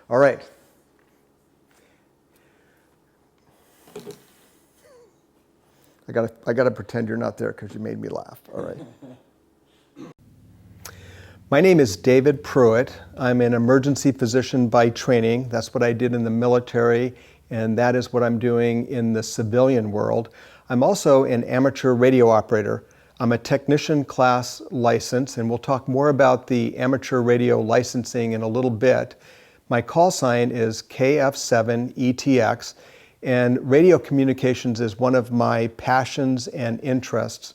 All right. I gotta pretend you're not there because you made me laugh. All right. My name is David Pruitt. I'm an emergency physician by training. That's what I did in the military, and that is what I'm doing in the civilian world. I'm also an amateur radio operator. I'm a technician class license, and we'll talk more about the amateur radio licensing in a little bit. My call sign is KF7ETX, and radio communications is one of my passions and interests.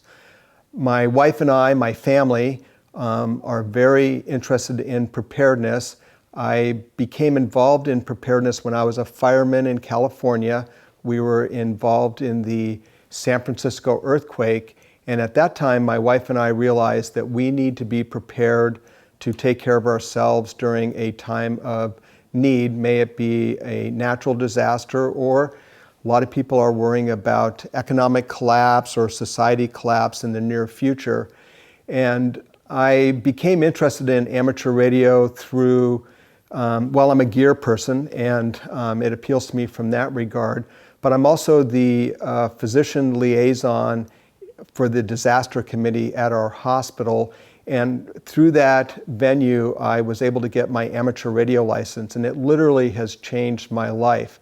My wife and I, my family, are very interested in preparedness. I became involved in preparedness when I was a fireman in California. We were involved in the San Francisco earthquake, and at that time my wife and I realized that we need to be prepared to take care of ourselves during a time of need, may it be a natural disaster, or a lot of people are worrying about economic collapse or society collapse in the near future. And I became interested in amateur radio through, well, I'm a gear person, and it appeals to me from that regard. But I'm also the physician liaison for the disaster committee at our hospital. And through that venue, I was able to get my amateur radio license, and it literally has changed my life.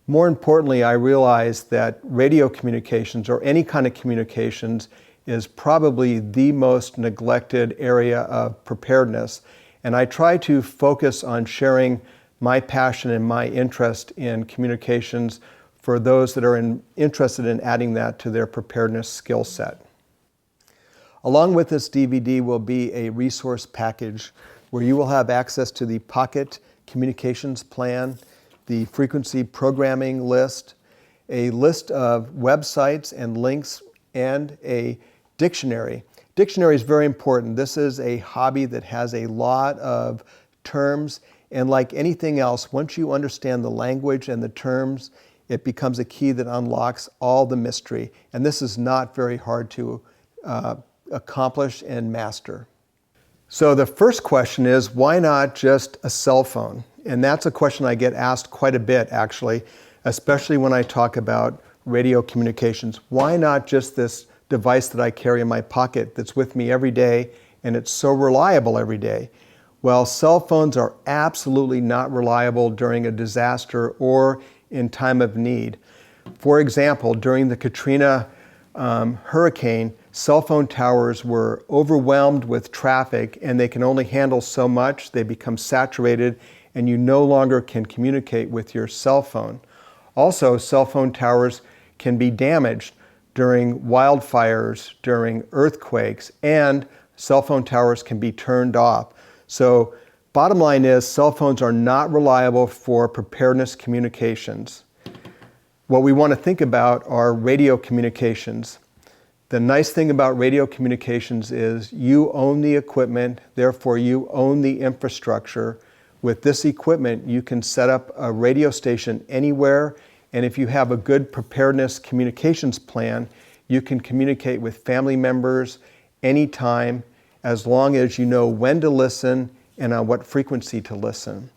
More importantly, I realized that radio communications, or any kind of communications, is probably the most neglected area of preparedness. And I try to focus on sharing my passion and my interest in communications for those that are interested in adding that to their preparedness skill set. Along with this DVD will be a resource package where you will have access to the Pocket Communications Plan, the frequency programming list, a list of websites and links, and a dictionary. Dictionary is very important. This is a hobby that has a lot of terms, and like anything else, once you understand the language and the terms, it becomes a key that unlocks all the mystery. And this is not very hard to accomplish and master. So the first question is, why not just a cell phone? And that's a question I get asked quite a bit, actually, especially when I talk about radio communications. Why not just this device that I carry in my pocket that's with me every day, and it's so reliable every day? Well, cell phones are absolutely not reliable during a disaster or in time of need. For example, during the Katrina hurricane, cell phone towers were overwhelmed with traffic, and they can only handle so much. They become saturated, and you no longer can communicate with your cell phone. Also, cell phone towers can be damaged during wildfires, during earthquakes, and cell phone towers can be turned off. So bottom line is, cell phones are not reliable for preparedness communications. What we want to think about are radio communications. The nice thing about radio communications is you own the equipment, therefore you own the infrastructure. With this equipment, you can set up a radio station anywhere, and if you have a good preparedness communications plan, you can communicate with family members anytime, as long as you know when to listen and on what frequency to listen.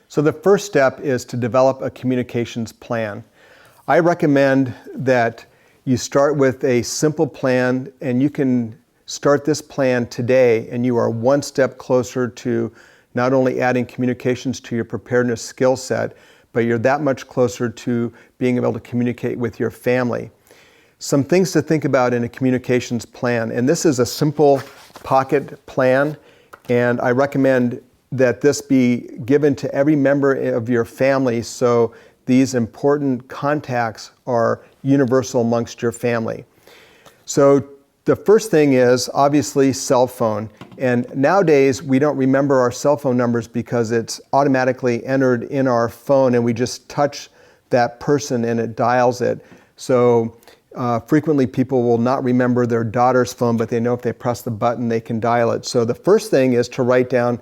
So the first step is to develop a communications plan. I recommend that you start with a simple plan, and you can start this plan today, and you are one step closer to not only adding communications to your preparedness skill set, but you're that much closer to being able to communicate with your family. Some things to think about in a communications plan, and this is a simple pocket plan, and I recommend that this be given to every member of your family so these important contacts are universal amongst your family. So the first thing is obviously cell phone, and nowadays we don't remember our cell phone numbers because it's automatically entered in our phone, and we just touch that person and it dials it. So frequently people will not remember their daughter's phone, but they know if they press the button they can dial it. So the first thing is to write down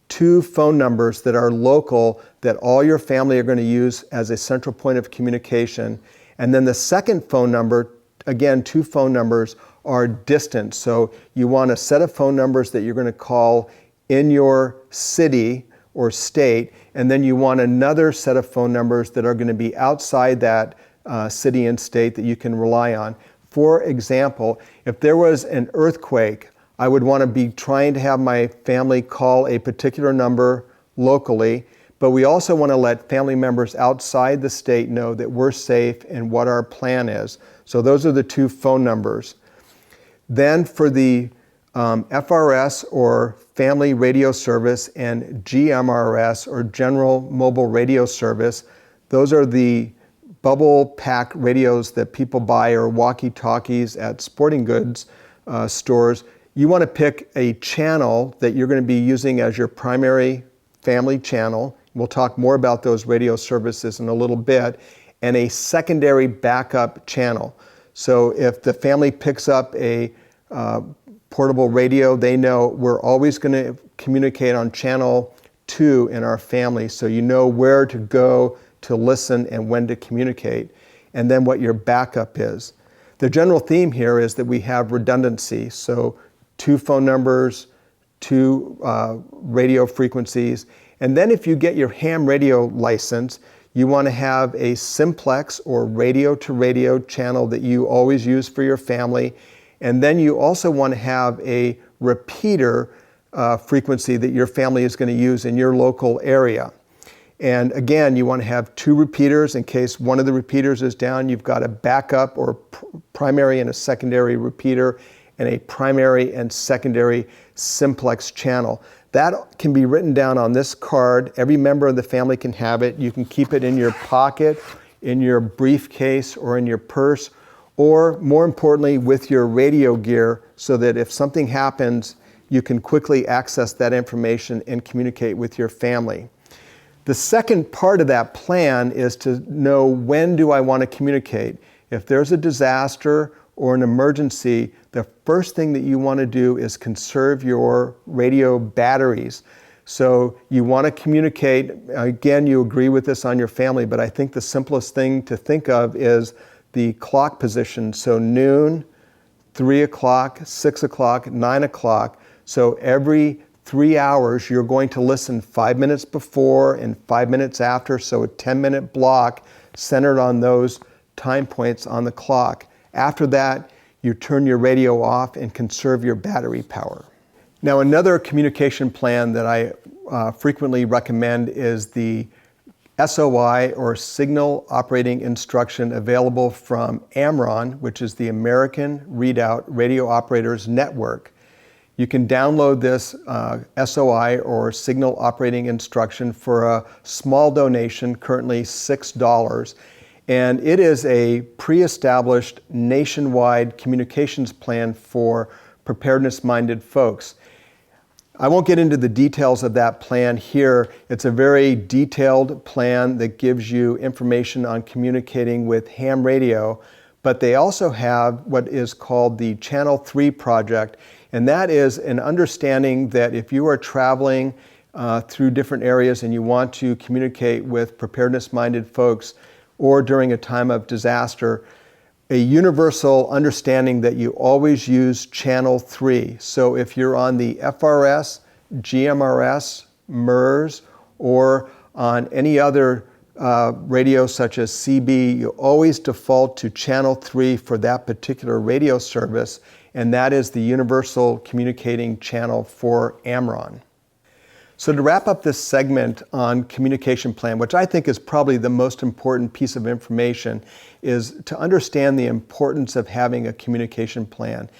2 phone numbers that are local that all your family are going to use as a central point of communication. And then the second phone number, again 2 phone numbers, are distant. So you want a set of phone numbers that you're going to call in your city or state, and then you want another set of phone numbers that are going to be outside that city and state that you can rely on. For example, if there was an earthquake, I would want to be trying to have my family call a particular number locally, but we also want to let family members outside the state know that we're safe and what our plan is. So those are the two phone numbers. Then for the FRS or Family Radio Service and GMRS or General Mobile Radio Service, those are the bubble pack radios that people buy or walkie-talkies at sporting goods stores. You want to pick a channel that you're going to be using as your primary family channel. We'll talk more about those radio services in a little bit, and a secondary backup channel. So if the family picks up a portable radio, they know we're always going to communicate on channel 2 in our family, so you know where to go to listen and when to communicate, and then what your backup is. The general theme here is that we have redundancy, so 2 phone numbers, 2 radio frequencies, and then if you get your ham radio license, you want to have a simplex or radio-to-radio channel that you always use for your family, and then you also want to have a repeater frequency that your family is going to use in your local area. And again, you want to have 2 repeaters in case one of the repeaters is down. You've got a backup or primary and a secondary repeater and a primary and secondary simplex channel. That can be written down on this card. Every member of the family can have it. You can keep it in your pocket, in your briefcase, or in your purse, or more importantly, with your radio gear, so that if something happens, you can quickly access that information and communicate with your family. The second part of that plan is to know, when do I want to communicate? If there's a disaster or an emergency, the first thing that you want to do is conserve your radio batteries. So you want to communicate, again, you agree with this on your family, but I think the simplest thing to think of is the clock position. So noon, 3 o'clock, 6 o'clock, 9 o'clock. So every 3 hours, you're going to listen 5 minutes before and 5 minutes after, so a 10-minute block centered on those time points on the clock. After that, you turn your radio off and conserve your battery power. Now, another communication plan that I frequently recommend is the SOI, or Signal Operating Instruction, available from AMRON, which is the American Readout Radio Operators Network. You can download this SOI, or Signal Operating Instruction, for a small donation, currently $6. And it is a pre-established nationwide communications plan for preparedness-minded folks. I won't get into the details of that plan here. It's a very detailed plan that gives you information on communicating with ham radio, but they also have what is called the Channel 3 project, and that is an understanding that if you are traveling through different areas and you want to communicate with preparedness-minded folks, or during a time of disaster, a universal understanding that you always use Channel 3. So if you're on the FRS, GMRS, MERS, or on any other radio such as CB, you always default to Channel 3 for that particular radio service, and that is the universal communicating channel for AMRON. So to wrap up this segment on communication plan, which I think is probably the most important piece of information, is to understand the importance of having a communication plan.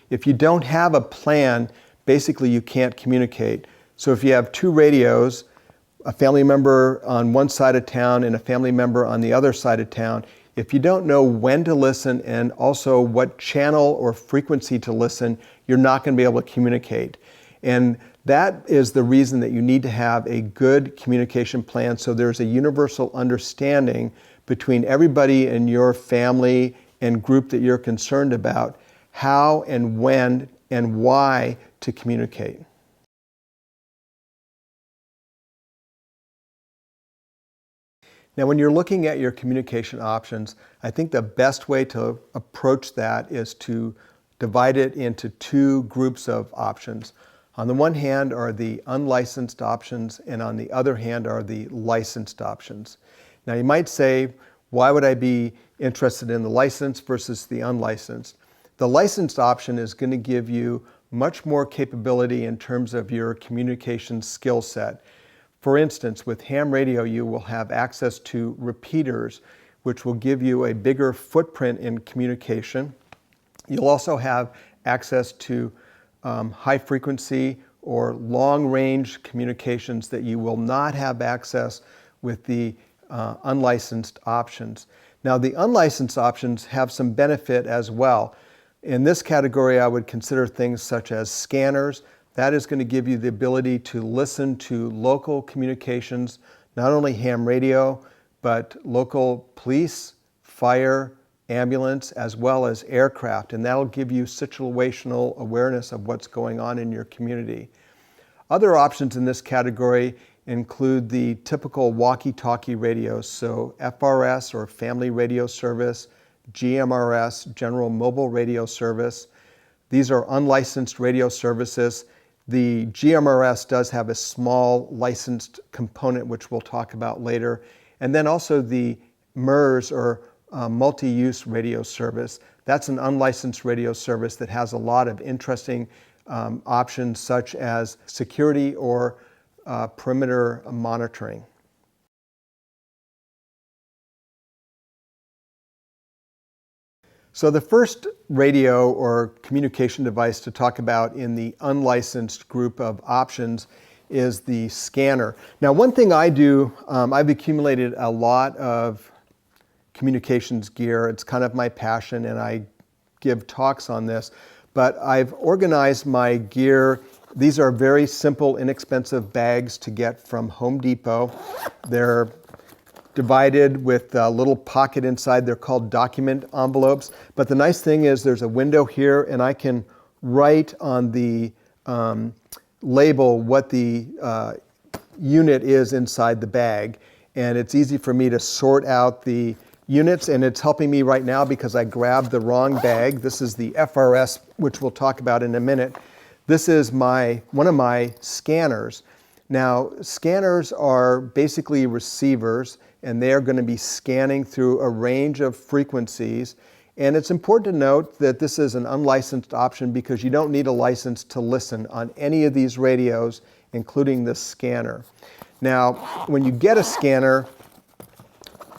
If you don't have a plan, basically you can't communicate. So if you have 2 radios, a family member on one side of town and a family member on the other side of town, if you don't know when to listen and also what channel or frequency to listen, you're not going to be able to communicate. And that is the reason that you need to have a good communication plan, so there's a universal understanding between everybody in your family and group that you're concerned about how and when and why to communicate. Now, when you're looking at your communication options, I think the best way to approach that is to divide it into two groups of options. On the one hand are the unlicensed options, and on the other hand are the licensed options. Now you might say, why would I be interested in the licensed versus the unlicensed? The licensed option is going to give you much more capability in terms of your communication skill set. For instance, with ham radio, you will have access to repeaters, which will give you a bigger footprint in communication. You'll also have access to high frequency or long range communications that you will not have access with the unlicensed options. Now, the unlicensed options have some benefit as well. In this category, I would consider things such as scanners. That is going to give you the ability to listen to local communications, not only ham radio, but local police, fire, ambulance, as well as aircraft. And that'll give you situational awareness of what's going on in your community. Other options in this category include the typical walkie-talkie radios, so FRS or Family Radio Service, GMRS, General Mobile Radio Service. These are unlicensed radio services. The GMRS does have a small licensed component, which we'll talk about later. And then also the MURS, or multi-use radio service. That's an unlicensed radio service that has a lot of interesting options, such as security or perimeter monitoring. So the first radio or communication device to talk about in the unlicensed group of options is the scanner. Now, one thing I do, I've accumulated a lot of communications gear. It's kind of my passion, and I give talks on this. But I've organized my gear. These are very simple, inexpensive bags to get from Home Depot. They're divided with a little pocket inside. They're called document envelopes. But the nice thing is there's a window here, and I can write on the label what the unit is inside the bag. And it's easy for me to sort out the units, and it's helping me right now because I grabbed the wrong bag. This is the FRS, which we'll talk about in a minute. This is one of my scanners. Now, scanners are basically receivers, and they are going to be scanning through a range of frequencies. And it's important to note that this is an unlicensed option because you don't need a license to listen on any of these radios, including this scanner. Now, when you get a scanner,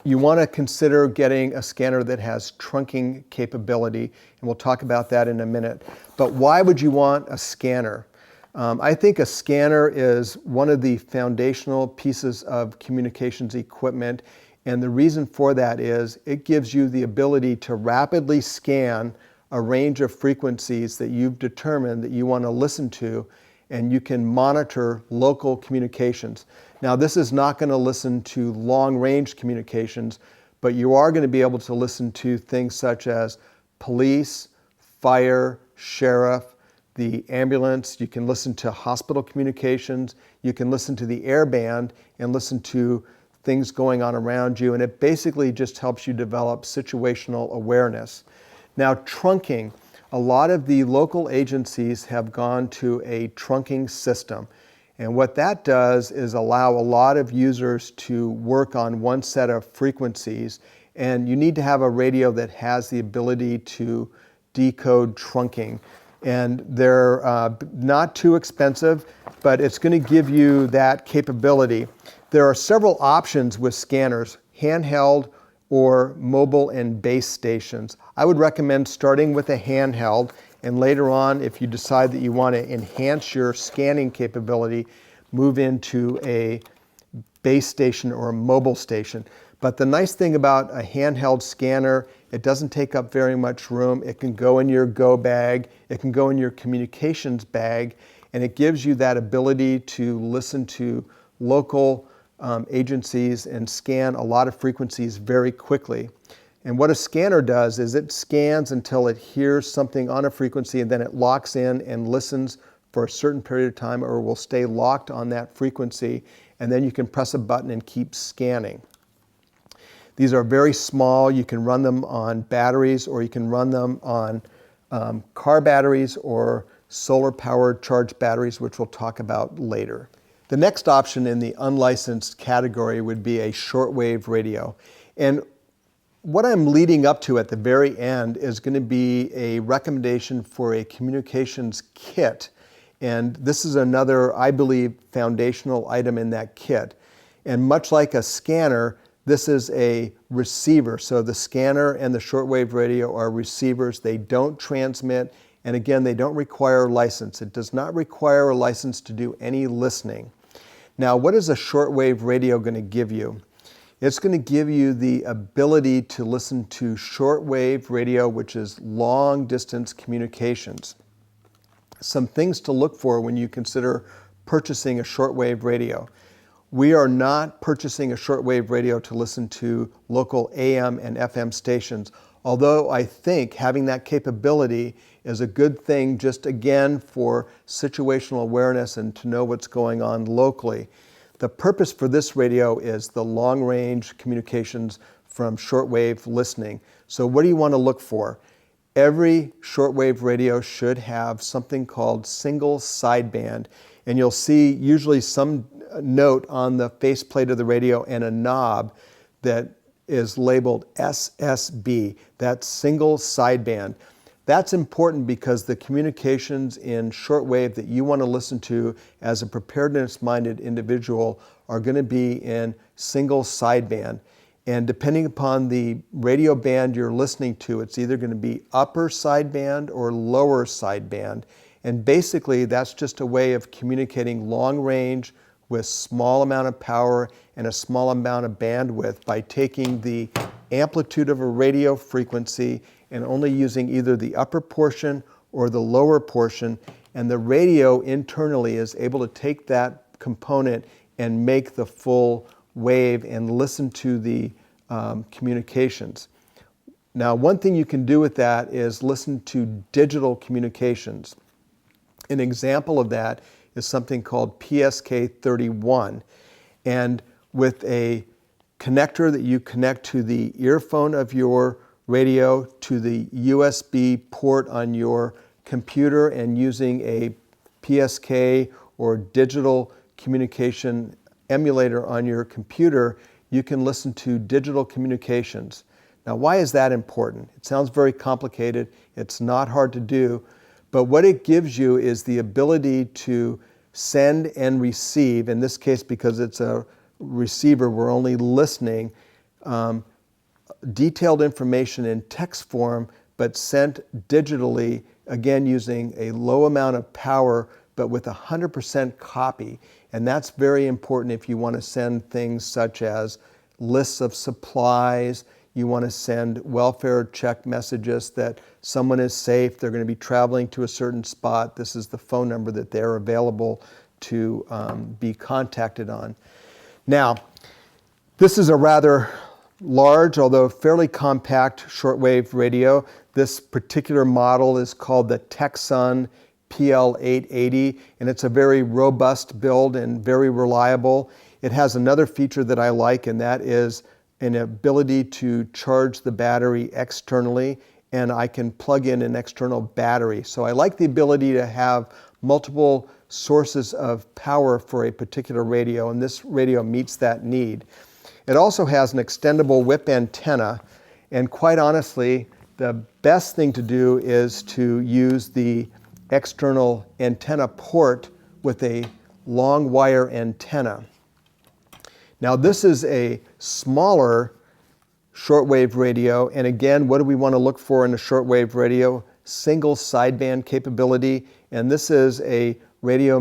you want to consider getting a scanner that has trunking capability, and we'll talk about that in a minute. But why would you want a scanner? I think a scanner is one of the foundational pieces of communications equipment, and the reason for that is it gives you the ability to rapidly scan a range of frequencies that you've determined that you want to listen to, and you can monitor local communications. Now, this is not going to listen to long-range communications, but you are going to be able to listen to things such as police, fire, sheriff, the ambulance. You can listen to hospital communications. You can listen to the air band and listen to things going on around you. And it basically just helps you develop situational awareness. Now, trunking. A lot of the local agencies have gone to a trunking system. And what that does is allow a lot of users to work on one set of frequencies. And you need to have a radio that has the ability to decode trunking. And they're not too expensive, but it's going to give you that capability. There are several options with scanners, handheld or mobile and base stations. I would recommend starting with a handheld, and later on, if you decide that you want to enhance your scanning capability, move into a base station or a mobile station. But the nice thing about a handheld scanner, it doesn't take up very much room. It can go in your go bag, it can go in your communications bag, and it gives you that ability to listen to local agencies and scan a lot of frequencies very quickly. And what a scanner does is it scans until it hears something on a frequency, and then it locks in and listens for a certain period of time, or will stay locked on that frequency, and then you can press a button and keep scanning. These are very small. You can run them on batteries, or you can run them on car batteries or solar-powered charged batteries, which we'll talk about later. The next option in the unlicensed category would be a shortwave radio. And what I'm leading up to at the very end is going to be a recommendation for a communications kit. And this is another, I believe, foundational item in that kit. And much like a scanner, this is a receiver. So the scanner and the shortwave radio are receivers. They don't transmit, and again, they don't require a license. It does not require a license to do any listening. Now, what is a shortwave radio going to give you? It's going to give you the ability to listen to shortwave radio, which is long distance communications. Some things to look for when you consider purchasing a shortwave radio. We are not purchasing a shortwave radio to listen to local AM and FM stations, although I think having that capability is a good thing just again for situational awareness and to know what's going on locally. The purpose for this radio is the long-range communications from shortwave listening. So what do you want to look for? Every shortwave radio should have something called single sideband, and you'll see usually some note on the faceplate of the radio and a knob that is labeled SSB, that's single sideband. That's important because the communications in shortwave that you want to listen to as a preparedness-minded individual are going to be in single sideband. And depending upon the radio band you're listening to, it's either going to be upper sideband or lower sideband. And basically, that's just a way of communicating long range with small amount of power and a small amount of bandwidth by taking the amplitude of a radio frequency and only using either the upper portion or the lower portion, and the radio internally is able to take that component and make the full wave and listen to the communications. Now, one thing you can do with that is listen to digital communications. An example of that is something called PSK31, and with a connector that you connect to the earphone of your radio to the USB port on your computer and using a PSK or digital communication emulator on your computer, you can listen to digital communications. Now, why is that important? It sounds very complicated. It's not hard to do, but what it gives you is the ability to send and receive, in this case because it's a receiver, we're only listening, detailed information in text form, but sent digitally, again using a low amount of power, but with 100% copy. And that's very important if you want to send things such as lists of supplies, you want to send welfare check messages that someone is safe, they're going to be traveling to a certain spot, this is the phone number that they're available to be contacted on. Now, this is a rather large, although fairly compact shortwave radio. This particular model is called the Tecsun PL880, and it's a very robust build and very reliable. It has another feature that I like, and that is an ability to charge the battery externally, and I can plug in an external battery. So I like the ability to have multiple sources of power for a particular radio, and this radio meets that need. It also has an extendable whip antenna, and quite honestly, the best thing to do is to use the external antenna port with a long wire antenna. Now, this is a smaller shortwave radio, and again, what do we want to look for in a shortwave radio? Single sideband capability, and this is a radio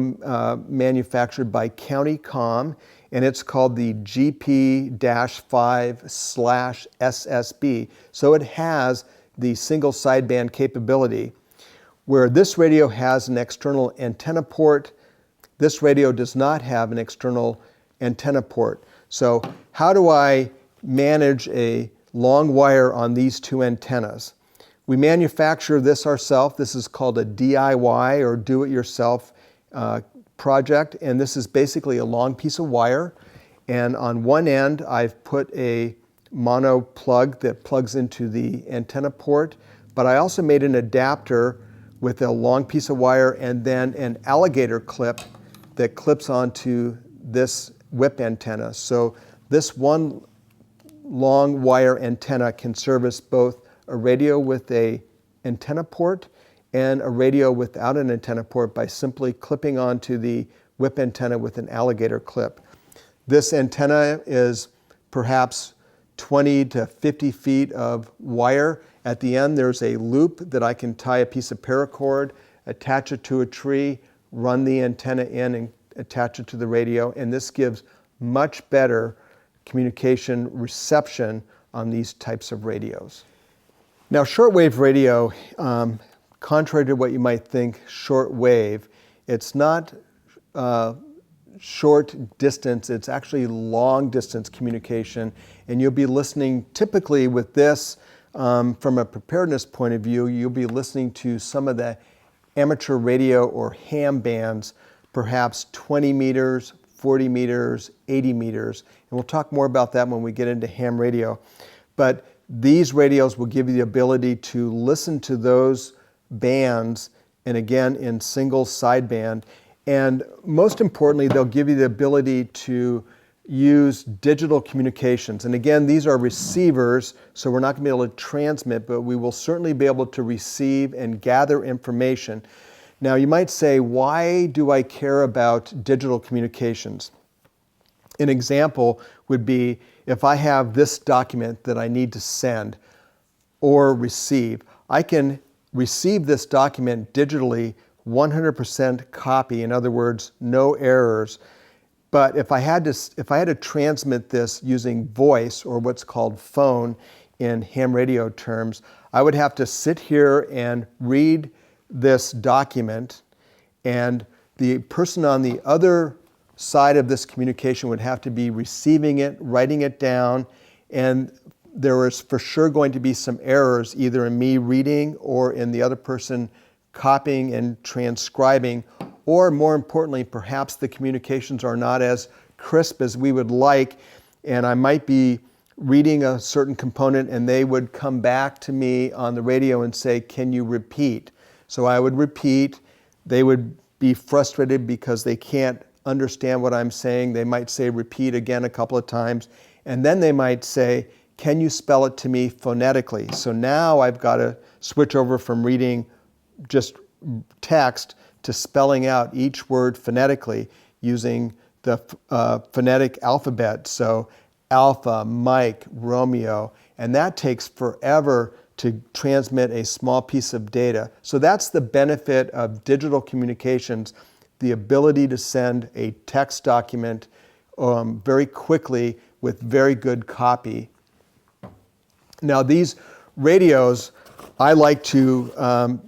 manufactured by County-Com, and it's called the GP-5/SSB. So it has the single sideband capability. Where this radio has an external antenna port, this radio does not have an external antenna port. So how do I manage a long wire on these two antennas? We manufacture this ourselves. This is called a DIY or do-it-yourself project, and this is basically a long piece of wire, and on one end I've put a mono plug that plugs into the antenna port. but I also made an adapter with a long piece of wire and then an alligator clip that clips onto this whip antenna. So this one long wire antenna can service both a radio with a antenna port and a radio without an antenna port by simply clipping onto the whip antenna with an alligator clip. This antenna is perhaps 20 to 50 feet of wire. At the end there's a loop that I can tie a piece of paracord, attach it to a tree, run the antenna in and attach it to the radio, and this gives much better communication reception on these types of radios. Now, shortwave radio, contrary to what you might think, shortwave, it's not short distance, it's actually long distance communication, and you'll be listening typically with this from a preparedness point of view, you'll be listening to some of the amateur radio or ham bands, perhaps 20 meters, 40 meters, 80 meters, and we'll talk more about that when we get into ham radio. But these radios will give you the ability to listen to those bands, and again in single sideband, and most importantly they'll give you the ability to use digital communications. And again, these are receivers, so we're not going to be able to transmit, but we will certainly be able to receive and gather information. Now you might say, why do I care about digital communications? An example would be if I have this document that I need to send or receive, I can receive this document digitally, 100% copy, in other words, no errors. But if I had to transmit this using voice, or what's called phone in ham radio terms, I would have to sit here and read this document, and the person on the other side of this communication would have to be receiving it, writing it down, and there is for sure going to be some errors either in me reading or in the other person copying and transcribing, or more importantly, perhaps the communications are not as crisp as we would like, and I might be reading a certain component and they would come back to me on the radio and say, can you repeat? So I would repeat. They would be frustrated because they can't understand what I'm saying. They might say repeat again a couple of times, and then they might say, can you spell it to me phonetically? So now I've got to switch over from reading just text to spelling out each word phonetically using the phonetic alphabet. So Alpha, Mike, Romeo, and that takes forever to transmit a small piece of data. So that's the benefit of digital communications, the ability to send a text document very quickly with very good copy. Now these radios I like to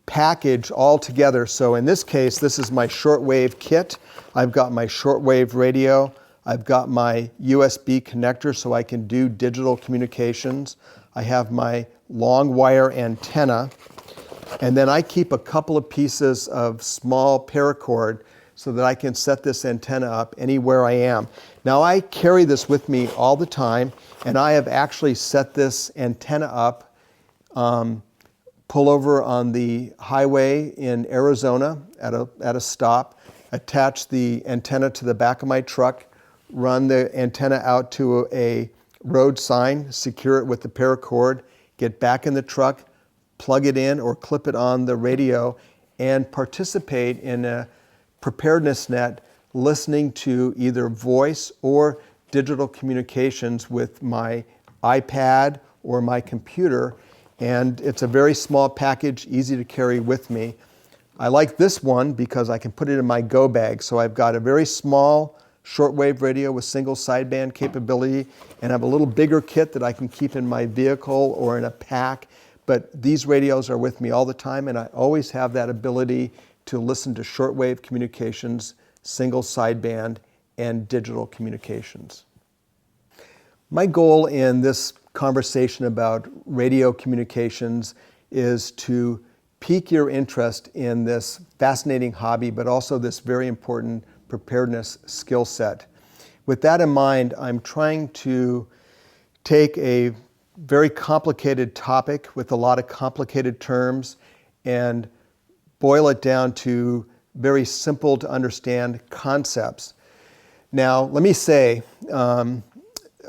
package all together. So in this case, this is my shortwave kit. I've got my shortwave radio. I've got my USB connector so I can do digital communications. I have my long wire antenna, and then I keep a couple of pieces of small paracord so that I can set this antenna up anywhere I am. Now I carry this with me all the time, and I have actually set this antenna up, pull over on the highway in Arizona at a stop, attach the antenna to the back of my truck, run the antenna out to a road sign, secure it with the paracord, get back in the truck, plug it in or clip it on the radio, and participate in a preparedness net listening to either voice or digital communications with my iPad or my computer. And it's a very small package, easy to carry with me. I like this one because I can put it in my go bag. So I've got a very small shortwave radio with single sideband capability, and I have a little bigger kit that I can keep in my vehicle or in a pack. But these radios are with me all the time, and I always have that ability to listen to shortwave communications, single sideband, and digital communications. My goal in this conversation about radio communications is to pique your interest in this fascinating hobby, but also this very important preparedness skill set. With that in mind, I'm trying to take a very complicated topic with a lot of complicated terms and boil it down to very simple to understand concepts. Now, let me say,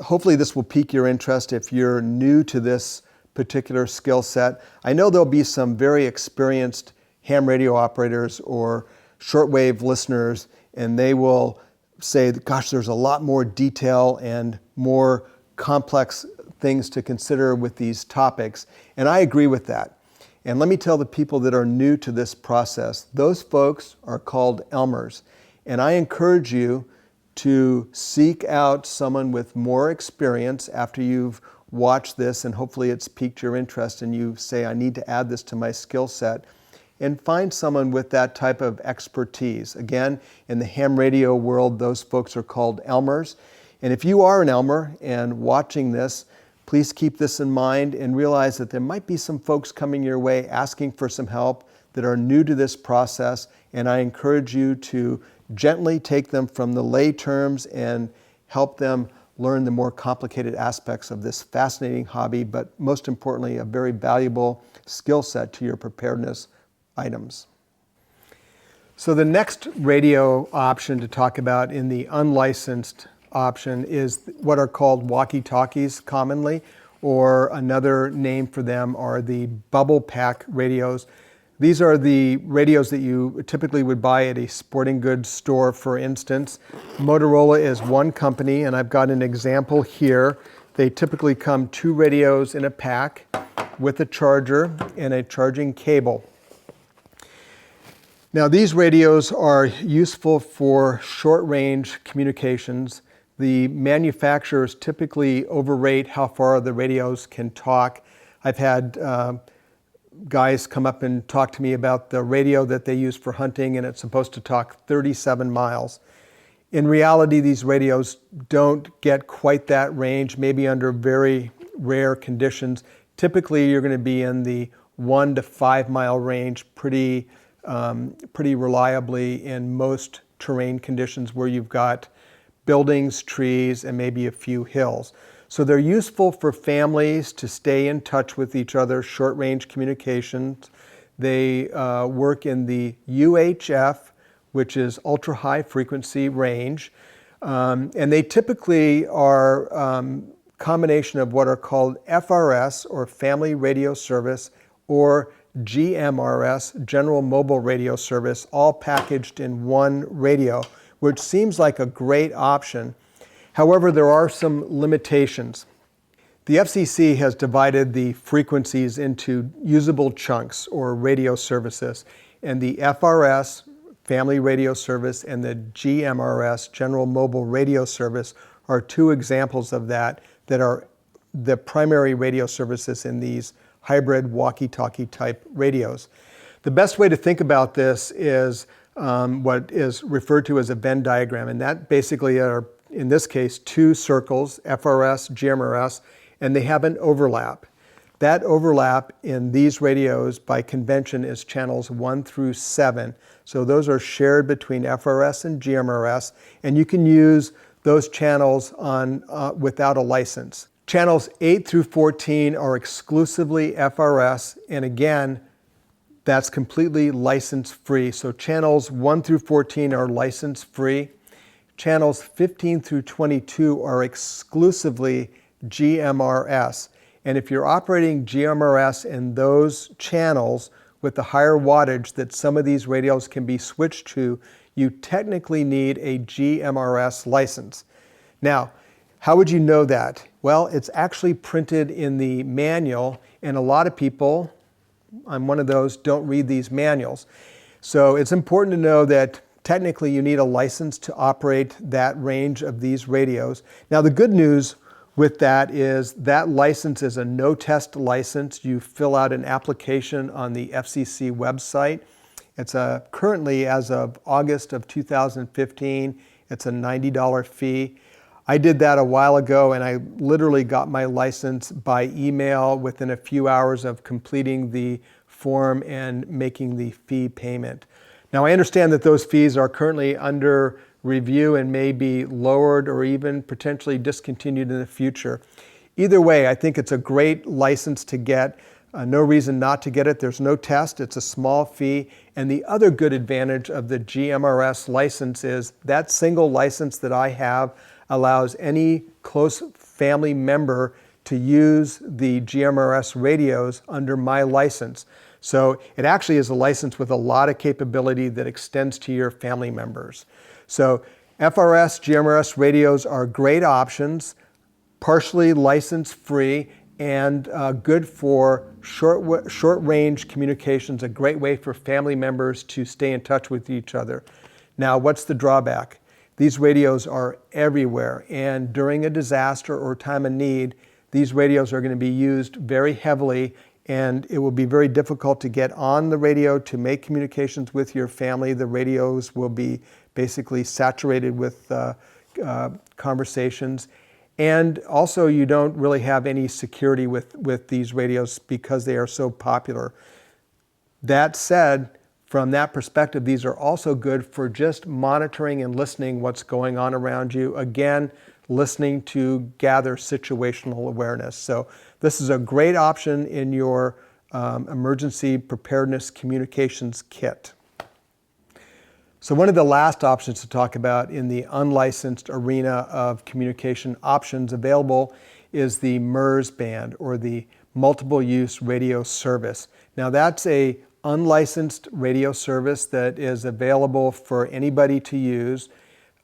hopefully this will pique your interest if you're new to this particular skill set. I know there'll be some very experienced ham radio operators or shortwave listeners, and they will say, gosh, there's a lot more detail and more complex things to consider with these topics. And I agree with that. And let me tell the people that are new to this process, those folks are called Elmers. And I encourage you to seek out someone with more experience after you've watched this, and hopefully it's piqued your interest and you say, I need to add this to my skill set, and find someone with that type of expertise. Again, in the ham radio world, those folks are called Elmers. And if you are an Elmer and watching this, please keep this in mind and realize that there might be some folks coming your way asking for some help that are new to this process, and I encourage you to gently take them from the lay terms and help them learn the more complicated aspects of this fascinating hobby, but most importantly, a very valuable skill set to your preparedness items. So the next radio option to talk about in the unlicensed option is what are called walkie-talkies commonly, or another name for them are the bubble pack radios. These are the radios that you typically would buy at a sporting goods store, for instance. Motorola is one company, and I've got an example here. They typically come 2 radios in a pack with a charger and a charging cable. Now, these radios are useful for short-range communications. The manufacturers typically overrate how far the radios can talk. I've had guys come up and talk to me about the radio that they use for hunting, and it's supposed to talk 37 miles. In reality, these radios don't get quite that range, maybe under very rare conditions. Typically, you're going to be in the 1 to 5 mile range pretty reliably in most terrain conditions where you've got buildings, trees, and maybe a few hills. So they're useful for families to stay in touch with each other, short-range communications. They work in the UHF, which is ultra-high frequency range. And they typically are a combination of what are called FRS, or Family Radio Service, or GMRS, General Mobile Radio Service, all packaged in one radio, which seems like a great option. However, there are some limitations. The FCC has divided the frequencies into usable chunks, or radio services, and the FRS, Family Radio Service, and the GMRS, General Mobile Radio Service, are 2 examples of that are the primary radio services in these hybrid walkie-talkie type radios. The best way to think about this is what is referred to as a Venn diagram, and that basically are, in this case, 2 circles, FRS, GMRS, and they have an overlap. That overlap in these radios by convention is channels 1 through 7. So those are shared between FRS and GMRS, and you can use those channels on without a license. Channels 8 through 14 are exclusively FRS, and again, that's completely license-free. So channels 1 through 14 are license-free. Channels 15 through 22 are exclusively GMRS. And if you're operating GMRS in those channels with the higher wattage that some of these radios can be switched to, you technically need a GMRS license. Now, how would you know that? Well, it's actually printed in the manual, and a lot of people, I'm one of those, don't read these manuals. So it's important to know that technically you need a license to operate that range of these radios. Now, the good news with that is that license is a no-test license. You fill out an application on the FCC website. It's currently, as of August of 2015, it's a $90 fee. I did that a while ago, and I literally got my license by email within a few hours of completing the form and making the fee payment. Now, I understand that those fees are currently under review and may be lowered or even potentially discontinued in the future. Either way, I think it's a great license to get. No reason not to get it. There's no test. It's a small fee. And the other good advantage of the GMRS license is that single license that I have allows any close family member to use the GMRS radios under my license. So it actually is a license with a lot of capability that extends to your family members. So FRS, GMRS radios are great options, partially license free, and good for short range communications, a great way for family members to stay in touch with each other. Now, what's the drawback? These radios are everywhere, and during a disaster or time of need, these radios are going to be used very heavily, and it will be very difficult to get on the radio to make communications with your family. The radios will be basically saturated with conversations. And also, you don't really have any security with these radios because they are so popular. That said, from that perspective, these are also good for just monitoring and listening what's going on around you. Again, listening to gather situational awareness. So this is a great option in your emergency preparedness communications kit. So one of the last options to talk about in the unlicensed arena of communication options available is the MERS band, or the multiple use radio service. Now that's a unlicensed radio service that is available for anybody to use.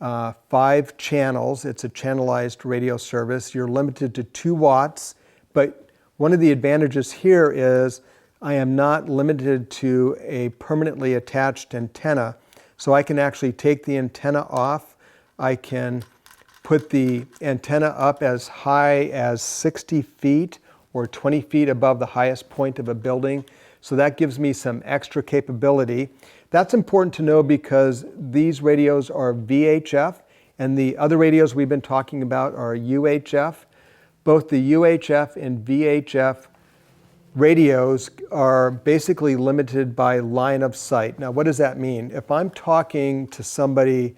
5 channels. It's a channelized radio service. You're limited to 2 watts, but one of the advantages here is I am not limited to a permanently attached antenna. So I can actually take the antenna off. I can put the antenna up as high as 60 feet or 20 feet above the highest point of a building. So that gives me some extra capability. That's important to know because these radios are VHF and the other radios we've been talking about are UHF. Both the UHF and VHF radios are basically limited by line of sight. Now, what does that mean? If I'm talking to somebody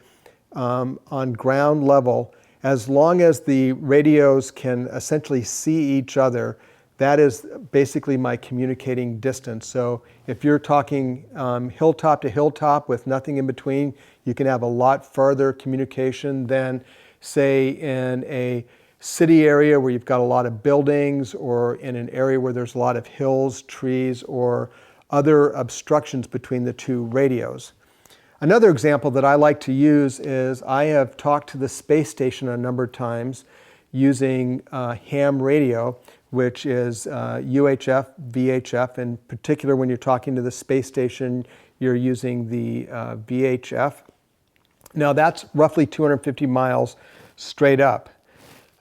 on ground level, as long as the radios can essentially see each other, that is basically my communicating distance. So if you're talking hilltop to hilltop with nothing in between, you can have a lot farther communication than, say, in a city area where you've got a lot of buildings, or in an area where there's a lot of hills, trees, or other obstructions between the 2 radios. Another example that I like to use is I have talked to the space station a number of times using ham radio, which is UHF, VHF. In particular, when you're talking to the space station, you're using the VHF. Now that's roughly 250 miles straight up.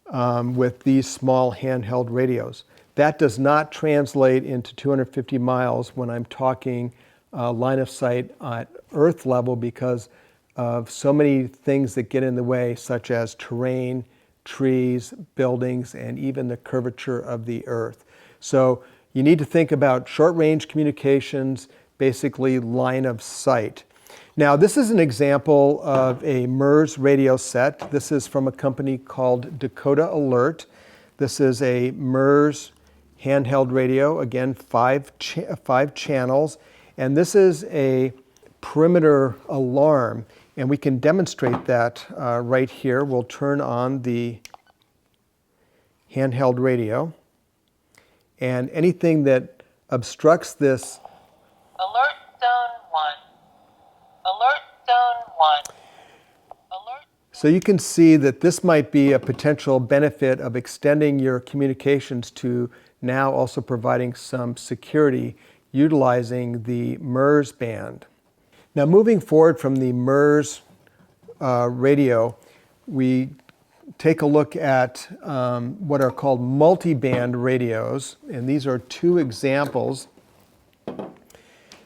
With these small handheld radios. That does not translate into 250 miles when I'm talking line of sight at Earth level because of so many things that get in the way, such as terrain, trees, buildings, and even the curvature of the Earth. So you need to think about short-range communications, basically line of sight. Now, this is an example of a MERS radio set. This is from a company called Dakota Alert. This is a MERS handheld radio, again, 5 channels. And this is a perimeter alarm. And we can demonstrate that right here. We'll turn on the handheld radio. And anything that obstructs this. Alert zone 1. Alert zone 1. Alert. So you can see that this might be a potential benefit of extending your communications to now also providing some security utilizing the MERS band. Now moving forward from the MERS radio, we take a look at what are called multi-band radios, and these are 2 examples.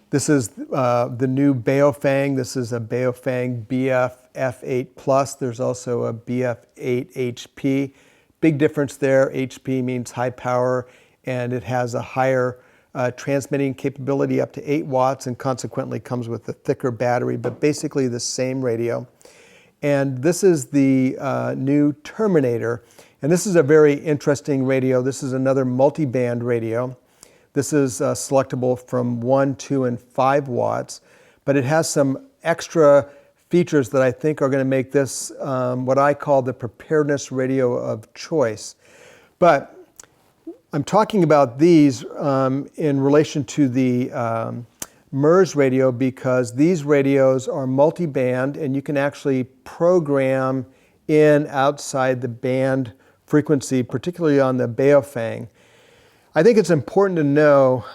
This is the new Baofeng. This is a Baofeng BF F8 Plus. There's also a BF8 HP. Big difference there. HP means high power, and it has a higher transmitting capability up to 8 watts, and consequently comes with a thicker battery, but basically the same radio. And this is the new Terminator. And this is a very interesting radio. This is another multi-band radio. This is selectable from 1, 2, and 5 watts, but it has some extra features that I think are going to make this what I call the preparedness radio of choice. But I'm talking about these in relation to the MERS radio because these radios are multi-band and you can actually program in outside the band frequency, particularly on the Baofeng. I think it's important to know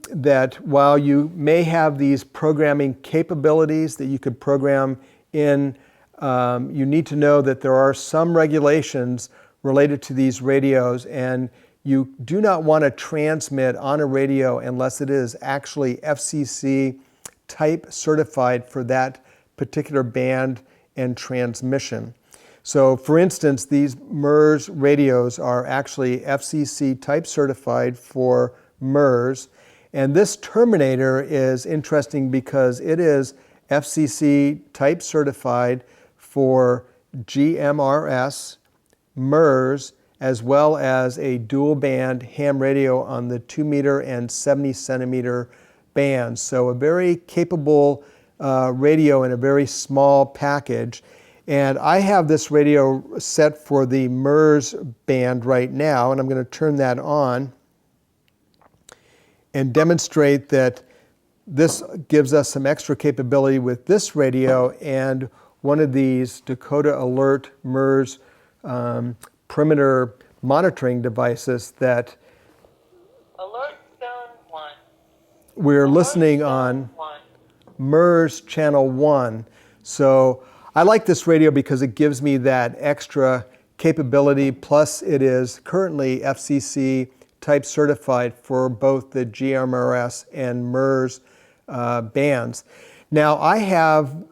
that while you may have these programming capabilities that you could program in, you need to know that there are some regulations related to these radios, and you do not want to transmit on a radio unless it is actually FCC type certified for that particular band and transmission. So for instance, these MERS radios are actually FCC type certified for MERS. And this terminator is interesting because it is FCC type certified for GMRS, MERS, as well as a dual band ham radio on the 2 meter and 70 centimeter bands. So a very capable radio in a very small package. And I have this radio set for the MERS band right now, and I'm going to turn that on and demonstrate that this gives us some extra capability with this radio and one of these Dakota Alert MERS perimeter monitoring devices that Alert Zone 1. we're Alert listening Zone on 1. MERS channel 1. So I like this radio because it gives me that extra capability, plus it is currently FCC type certified for both the GMRS and MERS bands. Now I have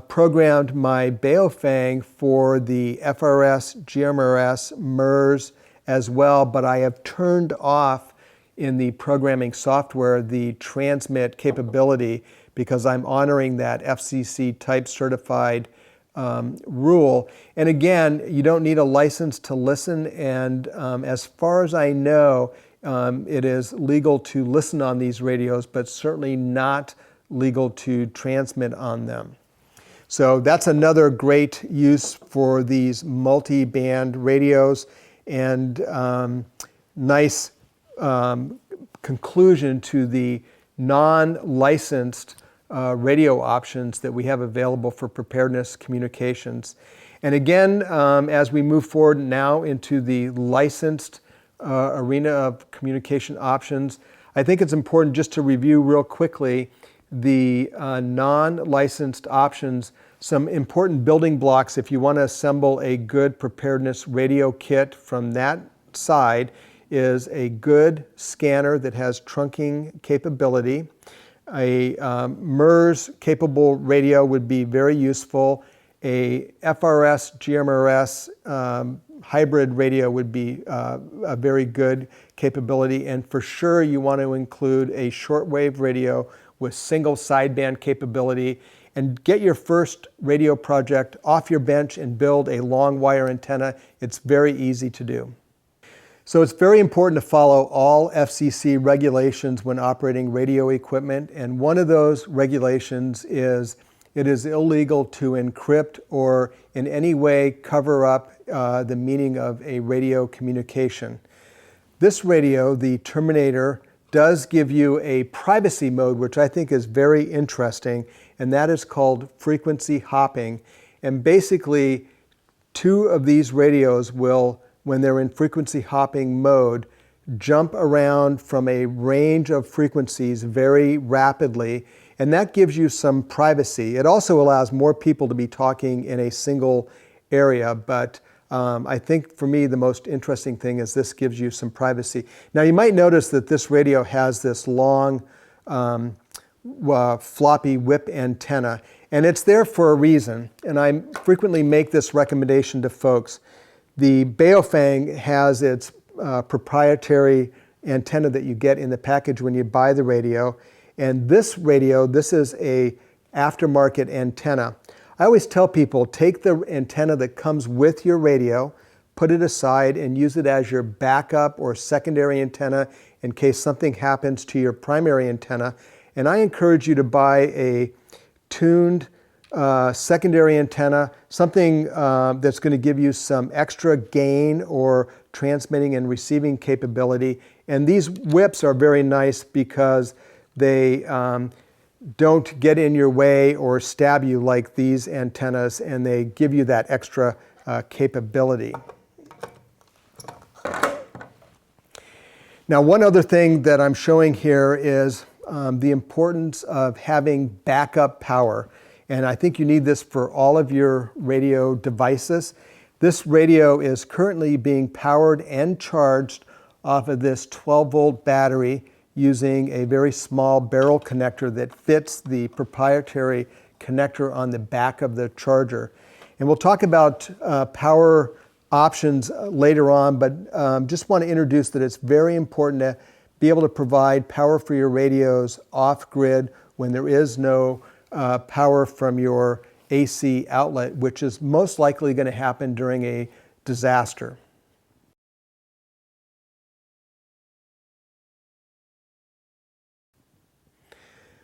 programmed my Baofeng for the FRS, GMRS, MERS as well, but I have turned off in the programming software the transmit capability because I'm honoring that FCC type certified rule. And again, you don't need a license to listen, and as far as I know, it is legal to listen on these radios, but certainly not legal to transmit on them. So that's another great use for these multi-band radios, and nice conclusion to the non-licensed radio options that we have available for preparedness communications. And again, as we move forward now into the licensed arena of communication options, I think it's important just to review real quickly the non-licensed options. Some important building blocks if you want to assemble a good preparedness radio kit from that side is a good scanner that has trunking capability. A MERS capable radio would be very useful. A FRS, GMRS hybrid radio would be a very good capability. And for sure you want to include a shortwave radio with single sideband capability, and get your first radio project off your bench and build a long wire antenna. It's very easy to do. So it's very important to follow all FCC regulations when operating radio equipment, and one of those regulations is it is illegal to encrypt or in any way cover up the meaning of a radio communication. This radio, the Terminator, does give you a privacy mode, which I think is very interesting, and that is called frequency hopping. And basically, two of these radios will, when they're in frequency hopping mode, jump around from a range of frequencies very rapidly, and that gives you some privacy. It also allows more people to be talking in a single area, but I think for me the most interesting thing is this gives you some privacy. Now you might notice that this radio has this long floppy whip antenna, and it's there for a reason, and I frequently make this recommendation to folks. The Baofeng has its proprietary antenna that you get in the package when you buy the radio, and this radio, this is a aftermarket antenna. I always tell people, take the antenna that comes with your radio, put it aside and use it as your backup or secondary antenna in case something happens to your primary antenna. And I encourage you to buy a tuned secondary antenna, something that's going to give you some extra gain or transmitting and receiving capability. And these whips are very nice because they don't get in your way or stab you like these antennas, and they give you that extra capability. Now, one other thing that I'm showing here is the importance of having backup power. And I think you need this for all of your radio devices. This radio is currently being powered and charged off of this 12-volt battery using a very small barrel connector that fits the proprietary connector on the back of the charger. And we'll talk about power options later on, but just want to introduce that it's very important to be able to provide power for your radios off-grid when there is no power from your AC outlet, which is most likely going to happen during a disaster.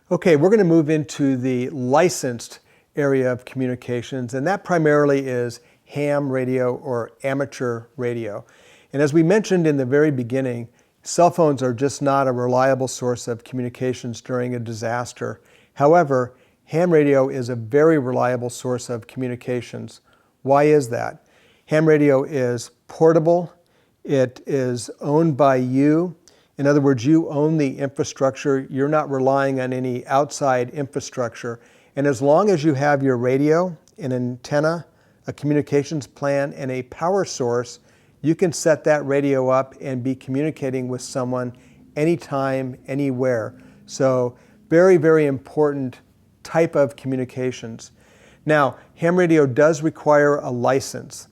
Okay, we're going to move into the licensed area of communications, and that primarily is ham radio or amateur radio. And as we mentioned in the very beginning, cell phones are just not a reliable source of communications during a disaster. However, ham radio is a very reliable source of communications. Why is that? Ham radio is portable. It is owned by you. In other words, you own the infrastructure. You're not relying on any outside infrastructure. And as long as you have your radio, an antenna, a communications plan, and a power source, you can set that radio up and be communicating with someone anytime, anywhere. So very, very important type of communications. Now, ham radio does require a license.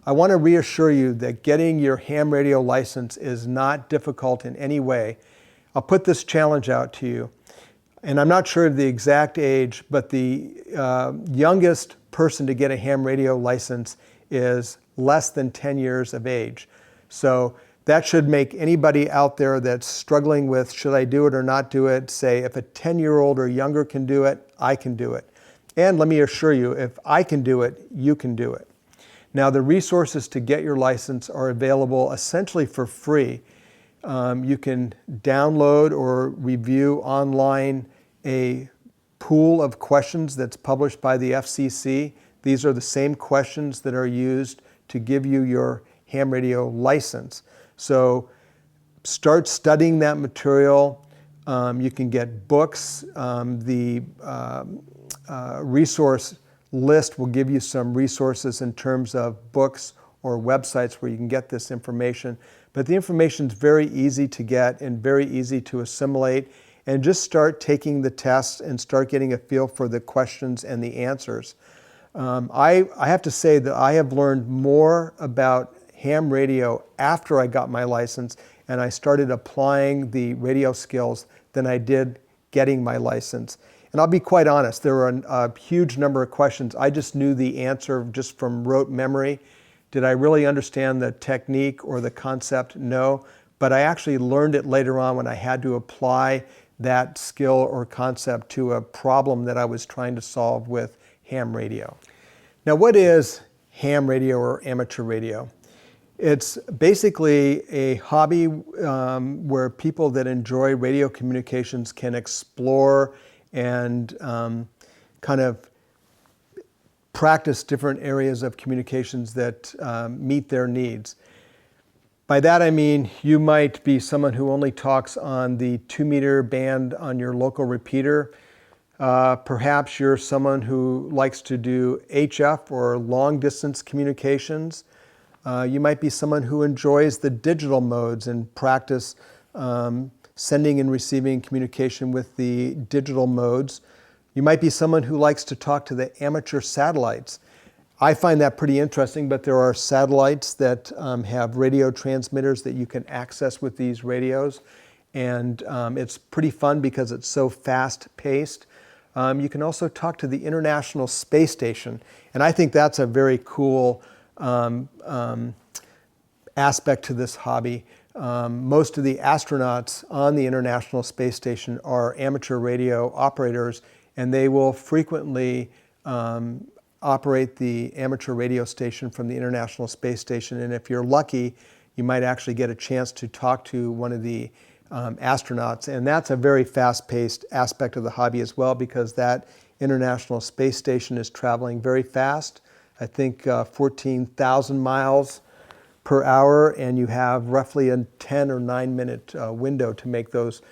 I want to reassure you that getting your ham radio license is not difficult in any way. I'll put this challenge out to you. And I'm not sure of the exact age, but the youngest person to get a ham radio license is less than 10 years of age. So that should make anybody out there that's struggling with should I do it or not do it, say if a 10-year-old or younger can do it, I can do it. And let me assure you, if I can do it, you can do it. Now, the resources to get your license are available essentially for free. You can download or review online a pool of questions that's published by the FCC. These are the same questions that are used to give you your ham radio license. So start studying that material. You can get books. The resource list will give you some resources in terms of books or websites where you can get this information. But the information is very easy to get and very easy to assimilate. And just start taking the tests and start getting a feel for the questions and the answers. I have to say that I have learned more about ham radio after I got my license and I started applying the radio skills than I did getting my license. And I'll be quite honest, there were a huge number of questions. I just knew the answer just from rote memory. Did I really understand the technique or the concept? No. But I actually learned it later on when I had to apply that skill or concept to a problem that I was trying to solve with ham radio. Now, what is ham radio or amateur radio? It's basically a hobby where people that enjoy radio communications can explore and kind of practice different areas of communications that meet their needs. By that I mean you might be someone who only talks on the 2-meter band on your local repeater. Perhaps you're someone who likes to do HF or long distance communications. You might be someone who enjoys the digital modes and practice sending and receiving communication with the digital modes. You might be someone who likes to talk to the amateur satellites. I find that pretty interesting, but there are satellites that have radio transmitters that you can access with these radios. And it's pretty fun because it's so fast-paced. You can also talk to the International Space Station. And I think that's a very cool aspect to this hobby. Most of the astronauts on the International Space Station are amateur radio operators, and they will frequently operate the amateur radio station from the International Space Station. And if you're lucky, you might actually get a chance to talk to one of the astronauts. And that's a very fast-paced aspect of the hobby as well, because that International Space Station is traveling very fast. I think 14,000 miles per hour, and you have roughly a 10 or 9 minute window to make those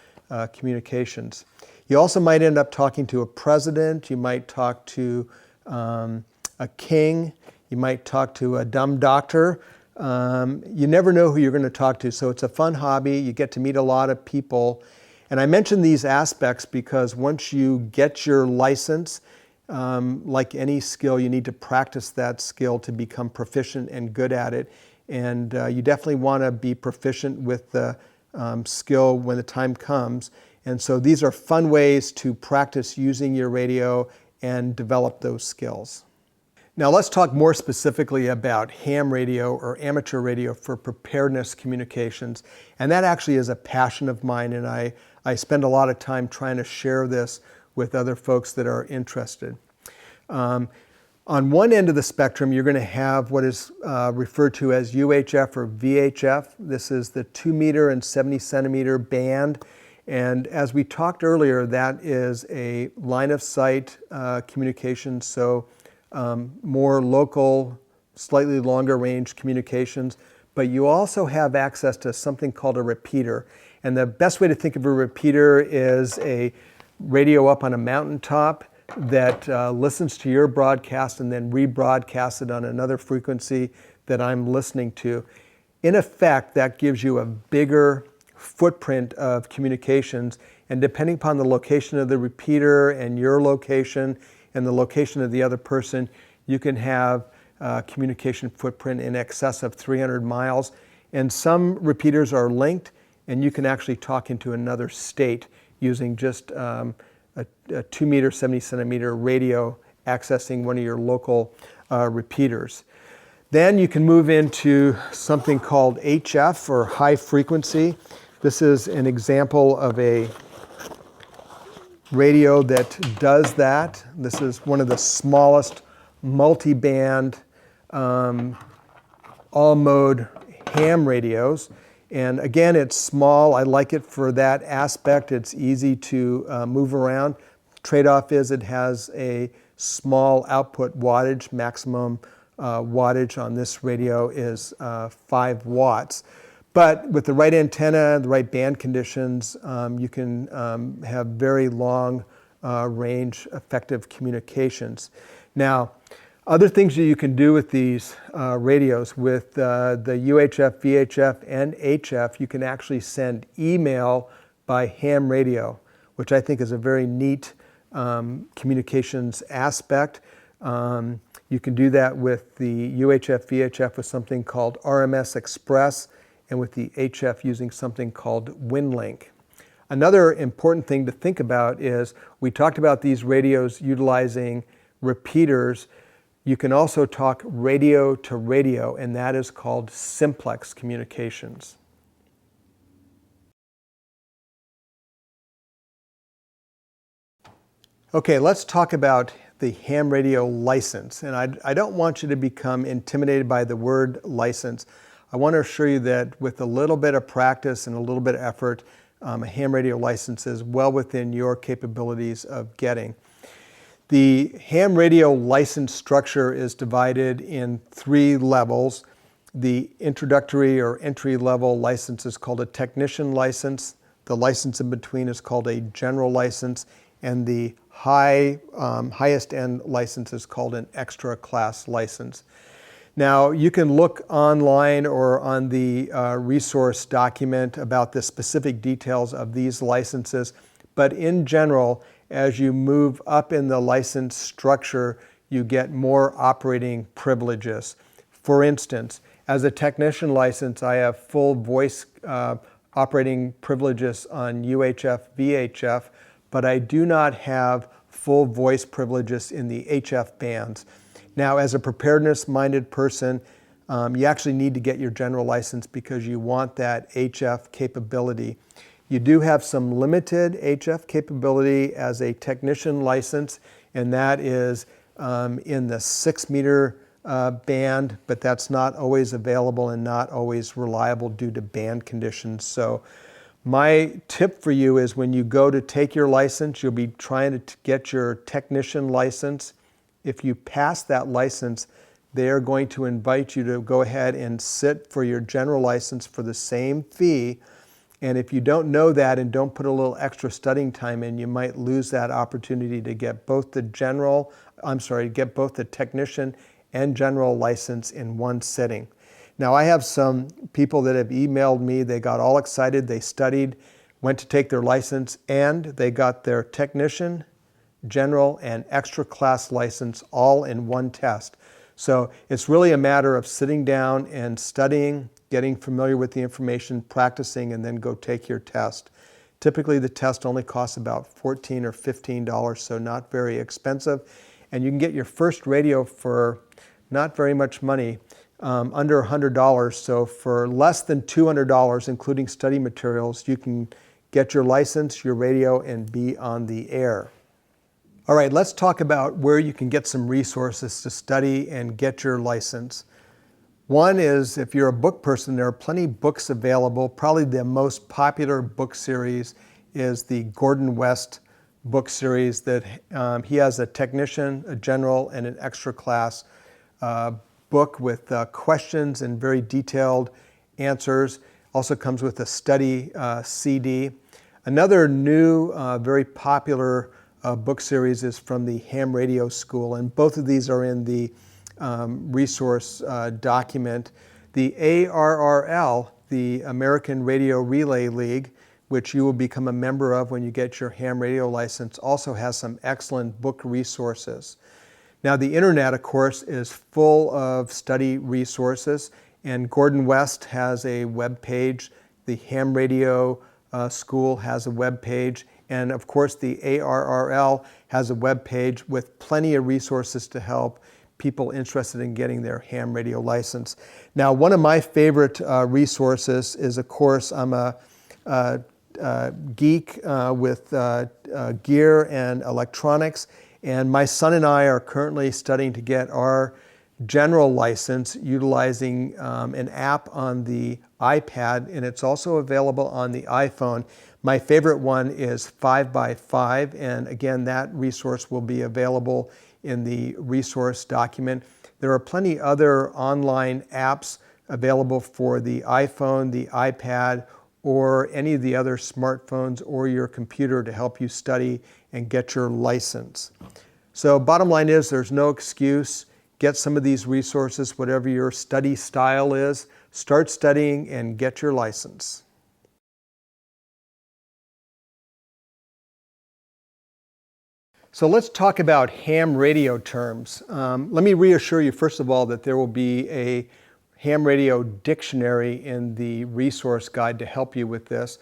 communications. You also might end up talking to a president, you might talk to a king, you might talk to a dumb doctor. You never know who you're going to talk to, so it's a fun hobby. You get to meet a lot of people. And I mention these aspects because once you get your license, like any skill, you need to practice that skill to become proficient and good at it. And you definitely want to be proficient with the skill when the time comes. And so these are fun ways to practice using your radio and develop those skills. Now let's talk more specifically about ham radio or amateur radio for preparedness communications. And that actually is a passion of mine, and I spend a lot of time trying to share this with other folks that are interested. On one end of the spectrum, you're going to have what is referred to as UHF or VHF. This is the 2 meter and 70 centimeter band. And as we talked earlier, that is a line of sight communication, so more local, slightly longer range communications. But you also have access to something called a repeater. And the best way to think of a repeater is a radio up on a mountaintop that listens to your broadcast and then rebroadcasts it on another frequency that I'm listening to. In effect, that gives you a bigger footprint of communications, and depending upon the location of the repeater and your location and the location of the other person, you can have communication footprint in excess of 300 miles. And some repeaters are linked, and you can actually talk into another state using just a 2 meter, 70 centimeter radio accessing one of your local repeaters. Then you can move into something called HF, or high frequency. This is an example of a radio that does that. This is one of the smallest multi-band all-mode ham radios. And again, it's small. I like it for that aspect. It's easy to move around. Trade-off is it has a small output wattage. Maximum wattage on this radio is 5 watts. But with the right antenna, the right band conditions, you can have very long range effective communications. Now, other things that you can do with these radios, with the UHF, VHF, and HF, you can actually send email by ham radio, which I think is a very neat communications aspect. You can do that with the UHF, VHF with something called RMS Express, and with the HF using something called WinLink. Another important thing to think about is we talked about these radios utilizing repeaters. You can also talk radio to radio, and that is called simplex communications. Okay, let's talk about the ham radio license. And I don't want you to become intimidated by the word license. I want to assure you that with a little bit of practice and a little bit of effort, a ham radio license is well within your capabilities of getting. The ham radio license structure is divided in 3 levels. The introductory or entry-level license is called a technician license. The license in between is called a general license, and the highest end license is called an extra class license. Now, you can look online or on the resource document about the specific details of these licenses, but in general, as you move up in the license structure, you get more operating privileges. For instance, as a technician license, I have full voice operating privileges on UHF, VHF, but I do not have full voice privileges in the HF bands. Now, as a preparedness-minded person, you actually need to get your general license because you want that HF capability. You do have some limited HF capability as a technician license, and that is in the 6-meter band, but that's not always available and not always reliable due to band conditions. So my tip for you is when you go to take your license, you'll be trying to get your technician license. If you pass that license, they are going to invite you to go ahead and sit for your general license for the same fee. And if you don't know that and don't put a little extra studying time in, you might lose that opportunity to get both the technician and general license in one sitting. Now, I have some people that have emailed me. They got all excited. They studied, went to take their license, and they got their technician, general, and extra class license all in one test. So it's really a matter of sitting down and studying, getting familiar with the information, practicing, and then go take your test. Typically, the test only costs about $14 or $15, so not very expensive. And you can get your first radio for not very much money, under $100. So for less than $200, including study materials, you can get your license, your radio, and be on the air. All right, let's talk about where you can get some resources to study and get your license. One is, if you're a book person, there are plenty of books available. Probably the most popular book series is the Gordon West book series that he has a technician, a general, and an extra class book with questions and very detailed answers. Also comes with a study CD. Another new, very popular book series is from the Ham Radio School, and both of these are in the resource document. The ARRL, the American Radio Relay League, which you will become a member of when you get your ham radio license, also has some excellent book resources. Now, the internet, of course, is full of study resources, and Gordon West has a web page. The Ham Radio School has a web page, and of course, the ARRL has a web page with plenty of resources to help people interested in getting their ham radio license. Now, one of my favorite resources is, of course, I'm a geek with gear and electronics, and my son and I are currently studying to get our general license utilizing an app on the iPad, and it's also available on the iPhone. My favorite one is 5x5, and again, that resource will be available in the resource document. There are plenty other online apps available for the iPhone, the iPad, or any of the other smartphones or your computer to help you study and get your license. So bottom line is, there's no excuse. Get some of these resources, whatever your study style is. Start studying and get your license. So let's talk about ham radio terms. Let me reassure you, first of all, that there will be a ham radio dictionary in the resource guide to help you with this.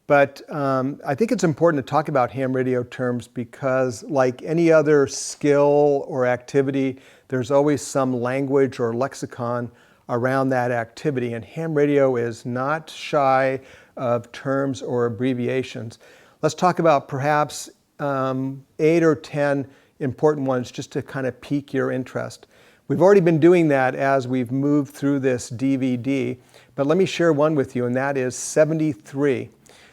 But I think it's important to talk about ham radio terms because, like any other skill or activity, there's always some language or lexicon around that activity. And ham radio is not shy of terms or abbreviations. Let's talk about perhaps 8 or 10 important ones just to kind of pique your interest. We've already been doing that as we've moved through this DVD, but let me share one with you, and that is 73.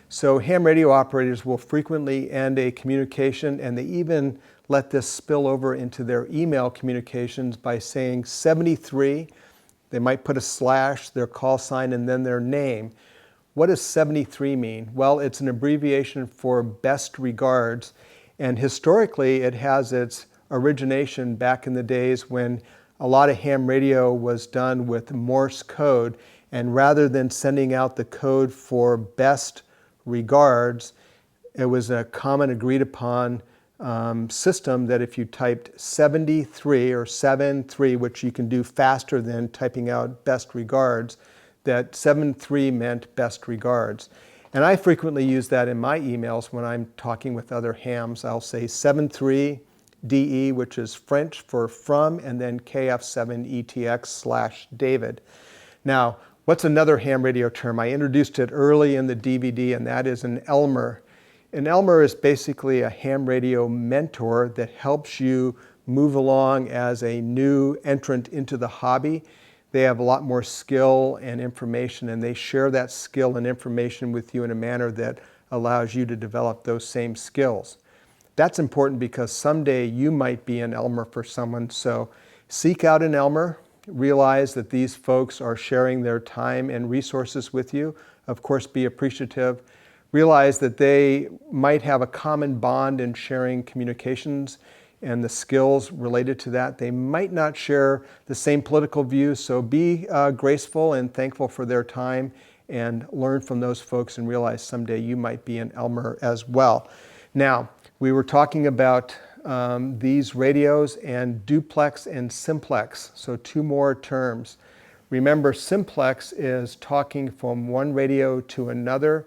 So ham radio operators will frequently end a communication, and they even let this spill over into their email communications by saying 73. They might put a slash, their call sign, and then their name. What does 73 mean? Well, it's an abbreviation for best regards, and historically it has its origination back in the days when a lot of ham radio was done with Morse code, and rather than sending out the code for best regards, it was a common agreed upon system that if you typed 73 or 73, which you can do faster than typing out best regards, that 73 meant best regards. And I frequently use that in my emails when I'm talking with other hams. I'll say 73 DE, which is French for from, and then KF7ETX/David. Now, what's another ham radio term? I introduced it early in the DVD, and that is an Elmer. An Elmer is basically a ham radio mentor that helps you move along as a new entrant into the hobby. They have a lot more skill and information, and they share that skill and information with you in a manner that allows you to develop those same skills. That's important because someday you might be an Elmer for someone, so seek out an Elmer. Realize that these folks are sharing their time and resources with you. Of course, be appreciative. Realize that they might have a common bond in sharing communications and the skills related to that. They might not share the same political views, so be graceful and thankful for their time and learn from those folks and realize someday you might be an Elmer as well. Now, we were talking about these radios and duplex and simplex, so two more terms. Remember, simplex is talking from one radio to another.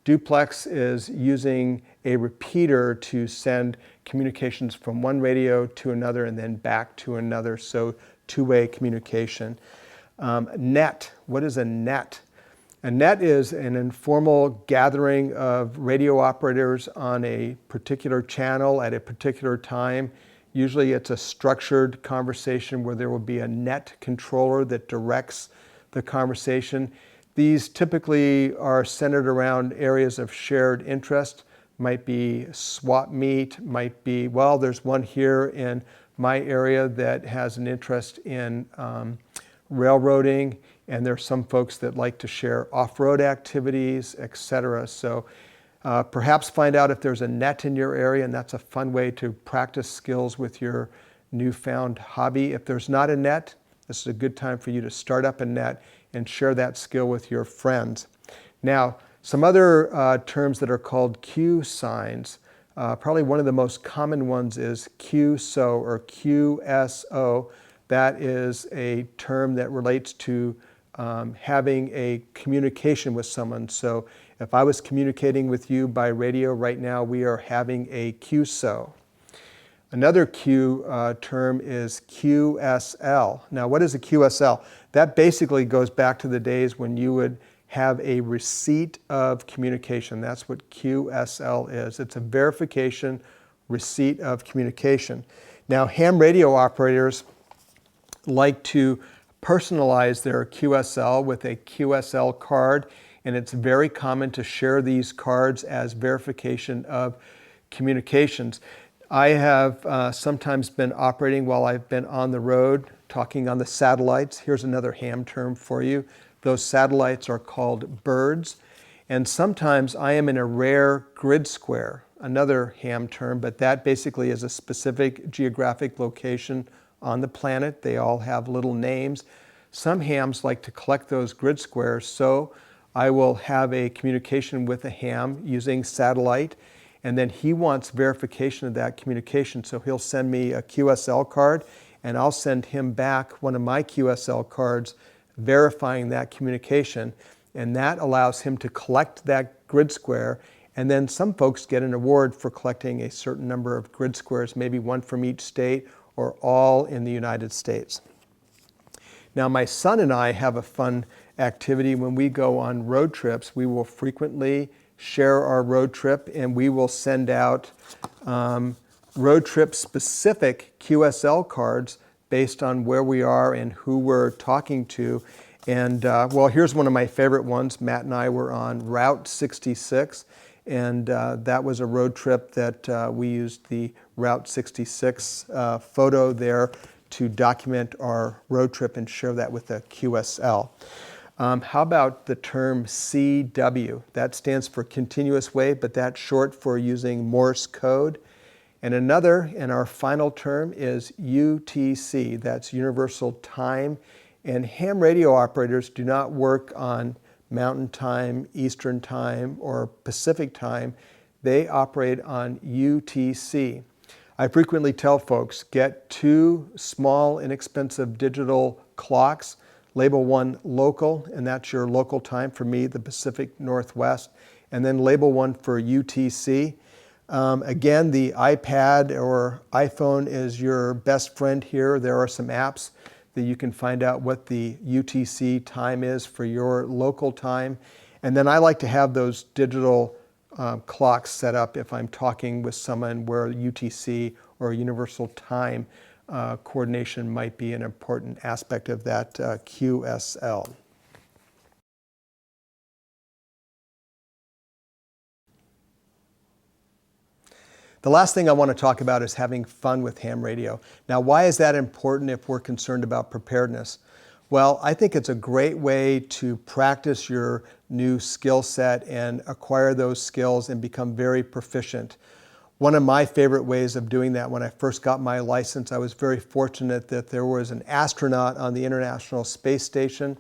Duplex is using a repeater to send communications from one radio to another and then back to another, so two-way communication. Net, what is a net? A net is an informal gathering of radio operators on a particular channel at a particular time. Usually it's a structured conversation where there will be a net controller that directs the conversation. These typically are centered around areas of shared interest. Might be swap meet, might be, well, there's one here in my area that has an interest in railroading, and there's some folks that like to share off-road activities, etc. So perhaps find out if there's a net in your area, and that's a fun way to practice skills with your newfound hobby. If there's not a net, this is a good time for you to start up a net and share that skill with your friends. Now, some other terms that are called Q signs. Probably one of the most common ones is QSO or QSO. That is a term that relates to having a communication with someone. So if I was communicating with you by radio right now, we are having a QSO. Another Q term is QSL. Now, what is a QSL? That basically goes back to the days when you would have a receipt of communication. That's what QSL is. It's a verification receipt of communication. Now, ham radio operators like to personalize their QSL with a QSL card, and it's very common to share these cards as verification of communications. I have sometimes been operating while I've been on the road, talking on the satellites. Here's another ham term for you. Those satellites are called birds. And sometimes I am in a rare grid square, another ham term, but that basically is a specific geographic location on the planet. They all have little names. Some hams like to collect those grid squares, so I will have a communication with a ham using satellite, and then he wants verification of that communication, so he'll send me a QSL card, and I'll send him back one of my QSL cards verifying that communication, and that allows him to collect that grid square. And then some folks get an award for collecting a certain number of grid squares, maybe one from each state or all in the United States. Now, my son and I have a fun activity when we go on road trips. We will frequently share our road trip, and we will send out road trip specific QSL cards based on where we are and who we're talking to. And well, here's one of my favorite ones. Matt and I were on Route 66, and that was a road trip that we used the Route 66 photo there to document our road trip and share that with a QSL. How about the term CW? That stands for continuous wave, but that's short for using Morse code. And another, and our final term, is UTC. That's Universal Time. And ham radio operators do not work on Mountain Time, Eastern Time, or Pacific Time. They operate on UTC. I frequently tell folks, get 2 small, inexpensive digital clocks. Label one local, and that's your local time, for me, the Pacific Northwest. And then label one for UTC. Again, the iPad or iPhone is your best friend here. There are some apps that you can find out what the UTC time is for your local time. And then I like to have those digital clocks set up if I'm talking with someone where UTC or Universal Time coordination might be an important aspect of that QSL. The last thing I want to talk about is having fun with ham radio. Now, why is that important if we're concerned about preparedness? Well, I think it's a great way to practice your new skill set and acquire those skills and become very proficient. One of my favorite ways of doing that, when I first got my license, I was very fortunate that there was an astronaut on the International Space Station,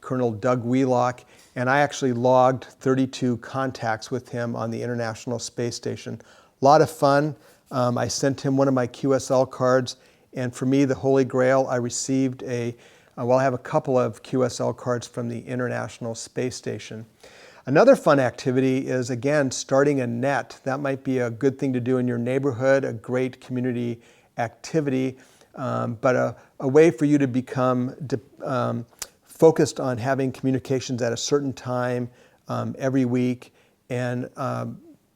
Colonel Doug Wheelock, and I actually logged 32 contacts with him on the International Space Station. A lot of fun. I sent him one of my QSL cards, and for me, the Holy Grail, I received I have a couple of QSL cards from the International Space Station. Another fun activity is, again, starting a net. That might be a good thing to do in your neighborhood, a great community activity, but a way for you to become focused on having communications at a certain time every week, and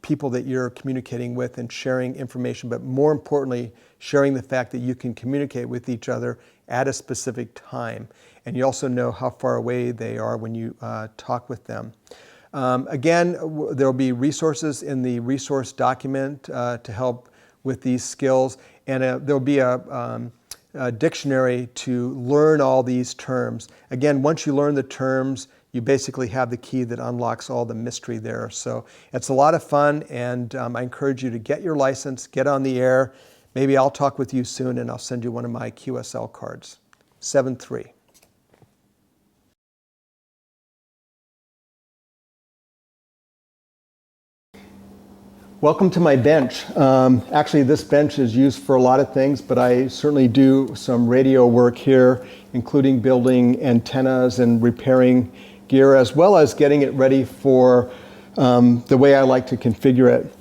people that you're communicating with and sharing information, but more importantly, sharing the fact that you can communicate with each other at a specific time. And you also know how far away they are when you talk with them. Again, there will be resources in the resource document to help with these skills, and there will be a dictionary to learn all these terms. Again, once you learn the terms, you basically have the key that unlocks all the mystery there. So it's a lot of fun, and I encourage you to get your license, get on the air. Maybe I'll talk with you soon and I'll send you one of my QSL cards. 7-3. Welcome to my bench. Actually, this bench is used for a lot of things, but I certainly do some radio work here, including building antennas and repairing gear, as well as getting it ready for the way I like to configure it.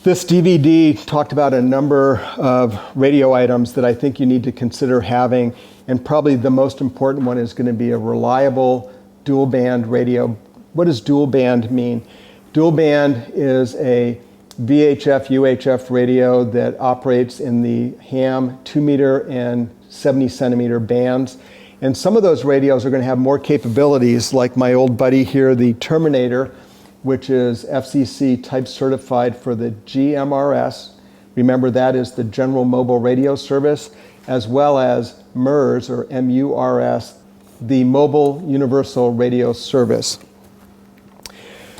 This DVD talked about a number of radio items that I think you need to consider having, and probably the most important one is going to be a reliable dual band radio. What does dual band mean? Dual band is a VHF, UHF radio that operates in the ham 2-meter and 70-centimeter bands. And some of those radios are going to have more capabilities, like my old buddy here, the Terminator, which is FCC type certified for the GMRS. Remember, that is the General Mobile Radio Service, as well as MERS, or MURS, the Mobile Universal Radio Service.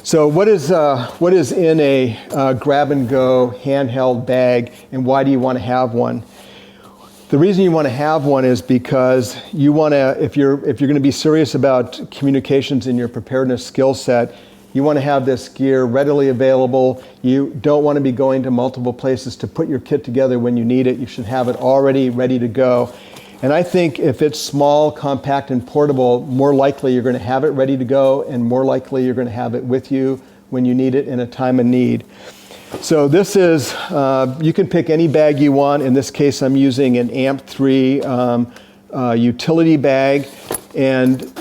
So what is in a grab-and-go handheld bag, and why do you want to have one? The reason you want to have one is because you want to, if you're going to be serious about communications in your preparedness skill set, you want to have this gear readily available. You don't want to be going to multiple places to put your kit together when you need it. You should have it already ready to go. And I think if it's small, compact, and portable, more likely you're going to have it ready to go, and more likely you're going to have it with you when you need it in a time of need. So this is, you can pick any bag you want. In this case, I'm using an AMP3 utility bag. And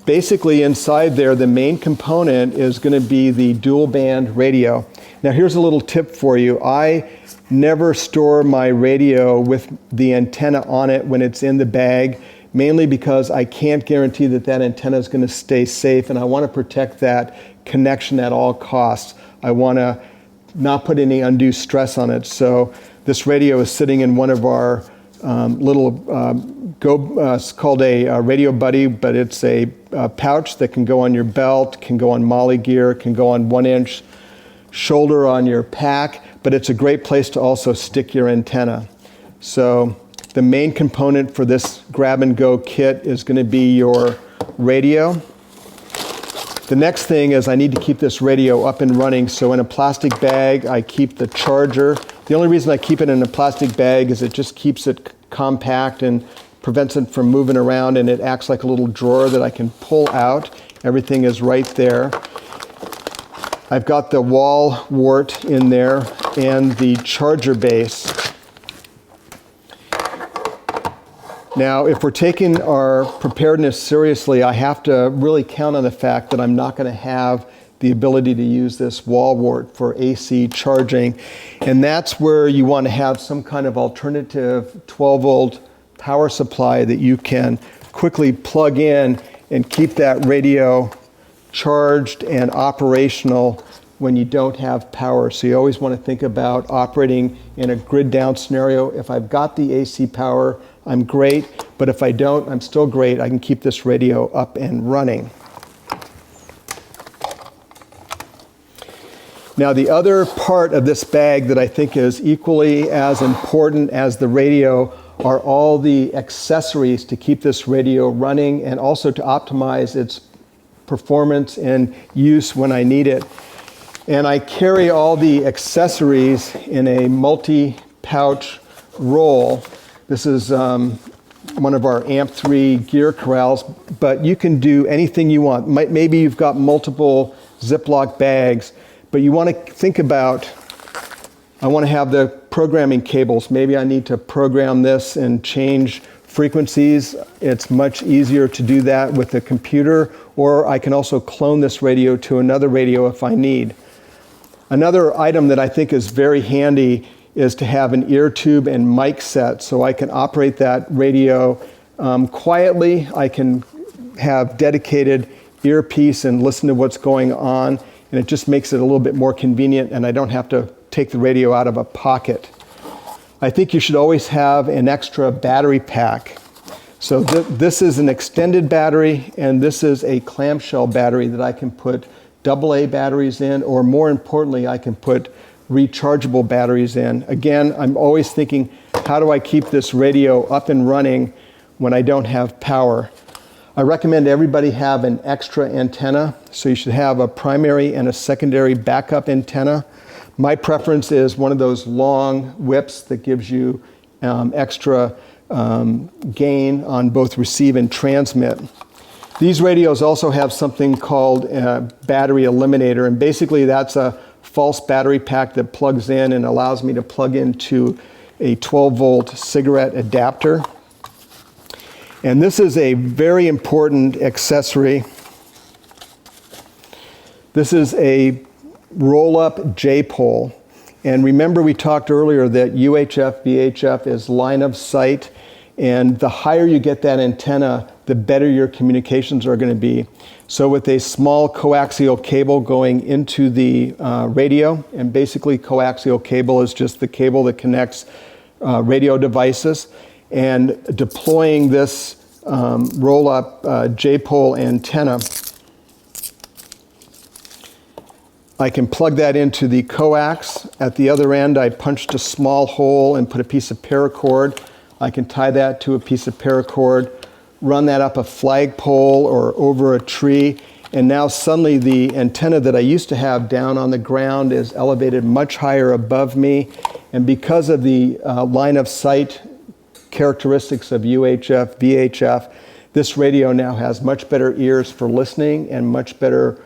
basically inside there, the main component is going to be the dual band radio. Now here's a little tip for you. I never store my radio with the antenna on it when it's in the bag, mainly because I can't guarantee that that antenna is going to stay safe, and I want to protect that connection at all costs. I want to not put any undue stress on it. So this radio is sitting in one of our it's called a Radio Buddy, but it's a pouch that can go on your belt, can go on molly gear, can go on 1-inch shoulder on your pack, but it's a great place to also stick your antenna. So the main component for this grab-and-go kit is going to be your radio. The next thing is I need to keep this radio up and running, so in a plastic bag I keep the charger. The only reason I keep it in a plastic bag is it just keeps it compact and prevents it from moving around, and it acts like a little drawer that I can pull out. Everything is right there. I've got the wall wart in there and the charger base. Now, if we're taking our preparedness seriously, I have to really count on the fact that I'm not going to have the ability to use this wall wart for AC charging. And that's where you want to have some kind of alternative 12-volt power supply that you can quickly plug in and keep that radio charged and operational when you don't have power. So you always want to think about operating in a grid down scenario. If I've got the AC power, I'm great, but if I don't, I'm still great. I can keep this radio up and running. Now, the other part of this bag that I think is equally as important as the radio are all the accessories to keep this radio running and also to optimize its performance and use when I need it. And I carry all the accessories in a multi-pouch roll. This is one of our AMP3 gear corrals, but you can do anything you want. Maybe you've got multiple Ziploc bags, but you want to think about, I want to have the programming cables. Maybe I need to program this and change frequencies. It's much easier to do that with the computer, or I can also clone this radio to another radio if I need. Another item that I think is very handy is to have an ear tube and mic set so I can operate that radio quietly. I can have dedicated earpiece and listen to what's going on, and it just makes it a little bit more convenient, and I don't have to take the radio out of a pocket. I think you should always have an extra battery pack. So this is an extended battery, and this is a clamshell battery that I can put AA batteries in, or more importantly, I can put rechargeable batteries in. Again, I'm always thinking, how do I keep this radio up and running when I don't have power? I recommend everybody have an extra antenna, so you should have a primary and a secondary backup antenna. My preference is one of those long whips that gives you extra gain on both receive and transmit. These radios also have something called a battery eliminator, and basically that's a false battery pack that plugs in and allows me to plug into a 12-volt cigarette adapter. And this is a very important accessory. This is a roll-up J-pole. And remember, we talked earlier that UHF, VHF is line of sight, and the higher you get that antenna, the better your communications are going to be. So with a small coaxial cable going into the radio, and basically coaxial cable is just the cable that connects radio devices, and deploying this roll-up J-pole antenna, I can plug that into the coax. At the other end, I punched a small hole and put a piece of paracord. I can tie that to a piece of paracord, run that up a flagpole or over a tree, and now suddenly the antenna that I used to have down on the ground is elevated much higher above me. And because of the line of sight characteristics of UHF, VHF, this radio now has much better ears for listening and much better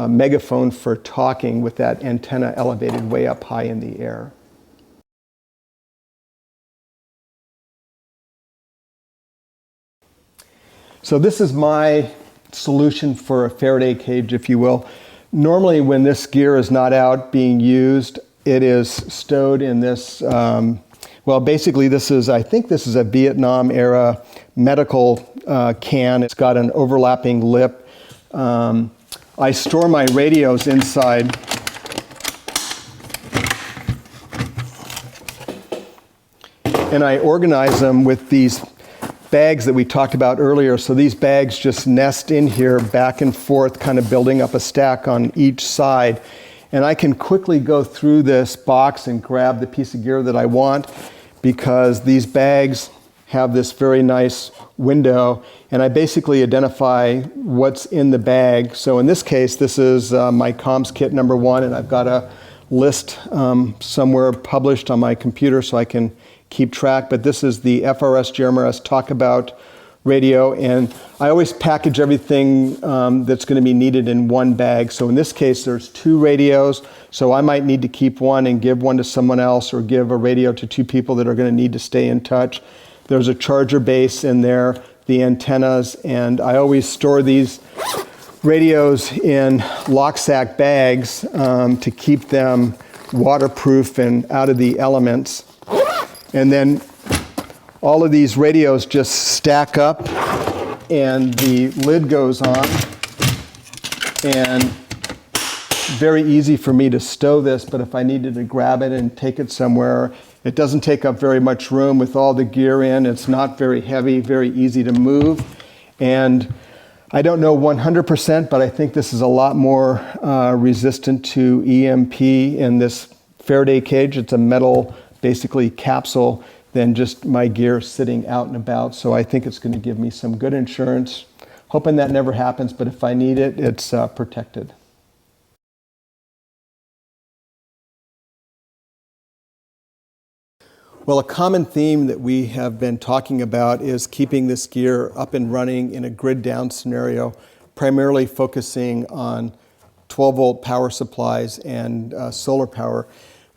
megaphone for talking with that antenna elevated way up high in the air. So this is my solution for a Faraday cage, if you will. Normally when this gear is not out being used, it is stowed in this, well, basically this is, I think this is a Vietnam era medical can. It's got an overlapping lip. I store my radios inside. And I organize them with these bags that we talked about earlier. So these bags just nest in here back and forth, kind of building up a stack on each side. And I can quickly go through this box and grab the piece of gear that I want, because these bags have this very nice window, and I basically identify what's in the bag. So in this case, this is my comms kit number 1, and I've got a list somewhere published on my computer so I can keep track. But this is the FRS GMRS Talkabout radio, and I always package everything that's going to be needed in one bag. So in this case, there's 2 radios, so I might need to keep one and give one to someone else, or give a radio to 2 people that are going to need to stay in touch. There's a charger base in there, the antennas, and I always store these radios in lock sack bags to keep them waterproof and out of the elements. And then all of these radios just stack up, and the lid goes on, and very easy for me to stow this, but if I needed to grab it and take it somewhere, it doesn't take up very much room with all the gear in. It's not very heavy, very easy to move. And I don't know 100%, but I think this is a lot more resistant to EMP in this Faraday cage. It's a metal, basically, capsule than just my gear sitting out and about. So I think it's going to give me some good insurance. Hoping that never happens, but if I need it, it's protected. Well, a common theme that we have been talking about is keeping this gear up and running in a grid down scenario, primarily focusing on 12-volt power supplies and solar power.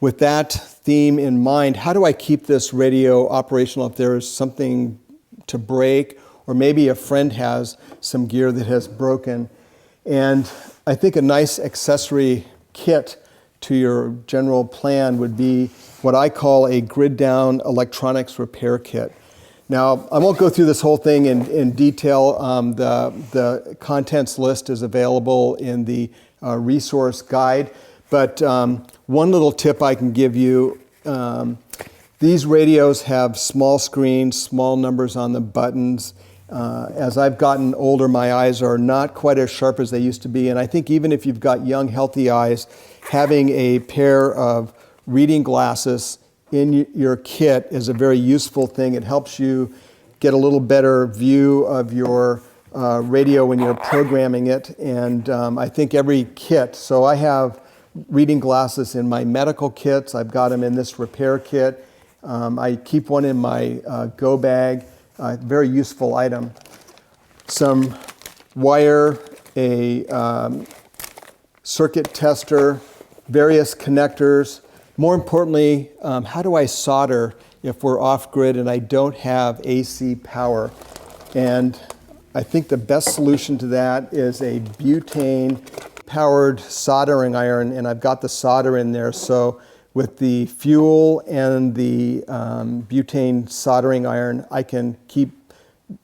With that theme in mind, how do I keep this radio operational if there is something to break, or maybe a friend has some gear that has broken? And I think a nice accessory kit to your general plan would be what I call a grid down electronics repair kit. Now, I won't go through this whole thing in detail. The contents list is available in the resource guide. But one little tip I can give you, these radios have small screens, small numbers on the buttons. As I've gotten older, my eyes are not quite as sharp as they used to be. And I think even if you've got young, healthy eyes, having a pair of reading glasses in your kit is a very useful thing. It helps you get a little better view of your radio when you're programming it. And I think every kit, so I have reading glasses in my medical kits. I've got them in this repair kit. I keep one in my go bag. Very useful item. Some wire, a circuit tester, various connectors. More importantly, how do I solder if we're off grid and I don't have AC power? And I think the best solution to that is a butane powered soldering iron, and I've got the solder in there. So with the fuel and the butane soldering iron, I can keep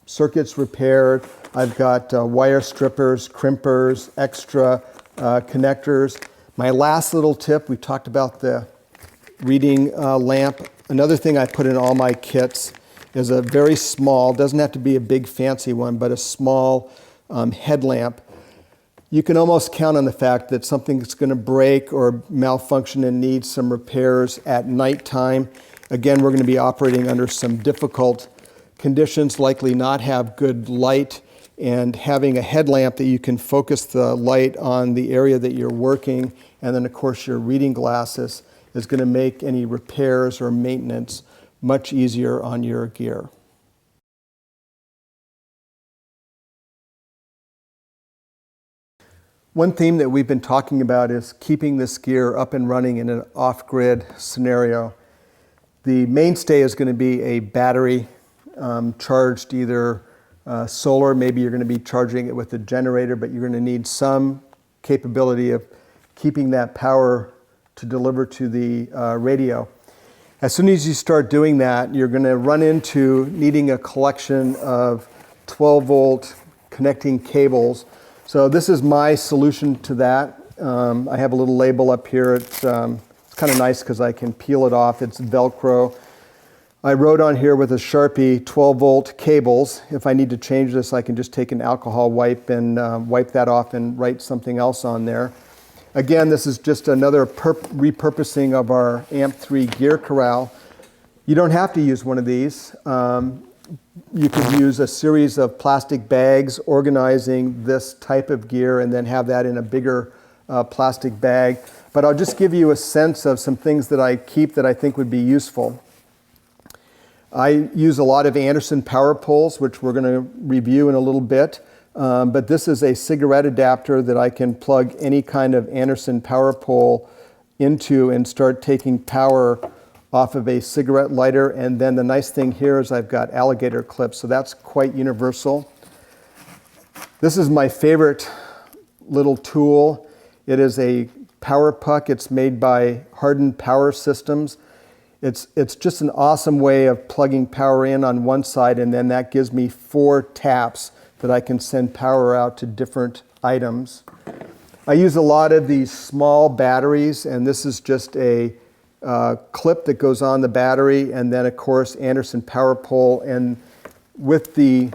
circuits repaired. I've got wire strippers, crimpers, extra connectors. My last little tip, we talked about the reading lamp. Another thing I put in all my kits is a very small, doesn't have to be a big fancy one, but a small headlamp. You can almost count on the fact that something's going to break or malfunction and need some repairs at nighttime. Again, we're going to be operating under some difficult conditions, likely not have good light, and having a headlamp that you can focus the light on the area that you're working, and then of course your reading glasses, is going to make any repairs or maintenance much easier on your gear. One theme that we've been talking about is keeping this gear up and running in an off-grid scenario. The mainstay is going to be a battery charged either solar, maybe you're going to be charging it with a generator, but you're going to need some capability of keeping that power to deliver to the radio. As soon as you start doing that, you're going to run into needing a collection of 12-volt connecting cables. So this is my solution to that. I have a little label up here. It's kind of nice because I can peel it off. It's Velcro. I wrote on here with a Sharpie 12-volt cables. If I need to change this, I can just take an alcohol wipe and wipe that off and write something else on there. Again, this is just another repurposing of our AMP3 gear corral. You don't have to use one of these. You could use a series of plastic bags organizing this type of gear and then have that in a bigger plastic bag. But I'll just give you a sense of some things that I keep that I think would be useful. I use a lot of Anderson power poles, which we're going to review in a little bit. But this is a cigarette adapter that I can plug any kind of Anderson power pole into and start taking power off of a cigarette lighter. And then the nice thing here is I've got alligator clips, so that's quite universal. This is my favorite little tool. It is a power puck. It's made by Hardened Power Systems. It's just an awesome way of plugging power in on one side, and then that gives me 4 taps that I can send power out to different items. I use a lot of these small batteries, and this is just a clip that goes on the battery, and then of course Anderson power pole. And with the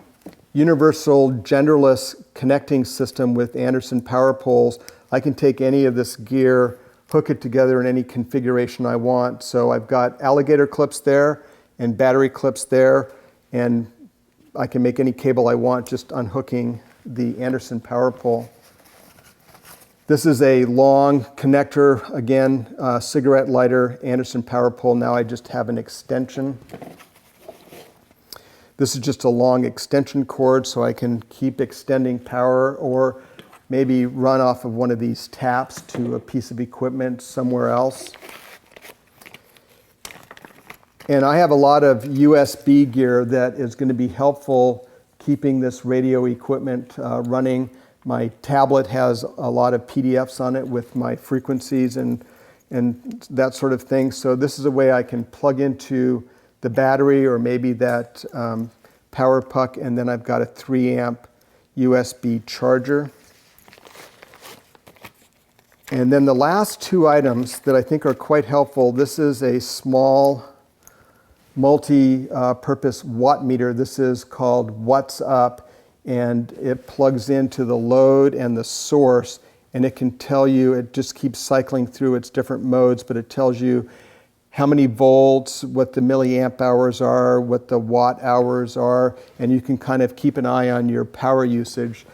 universal genderless connecting system with Anderson power poles, I can take any of this gear, hook it together in any configuration I want. So I've got alligator clips there and battery clips there, and I can make any cable I want just unhooking the Anderson power pole. This is a long connector, again, cigarette lighter, Anderson power pole. Now I just have an extension. This is just a long extension cord, so I can keep extending power, or maybe run off of one of these taps to a piece of equipment somewhere else. And I have a lot of USB gear that is going to be helpful keeping this radio equipment running. My tablet has a lot of PDFs on it with my frequencies and that sort of thing. So this is a way I can plug into the battery or maybe that power puck, and then I've got a 3 amp USB charger. And then the last 2 items that I think are quite helpful, this is a small multi-purpose watt meter. This is called What's Up, and it plugs into the load and the source, and it can tell you, it just keeps cycling through its different modes, but it tells you how many volts, what the milliamp hours are, what the watt hours are, and you can kind of keep an eye on your power usage.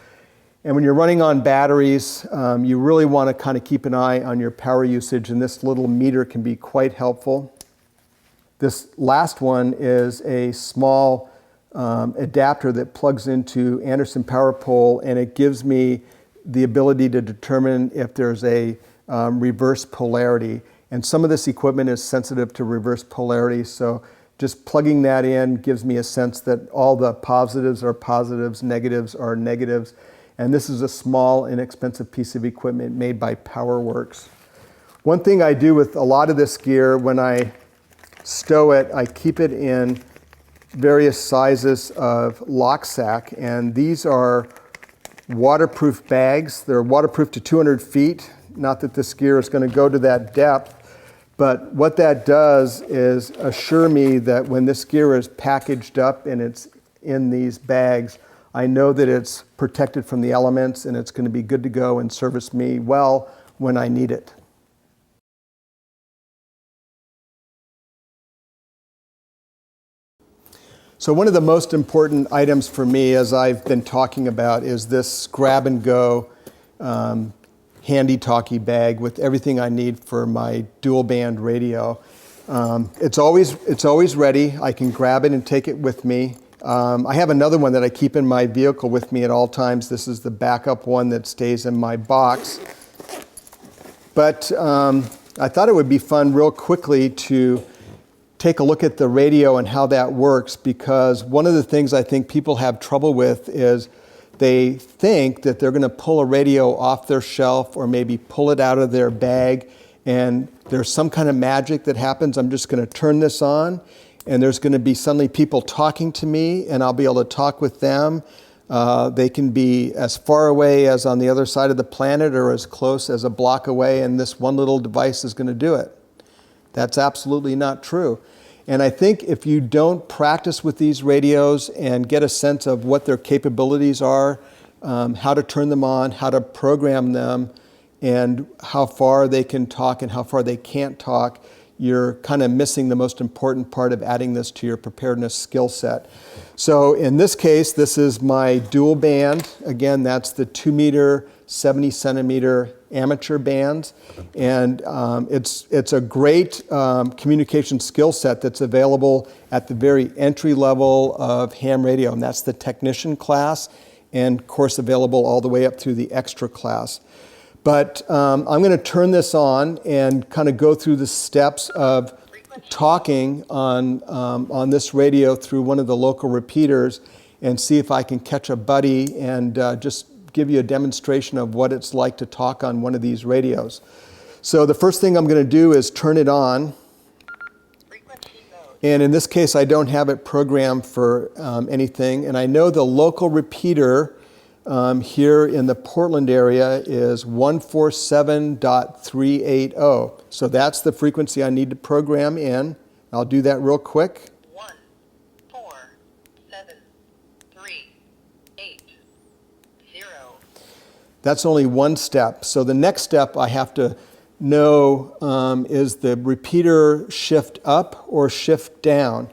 And when you're running on batteries, you really want to kind of keep an eye on your power usage, and this little meter can be quite helpful. This last one is a small adapter that plugs into Anderson power pole, and it gives me the ability to determine if there's a reverse polarity. And some of this equipment is sensitive to reverse polarity, so just plugging that in gives me a sense that all the positives are positives, negatives are negatives. And this is a small, inexpensive piece of equipment made by PowerWorks. One thing I do with a lot of this gear, when I stow it, I keep it in various sizes of lock sack, and these are waterproof bags. They're waterproof to 200 feet. Not that this gear is going to go to that depth, but what that does is assure me that when this gear is packaged up and it's in these bags, I know that it's protected from the elements and it's going to be good to go and service me well when I need it. So one of the most important items for me, as I've been talking about, is this grab-and-go handy-talkie bag with everything I need for my dual-band radio. It's always ready. I can grab it and take it with me. I have another one that I keep in my vehicle with me at all times. This is the backup one that stays in my box. But I thought it would be fun real quickly to take a look at the radio and how that works, because one of the things I think people have trouble with is they think that they're going to pull a radio off their shelf or maybe pull it out of their bag, and there's some kind of magic that happens. I'm just going to turn this on, and there's going to be suddenly people talking to me, and I'll be able to talk with them. They can be as far away as on the other side of the planet or as close as a block away, and this one little device is going to do it. That's absolutely not true. And I think if you don't practice with these radios and get a sense of what their capabilities are, how to turn them on, how to program them, and how far they can talk and how far they can't talk, you're kind of missing the most important part of adding this to your preparedness skill set. So in this case, this is my dual band. Again, that's the 2 meter 70 centimeter amateur bands. And it's a great communication skill set that's available at the very entry level of ham radio, and that's the technician class, and of course available all the way up through the extra class. But I'm going to turn this on and kind of go through the steps of talking on this radio through one of the local repeaters and see if I can catch a buddy and just give you a demonstration of what it's like to talk on one of these radios. So the first thing I'm going to do is turn it on. And in this case, I don't have it programmed for anything. And I know the local repeater here in the Portland area is 147.380. So that's the frequency I need to program in. I'll do that real quick. 147.380. That's only one step. So the next step I have to know is the repeater shift up or shift down.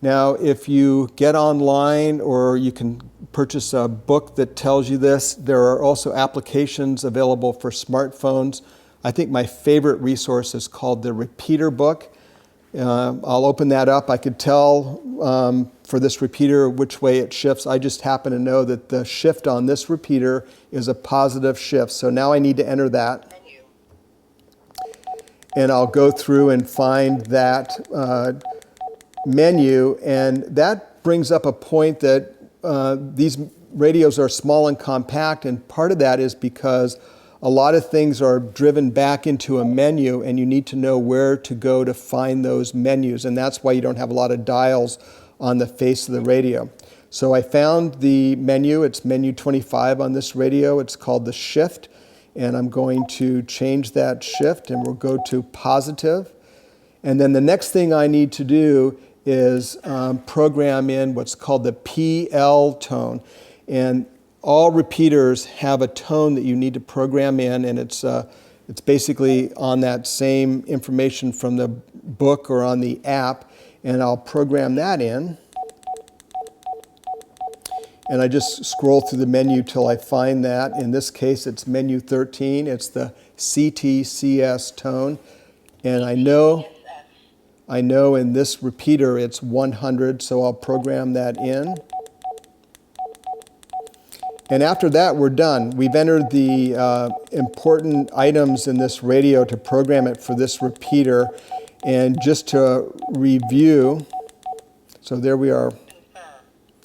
Now, if you get online or you can purchase a book that tells you this, there are also applications available for smartphones. I think my favorite resource is called the Repeater Book. I'll open that up. I could tell for this repeater which way it shifts. I just happen to know that the shift on this repeater is a positive shift. So now I need to enter that. And I'll go through and find that menu, and that brings up a point that these radios are small and compact, and part of that is because a lot of things are driven back into a menu, and you need to know where to go to find those menus, and that's why you don't have a lot of dials on the face of the radio. So I found the menu. It's menu 25 on this radio. It's called the shift, and I'm going to change that shift, and we'll go to positive. And then the next thing I need to do is program in what's called the PL tone. And all repeaters have a tone that you need to program in, and it's basically on that same information from the book or on the app, and I'll program that in. And I just scroll through the menu till I find that. In this case, it's menu 13. It's the CTCS tone. And I know in this repeater it's 100, so I'll program that in. And after that, we're done. We've entered the important items in this radio to program it for this repeater. And just to review, so there we are.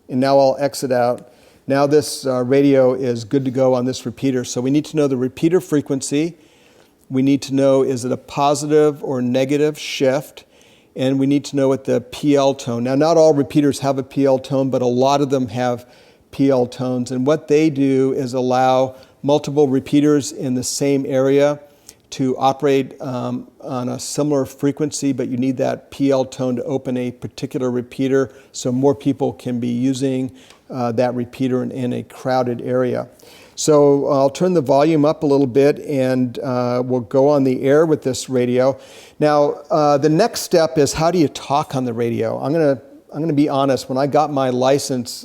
And now I'll exit out. Now this radio is good to go on this repeater. So we need to know the repeater frequency. We need to know, is it a positive or negative shift? And we need to know what the PL tone. Now, not all repeaters have a PL tone, but a lot of them have PL tones. And what they do is allow multiple repeaters in the same area to operate on a similar frequency, but you need that PL tone to open a particular repeater so more people can be using that repeater in a crowded area. So I'll turn the volume up a little bit, and we'll go on the air with this radio. Now, the next step is, how do you talk on the radio? I'm gonna be honest. When I got my license,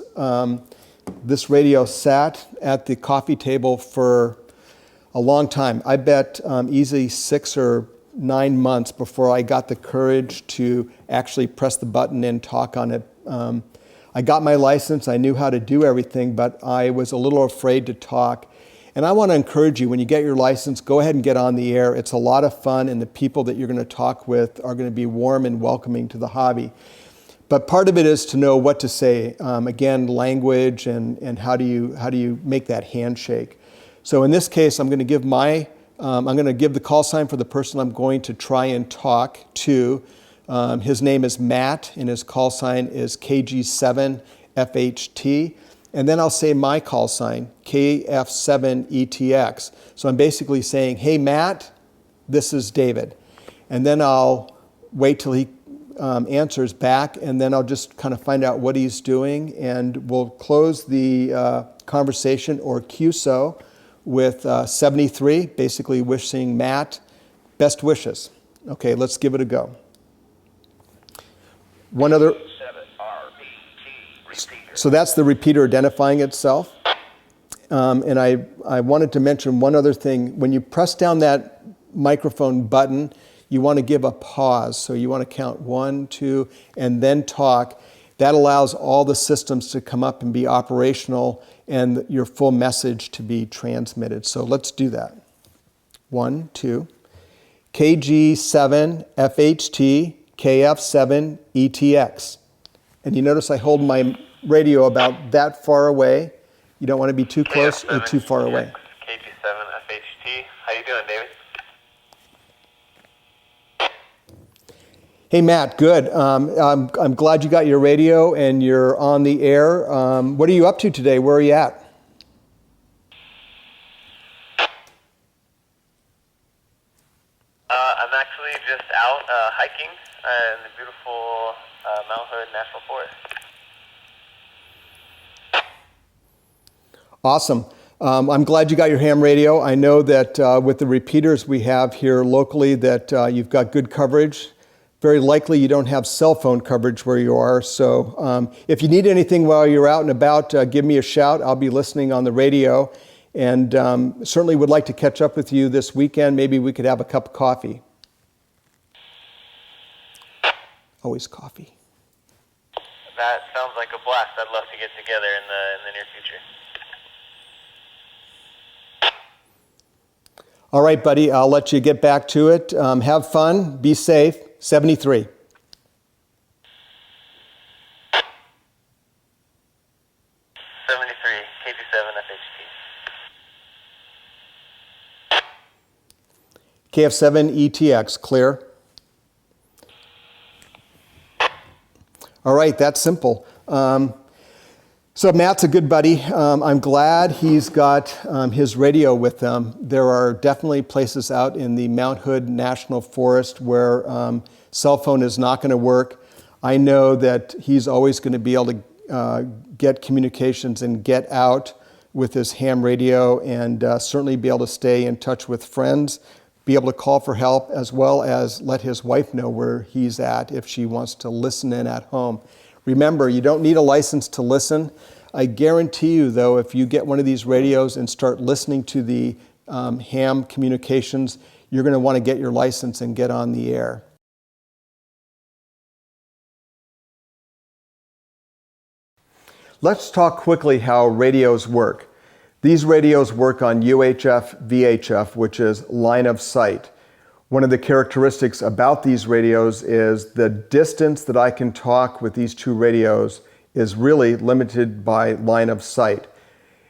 this radio sat at the coffee table for a long time. I bet easily 6 or 9 months before I got the courage to actually press the button and talk on it. I got my license, I knew how to do everything, but I was a little afraid to talk. And I want to encourage you, when you get your license, go ahead and get on the air. It's a lot of fun, and the people that you're going to talk with are going to be warm and welcoming to the hobby. But part of it is to know what to say. Again, language and how do you make that handshake. So in this case, I'm going to give the call sign for the person I'm going to try and talk to. His name is Matt, and his call sign is KG7FHT. And then I'll say my call sign, KF7ETX. So I'm basically saying, hey, Matt, this is David. And then I'll wait till he answers back, and then I'll just kind of find out what he's doing, and we'll close the conversation, or QSO, with 73, basically wishing Matt best wishes. Okay, let's give it a go. One other. So that's the repeater identifying itself. And I wanted to mention one other thing. When you press down that microphone button, you want to give a pause. So you want to count 1, 2, and then talk. That allows all the systems to come up and be operational and your full message to be transmitted. So let's do that. 1, 2. KG7 FHT KF7 ETX. And you notice I hold my radio about that far away. You don't want to be too close or too far away. KG7 FHT. How you doing, David? Hey, Matt, good. I'm glad you got your radio and you're on the air. What are you up to today? Where are you at? I'm actually just out hiking in the beautiful Mount Hood National Forest. Awesome. I'm glad you got your ham radio. I know that with the repeaters we have here locally that you've got good coverage. Very likely you don't have cell phone coverage where you are. So if you need anything while you're out and about, give me a shout. I'll be listening on the radio. And certainly would like to catch up with you this weekend. Maybe we could have a cup of coffee. Always coffee. That sounds like a blast. I'd love to get together in the near future. All right, buddy, I'll let you get back to it. Have fun, be safe. 73. KG7 FHT. KF7 ETX, clear. All right, that's simple. So Matt's a good buddy. I'm glad he's got his radio with them. There are definitely places out in the Mount Hood National Forest where cell phone is not going to work. I know that he's always going to be able to get communications and get out with his ham radio and certainly be able to stay in touch with friends, be able to call for help, as well as let his wife know where he's at if she wants to listen in at home. Remember, you don't need a license to listen. I guarantee you, though, if you get one of these radios and start listening to the ham communications, you're going to want to get your license and get on the air. Let's talk quickly how radios work. These radios work on UHF, VHF, which is line of sight. One of the characteristics about these radios is the distance that I can talk with these two radios is really limited by line of sight.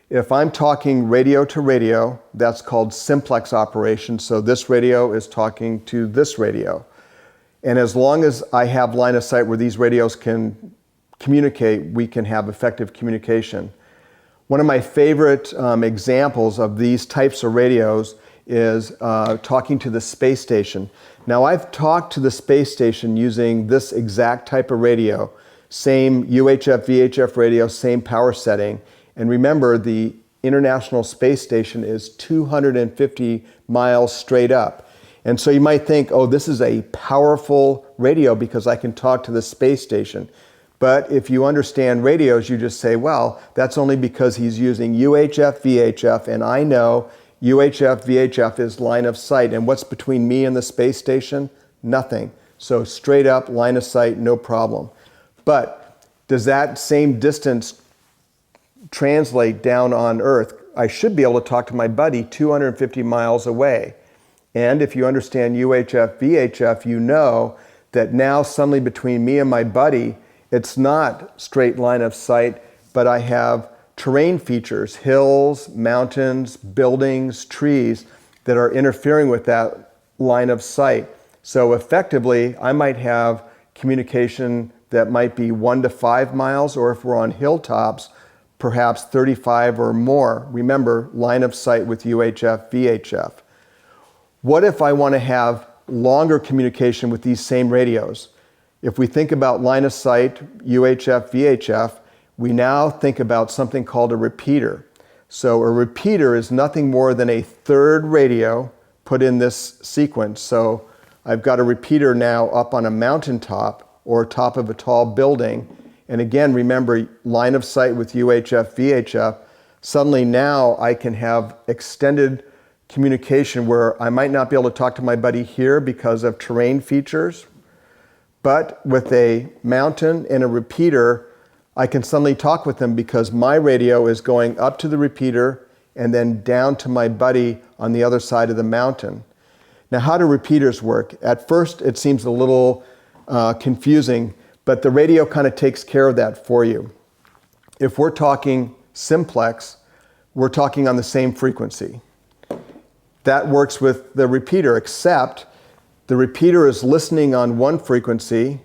If I'm talking radio to radio, that's called simplex operation. So this radio is talking to this radio. And as long as I have line of sight where these radios can communicate, we can have effective communication. One of my favorite examples of these types of radios is talking to the space station. Now, I've talked to the space station using this exact type of radio, same UHF, VHF radio, same power setting. And remember, the International Space Station is 250 miles straight up. And so you might think, oh, this is a powerful radio because I can talk to the space station. But if you understand radios, you just say, well, that's only because he's using UHF, VHF, and I know UHF, VHF is line of sight. And what's between me and the space station? Nothing. So straight up, line of sight, no problem. But does that same distance translate down on Earth? I should be able to talk to my buddy 250 miles away. And if you understand UHF, VHF, you know that now suddenly between me and my buddy, it's not straight line of sight, but I have terrain features, hills, mountains, buildings, trees that are interfering with that line of sight. So effectively, I might have communication that might be 1 to 5 miles, or if we're on hilltops, perhaps 35 or more. Remember, line of sight with UHF, VHF. What if I want to have longer communication with these same radios? If we think about line of sight, UHF, VHF, we now think about something called a repeater. So a repeater is nothing more than a third radio put in this sequence. So I've got a repeater now up on a mountaintop or top of a tall building. And again, remember, line of sight with UHF, VHF. Suddenly now I can have extended communication where I might not be able to talk to my buddy here because of terrain features, but with a mountain and a repeater, I can suddenly talk with them because my radio is going up to the repeater and then down to my buddy on the other side of the mountain. Now, how do repeaters work? At first, it seems a little confusing, but the radio kind of takes care of that for you. If we're talking simplex, we're talking on the same frequency. That works with the repeater, except the repeater is listening on one frequency,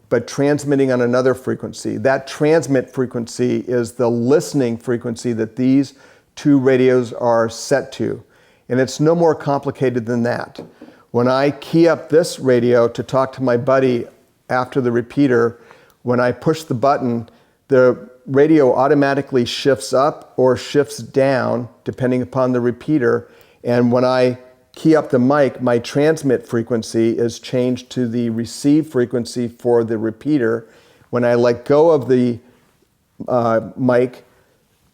but transmitting on another frequency. That transmit frequency is the listening frequency that these two radios are set to. And it's no more complicated than that. When I key up this radio to talk to my buddy after the repeater, when I push the button, the radio automatically shifts up or shifts down depending upon the repeater. And when I key up the mic, my transmit frequency is changed to the receive frequency for the repeater. When I let go of the mic,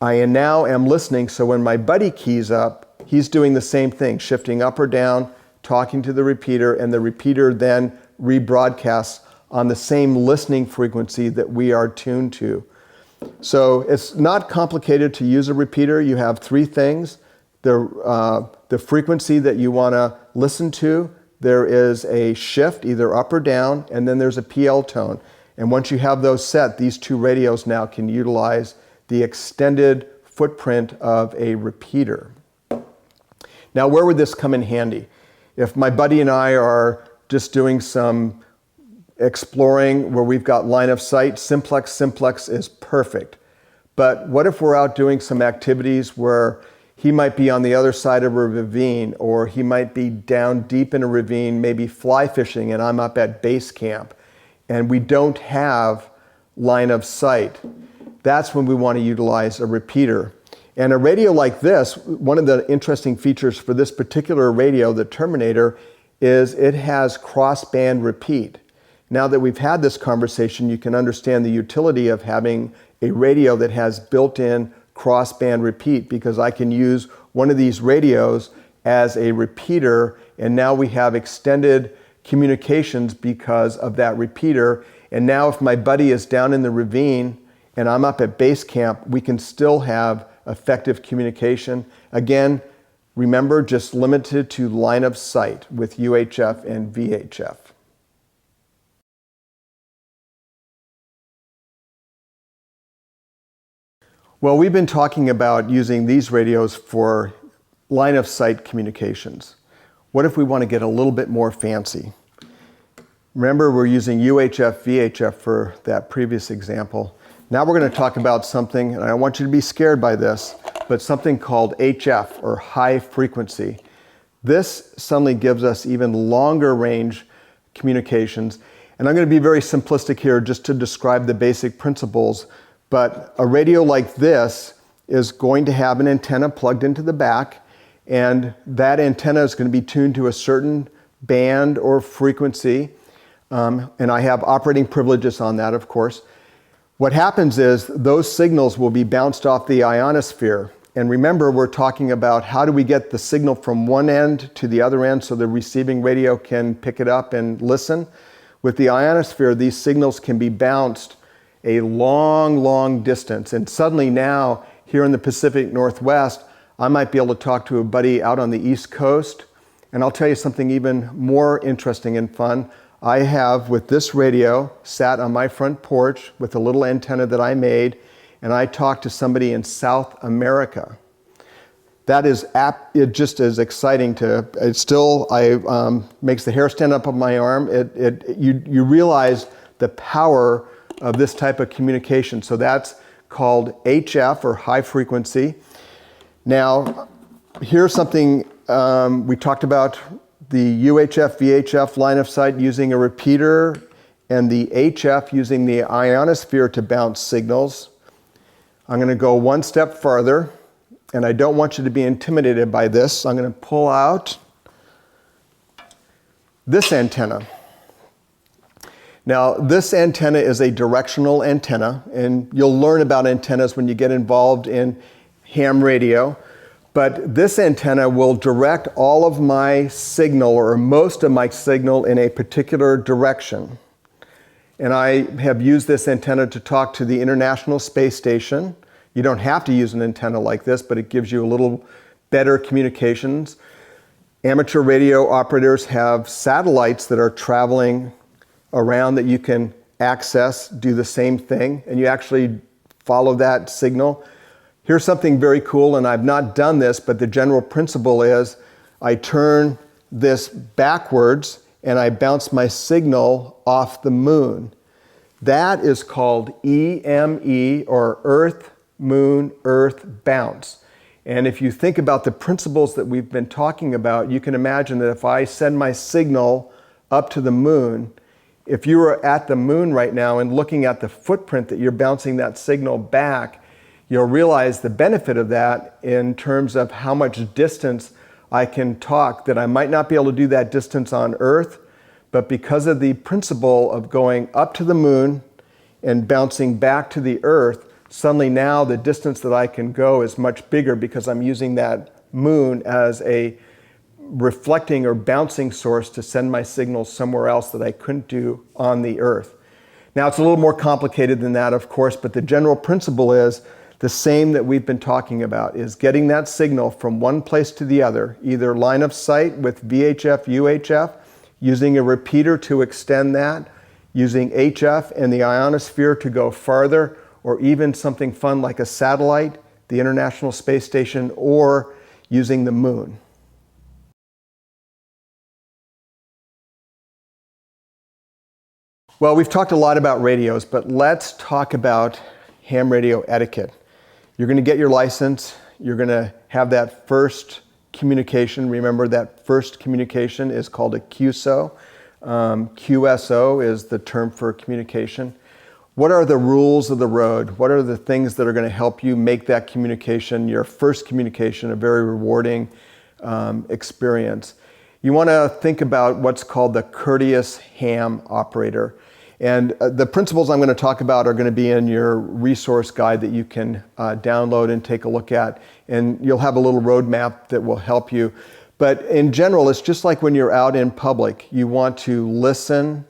I now am listening. So when my buddy keys up, he's doing the same thing, shifting up or down, talking to the repeater, and the repeater then rebroadcasts on the same listening frequency that we are tuned to. So it's not complicated to use a repeater. You have three things. The frequency that you want to listen to, there is a shift either up or down, and then there's a PL tone. And once you have those set, these two radios now can utilize the extended footprint of a repeater. Now, where would this come in handy? If my buddy and I are just doing some exploring where we've got line of sight, simplex is perfect. But what if we're out doing some activities where he might be on the other side of a ravine, or he might be down deep in a ravine, maybe fly fishing, and I'm up at base camp, and we don't have line of sight? That's when we want to utilize a repeater. And a radio like this, one of the interesting features for this particular radio, the Terminator, is it has crossband repeat. Now that we've had this conversation, you can understand the utility of having a radio that has built-in crossband repeat, because I can use one of these radios as a repeater, and now we have extended communications because of that repeater. And now if my buddy is down in the ravine and I'm up at base camp, we can still have effective communication. Again, remember, just limited to line of sight with UHF and VHF. Well, we've been talking about using these radios for line of sight communications. What if we want to get a little bit more fancy? Remember, we're using UHF, VHF for that previous example. Now we're going to talk about something, and I don't want you to be scared by this, but something called HF, or high frequency. This suddenly gives us even longer range communications. And I'm going to be very simplistic here just to describe the basic principles. But a radio like this is going to have an antenna plugged into the back, and that antenna is going to be tuned to a certain band or frequency. And I have operating privileges on that, of course. What happens is those signals will be bounced off the ionosphere. And remember, we're talking about how do we get the signal from one end to the other end so the receiving radio can pick it up and listen. With the ionosphere, these signals can be bounced a long distance. And suddenly now, here in the Pacific Northwest, I might be able to talk to a buddy out on the East Coast. And I'll tell you something even more interesting and fun. I have, with this radio, sat on my front porch with a little antenna that I made, and I talked to somebody in South America. That is, it just is exciting to, it still, makes the hair stand up on my arm. You realize the power of this type of communication. So that's called HF, or high frequency. Now, here's something we talked about, the UHF, VHF line of sight using a repeater, and the HF using the ionosphere to bounce signals. I'm going to go one step farther, and I don't want you to be intimidated by this. I'm going to pull out this antenna. Now, this antenna is a directional antenna, and you'll learn about antennas when you get involved in ham radio, but this antenna will direct all of my signal or most of my signal in a particular direction. And I have used this antenna to talk to the International Space Station. You don't have to use an antenna like this, but it gives you a little better communications. Amateur radio operators have satellites that are traveling around that you can access, do the same thing, and you actually follow that signal. Here's something very cool, and I've not done this, but the general principle is I turn this backwards and I bounce my signal off the moon. That is called EME, or Earth, Moon, Earth bounce. And if you think about the principles that we've been talking about, you can imagine that if I send my signal up to the moon, if you were at the moon right now and looking at the footprint that you're bouncing that signal back, you'll realize the benefit of that in terms of how much distance I can talk, that I might not be able to do that distance on Earth, but because of the principle of going up to the moon and bouncing back to the Earth, suddenly now the distance that I can go is much bigger because I'm using that moon as a reflecting or bouncing source to send my signals somewhere else that I couldn't do on the Earth. Now it's a little more complicated than that, of course, but the general principle is the same that we've been talking about, is getting that signal from one place to the other, either line of sight with VHF, UHF, using a repeater to extend that, using HF and the ionosphere to go farther, or even something fun like a satellite, the International Space Station, or using the moon. Well, we've talked a lot about radios, but let's talk about ham radio etiquette. You're going to get your license. You're going to have that first communication. Remember, that first communication is called a QSO. QSO is the term for communication. What are the rules of the road? What are the things that are going to help you make that communication, your first communication, a very rewarding experience? You want to think about what's called the courteous ham operator. And the principles I'm going to talk about are going to be in your resource guide that you can download and take a look at. And you'll have a little roadmap that will help you. But in general, it's just like when you're out in public. You want to listen,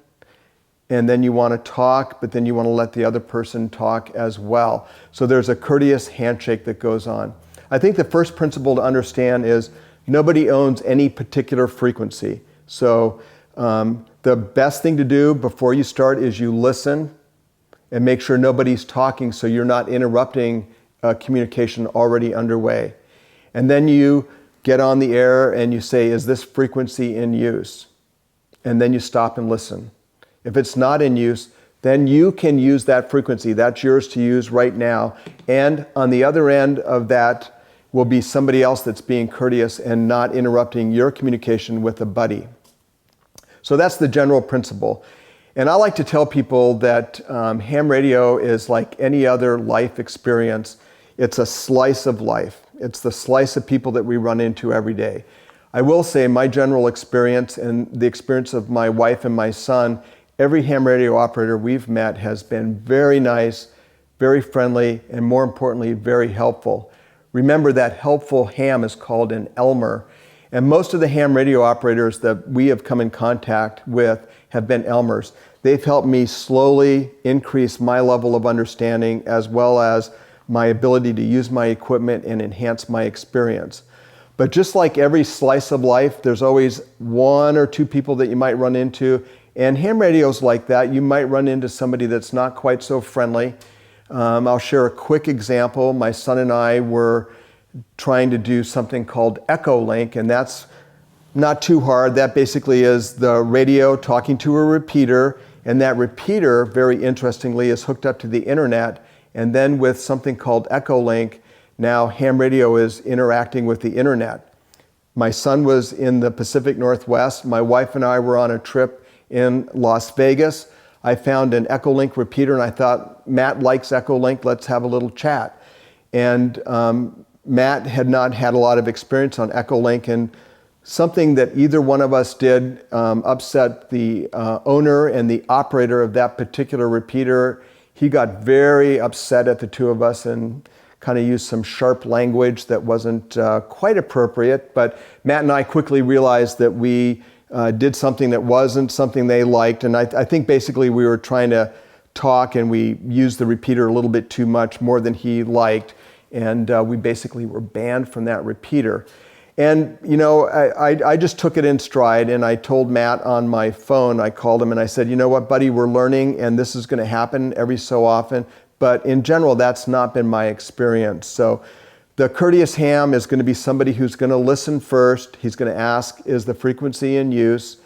and then you want to talk, but then you want to let the other person talk as well. So there's a courteous handshake that goes on. I think the first principle to understand is nobody owns any particular frequency. So the best thing to do before you start is you listen and make sure nobody's talking so you're not interrupting communication already underway. And then you get on the air and you say, is this frequency in use? And then you stop and listen. If it's not in use, then you can use that frequency. That's yours to use right now. And on the other end of that will be somebody else that's being courteous and not interrupting your communication with a buddy. So that's the general principle. And I like to tell people that ham radio is like any other life experience. It's a slice of life. It's the slice of people that we run into every day. I will say my general experience and the experience of my wife and my son, every ham radio operator we've met has been very nice, very friendly, and more importantly, very helpful. Remember that helpful ham is called an Elmer. And most of the ham radio operators that we have come in contact with have been Elmers. They've helped me slowly increase my level of understanding as well as my ability to use my equipment and enhance my experience. But just like every slice of life, there's always one or two people that you might run into. And ham radios like that, you might run into somebody that's not quite so friendly. I'll share a quick example. My son and I were trying to do something called Echolink, and that's not too hard. That basically is the radio talking to a repeater, and that repeater, very interestingly, is hooked up to the internet. And then with something called Echolink, now ham radio is interacting with the internet. My son was in the Pacific Northwest. My wife and I were on a trip in Las Vegas. I found an Echolink repeater and I thought, Matt likes Echolink, let's have a little chat. And Matt had not had a lot of experience on Echolink, and something that either one of us did upset the owner and the operator of that particular repeater. He got very upset at the two of us and kind of used some sharp language that wasn't quite appropriate. But Matt and I quickly realized that we did something that wasn't something they liked. And I think basically we were trying to talk and we used the repeater a little bit too much, more than he liked. And we basically were banned from that repeater. And, you know, I just took it in stride, and I told Matt on my phone, I called him and I said, you know what, buddy, we're learning and this is going to happen every so often. But in general, that's not been my experience. So the courteous ham is going to be somebody who's going to listen first. He's going to ask, is the frequency in use?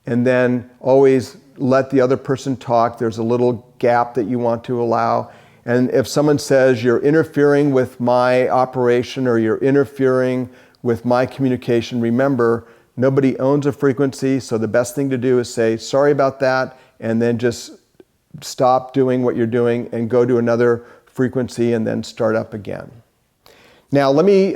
And then always let the other person talk. There's a little gap that you want to allow. And if someone says you're interfering with my operation or you're interfering with my communication, remember, nobody owns a frequency, so the best thing to do is say, sorry about that, and then just stop doing what you're doing and go to another frequency and then start up again. Now, let me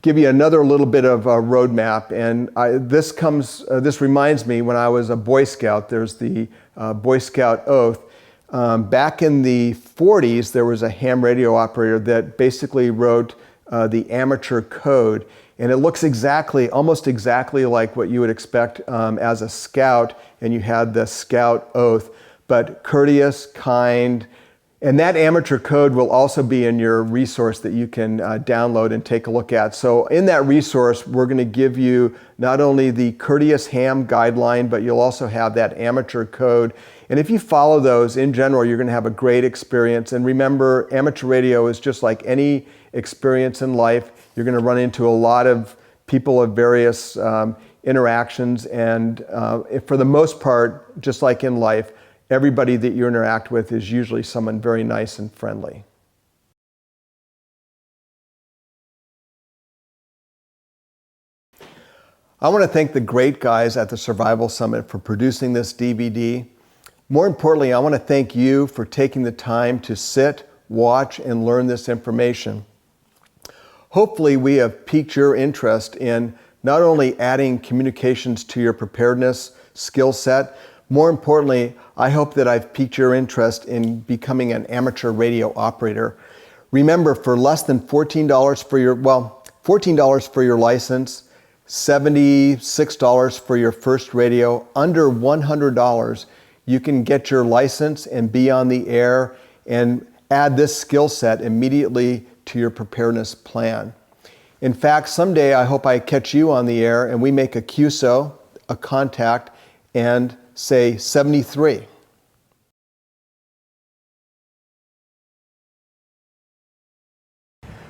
give you another little bit of a roadmap, and this reminds me when I was a Boy Scout. There's the Boy Scout oath. Back in the 40s, there was a ham radio operator that basically wrote the amateur code, and it looks almost exactly like what you would expect as a scout, and you had the scout oath, but courteous, kind, and that amateur code will also be in your resource that you can download and take a look at. So in that resource, we're going to give you not only the courteous ham guideline, but you'll also have that amateur code. And if you follow those, in general, you're going to have a great experience. And remember, amateur radio is just like any experience in life. You're going to run into a lot of people of various interactions. And for the most part, just like in life, everybody that you interact with is usually someone very nice and friendly. I want to thank the great guys at the Survival Summit for producing this DVD. More importantly, I want to thank you for taking the time to sit, watch, and learn this information. Hopefully, we have piqued your interest in not only adding communications to your preparedness skill set, more importantly, I hope that I've piqued your interest in becoming an amateur radio operator. Remember, for less than $14 for your license, $76 for your first radio, under $100, you can get your license and be on the air and add this skill set immediately to your preparedness plan. In fact, someday I hope I catch you on the air and we make a QSO, a contact, and say 73.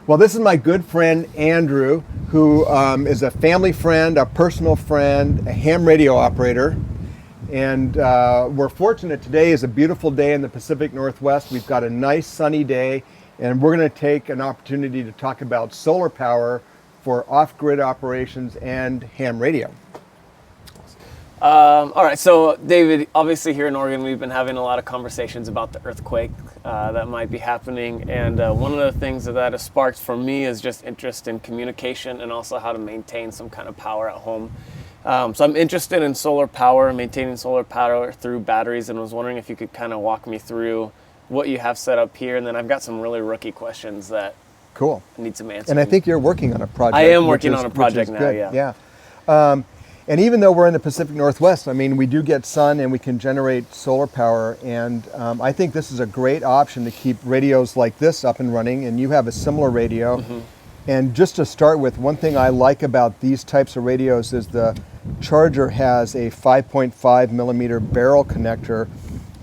Well, this is my good friend Andrew, who is a family friend, a personal friend, a ham radio operator. And we're fortunate today is a beautiful day in the Pacific Northwest. We've got a nice sunny day, and we're going to take an opportunity to talk about solar power for off-grid operations and ham radio. All right, so David, obviously here in Oregon, we've been having a lot of conversations about the earthquake that might be happening. And one of the things that has sparked for me is just interest in communication and also how to maintain some kind of power at home. So I'm interested in solar power, maintaining solar power through batteries, and was wondering if you could kind of walk me through what you have set up here. And then I've got some really rookie questions that need some answers. And I think you're working on a project. I am working on a project now, yeah. And even though we're in the Pacific Northwest, I mean, we do get sun and we can generate solar power. And I think this is a great option to keep radios like this up and running. And you have a similar radio. Mm-hmm. And just to start with, one thing I like about these types of radios is the charger has a 5.5 millimeter barrel connector,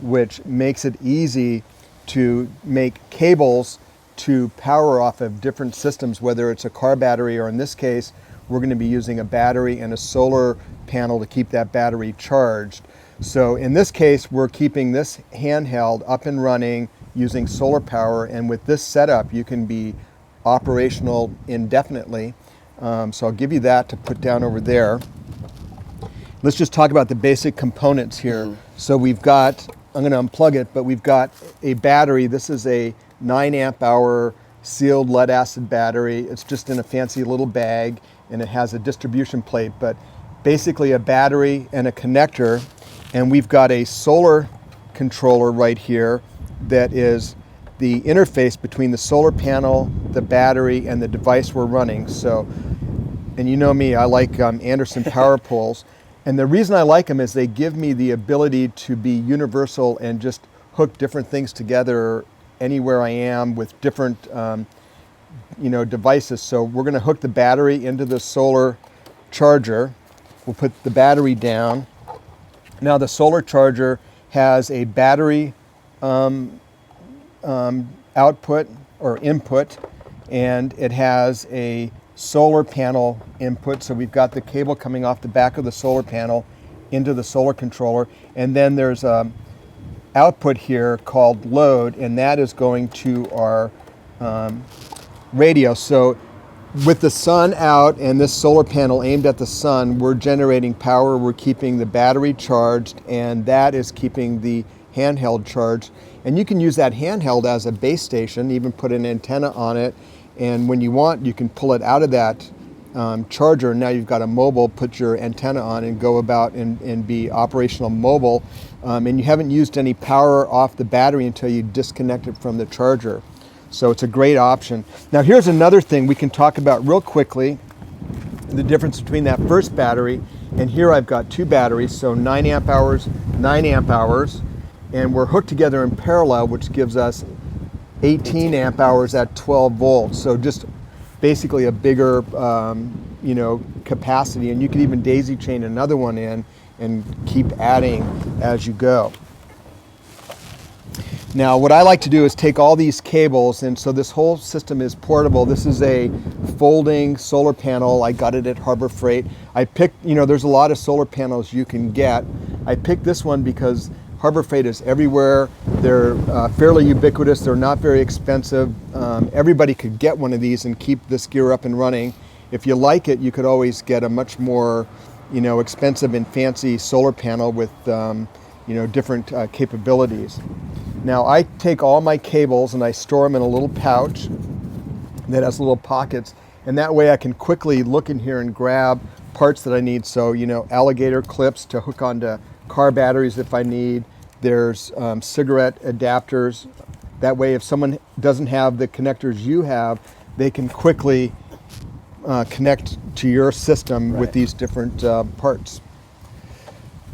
which makes it easy to make cables to power off of different systems, whether it's a car battery or in this case, we're going to be using a battery and a solar panel to keep that battery charged. So in this case, we're keeping this handheld up and running using solar power, and with this setup, you can be operational indefinitely. So I'll give you that to put down over there. Let's just talk about the basic components here. Mm-hmm. So we've got, I'm going to unplug it, but we've got a battery. This is a 9 amp hour sealed lead acid battery. It's just in a fancy little bag, and it has a distribution plate, but basically a battery and a connector. And we've got a solar controller right here that is the interface between the solar panel, the battery, and the device we're running. So, and you know me, I like Anderson power poles. And the reason I like them is they give me the ability to be universal and just hook different things together anywhere I am with different devices. So we're going to hook the battery into the solar charger. We'll put the battery down. Now the solar charger has a battery output or input, and it has a solar panel input. So we've got the cable coming off the back of the solar panel into the solar controller, and then there's a output here called load, and that is going to our radio. So with the sun out and this solar panel aimed at the sun, we're generating power, we're keeping the battery charged, and that is keeping the handheld charged. And you can use that handheld as a base station, even put an antenna on it, and when you want, you can pull it out of that charger. Now you've got a mobile, put your antenna on and go about and be operational mobile, and you haven't used any power off the battery until you disconnect it from the charger. So it's a great option. Now here's another thing we can talk about real quickly, the difference between that first battery, and here I've got two batteries, so 9 amp hours, 9 amp hours, and we're hooked together in parallel, which gives us 18 amp hours at 12 volts. So just basically a bigger capacity, and you could even daisy chain another one in and keep adding as you go. Now what I like to do is take all these cables, and so this whole system is portable. This is a folding solar panel. I got it at Harbor Freight. I picked, there's a lot of solar panels you can get. I picked this one because Harbor Freight is everywhere. They're fairly ubiquitous. They're not very expensive. Everybody could get one of these and keep this gear up and running. If you like it, you could always get a much more, expensive and fancy solar panel with, different capabilities. Now I take all my cables and I store them in a little pouch that has little pockets, and that way I can quickly look in here and grab parts that I need. So, alligator clips to hook onto car batteries if I need. There's cigarette adapters. That way if someone doesn't have the connectors you have, they can quickly connect to your system with these different parts.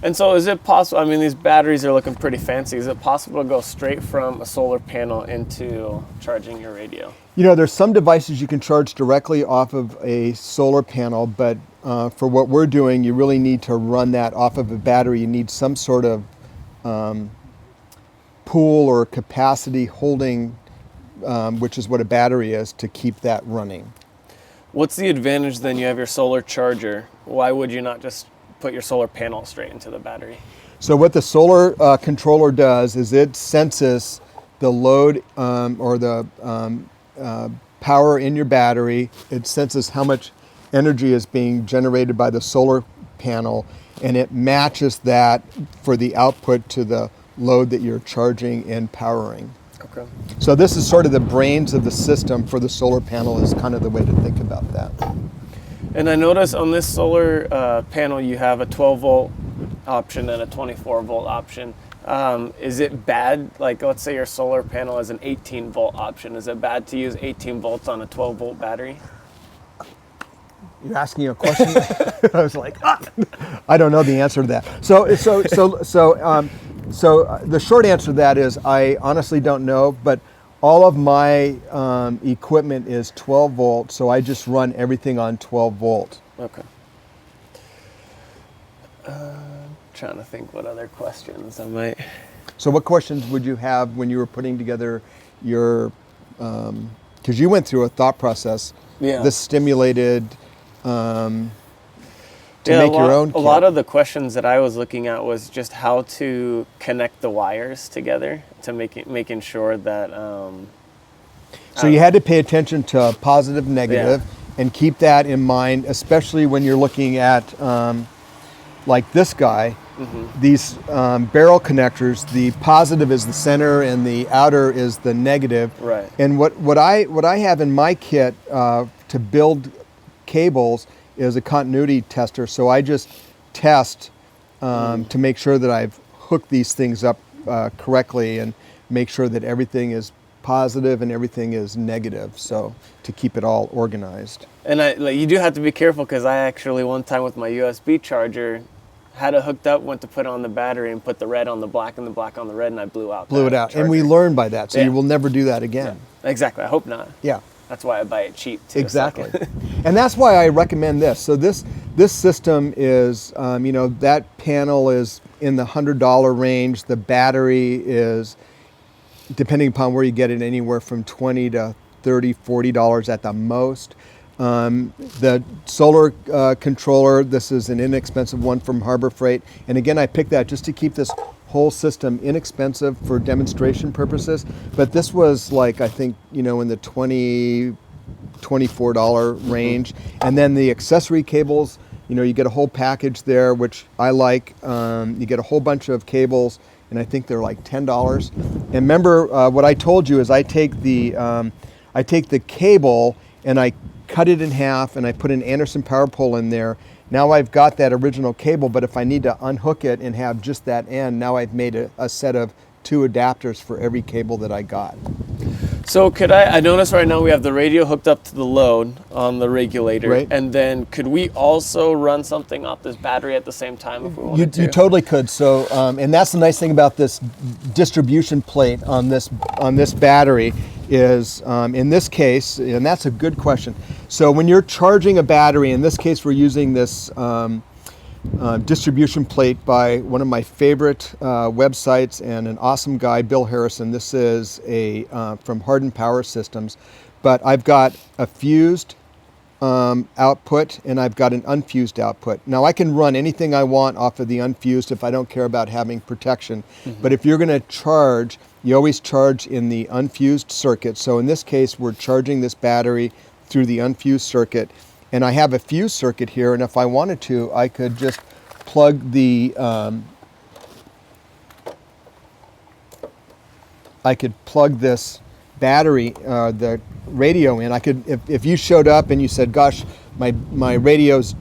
And so is it possible, these batteries are looking pretty fancy. Is it possible to go straight from a solar panel into charging your radio? There's some devices you can charge directly off of a solar panel, but for what we're doing, you really need to run that off of a battery. You need some sort of pool or capacity holding, which is what a battery is, to keep that running. What's the advantage then? You have your solar charger. Why would you not just put your solar panel straight into the battery? So what the solar controller does is it senses the load or the power in your battery. It senses how much energy is being generated by the solar panel, and it matches that for the output to the load that you're charging and powering. Okay. So this is sort of the brains of the system for the solar panel, is kind of the way to think about that. And I notice on this solar panel you have a 12 volt option and a 24 volt option. Is it bad, like let's say your solar panel has an 18 volt option, is it bad to use 18 volts on a 12 volt battery? You're asking a question? I was like, I don't know the answer to that. So the short answer to that is I honestly don't know, but all of my equipment is 12 volt, so I just run everything on 12 volt. Okay. Trying to think what other questions I might. So what questions would you have when you were putting together your, because you went through a thought process, this stimulated to make your own kit. A lot of the questions that I was looking at was just how to connect the wires together to making sure that. So you had to pay attention to positive, negative, and keep that in mind, especially when you're looking at like this guy. Mm-hmm. These barrel connectors, the positive is the center and the outer is the negative. Right. And what I have in my kit to build cables is a continuity tester. So I just test to make sure that I've hooked these things up correctly and make sure that everything is positive and everything is negative. So to keep it all organized. And you do have to be careful, because I actually one time with my USB charger had it hooked up, went to put on the battery and put the red on the black and the black on the red, and I blew out. Blew it that out. And we charger. learned by that. So Yeah. you will never do that again. Exactly. I hope not. Yeah. That's why I buy it cheap too. Exactly. And that's why I recommend this. So this system is, that panel is in the $100 range. The battery is, depending upon where you get it, anywhere from $20 to $30, $40 at the most. The solar controller, this is an inexpensive one from Harbor Freight. And again, I picked that just to keep this whole system inexpensive for demonstration purposes. But this was like, I think, in the $24 range. And then the accessory cables, you get a whole package there, which I like. You get a whole bunch of cables, and I think they're like $10. And remember, what I told you is I take the cable and I cut it in half and I put an Anderson power pole in there. Now I've got that original cable, but if I need to unhook it and have just that end, now I've made a set of 2 adapters for every cable that I got. So I notice right now we have the radio hooked up to the load on the regulator. Right. And then could we also run something off this battery at the same time if we wanted to? You totally could. So, and that's the nice thing about this distribution plate on this battery is, in this case, and that's a good question. So when you're charging a battery, in this case we're using this distribution plate by one of my favorite websites and an awesome guy, Bill Harrison. This is from Hardin Power Systems, but I've got a fused output and I've got an unfused output. Now I can run anything I want off of the unfused if I don't care about having protection. Mm-hmm. But if you're going to charge, you always charge in the unfused circuit. So in this case, we're charging this battery through the unfused circuit. And I have a fuse circuit here, and if I wanted to, I could just plug the this battery, the radio in. I could, if you showed up and you said, "Gosh, my radio's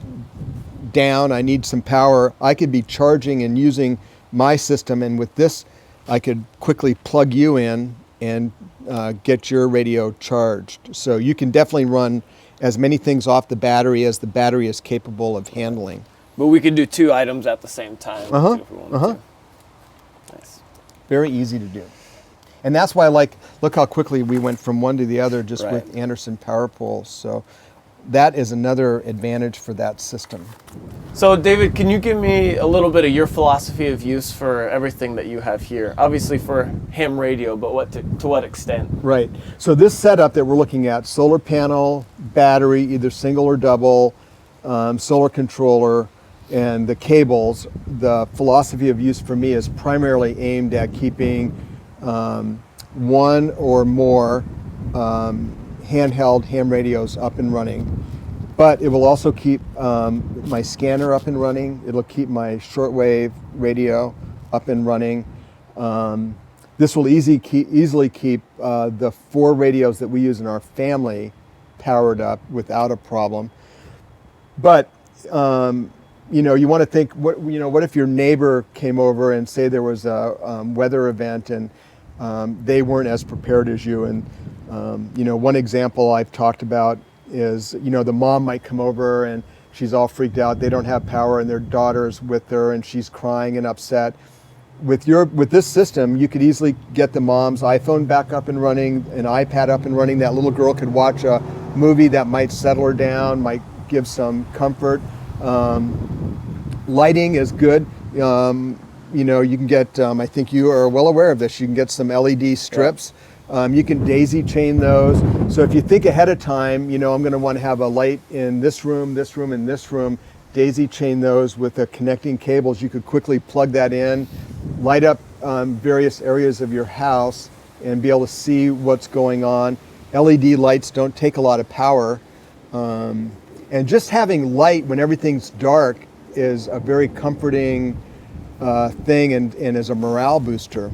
down, I need some power," I could be charging and using my system, and with this, I could quickly plug you in and get your radio charged. So you can definitely run as many things off the battery as the battery is capable of handling. But we could do 2 items at the same time too, if we wanted to. Nice. Very easy to do. And that's why look how quickly we went from one to the other just Right. with Anderson power poles. So that is another advantage for that system. So David, can you give me a little bit of your philosophy of use for everything that you have here? Obviously for ham radio, but to what extent? Right. So this setup that we're looking at, solar panel, battery, either single or double, solar controller, and the cables, the philosophy of use for me is primarily aimed at keeping one or more handheld ham radios up and running. But it will also keep my scanner up and running. It'll keep my shortwave radio up and running. This will easily keep the 4 radios that we use in our family powered up without a problem. But you want to think, what if your neighbor came over and say there was a weather event and they weren't as prepared as you? And one example I've talked about is, the mom might come over and she's all freaked out. They don't have power and their daughter's with her and she's crying and upset. With this system, you could easily get the mom's iPhone back up and running, an iPad up and running. That little girl could watch a movie that might settle her down, might give some comfort. Lighting is good. You can get, I think you are well aware of this, you can get some LED strips. Yeah. You can daisy chain those. So if you think ahead of time, I'm going to want to have a light in this room, and this room, daisy chain those with the connecting cables. You could quickly plug that in, light up various areas of your house and be able to see what's going on. LED lights don't take a lot of power. And just having light when everything's dark is a very comforting thing and is a morale booster.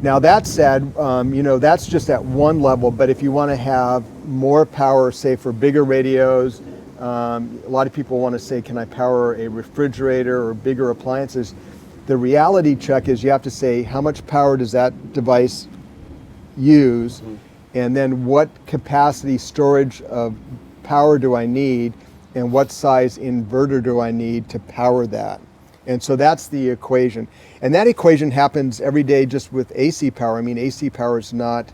Now that said, that's just at one level, but if you want to have more power, say for bigger radios, a lot of people want to say, can I power a refrigerator or bigger appliances? The reality check is you have to say, how much power does that device use, and then what capacity storage of power do I need, and what size inverter do I need to power that. And so that's the equation. And that equation happens every day just with AC power. I mean, AC power is not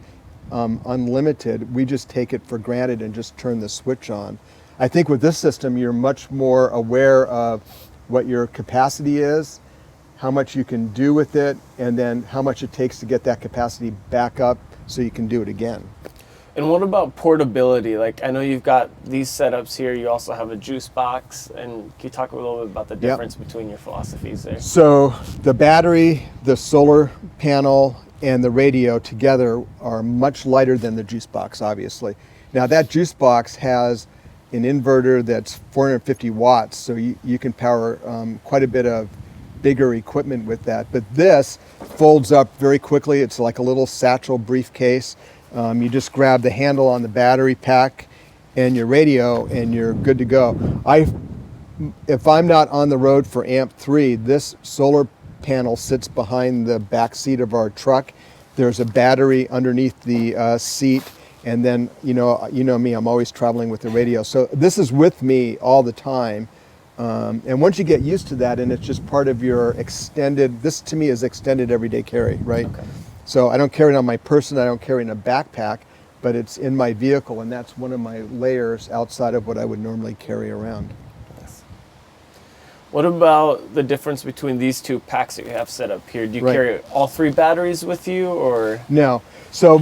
unlimited. We just take it for granted and just turn the switch on. I think with this system, you're much more aware of what your capacity is, how much you can do with it, and then how much it takes to get that capacity back up so you can do it again. And what about portability? Like, I know you've got these setups here. You also have a juice box. And can you talk a little bit about the difference between your philosophies there? So the battery, the solar panel, and the radio together are much lighter than the juice box, obviously. Now that juice box has an inverter that's 450 watts, so you can power quite a bit of bigger equipment with that. But this folds up very quickly. It's like a little satchel briefcase. You just grab the handle on the battery pack and your radio and you're good to go. If I'm not on the road for AMP3, this solar panel sits behind the back seat of our truck. There's a battery underneath the seat, and then you know me, I'm always traveling with the radio. So this is with me all the time. And once you get used to that, and it's just part of your extended, this to me is extended everyday carry, right? Okay. So I don't carry it on my person, I don't carry it in a backpack, but it's in my vehicle, and that's one of my layers outside of what I would normally carry around. Yes. What about the difference between these two packs that you have set up here? Do you carry all three batteries with you, or? No. So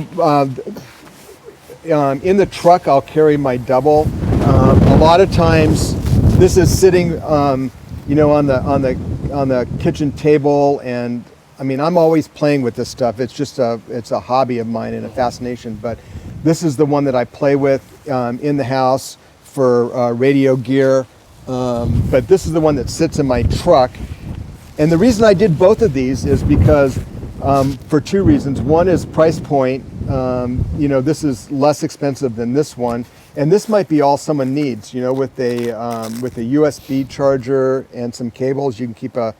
in the truck, I'll carry my double. A lot of times, this is sitting, on the kitchen table, and I mean, I'm always playing with this stuff. It's just it's a hobby of mine and a fascination. But this is the one that I play with in the house for radio gear. But this is the one that sits in my truck. And the reason I did both of these is because for two reasons. One is price point. This is less expensive than this one. And this might be all someone needs, with a USB charger and some cables. You can keep a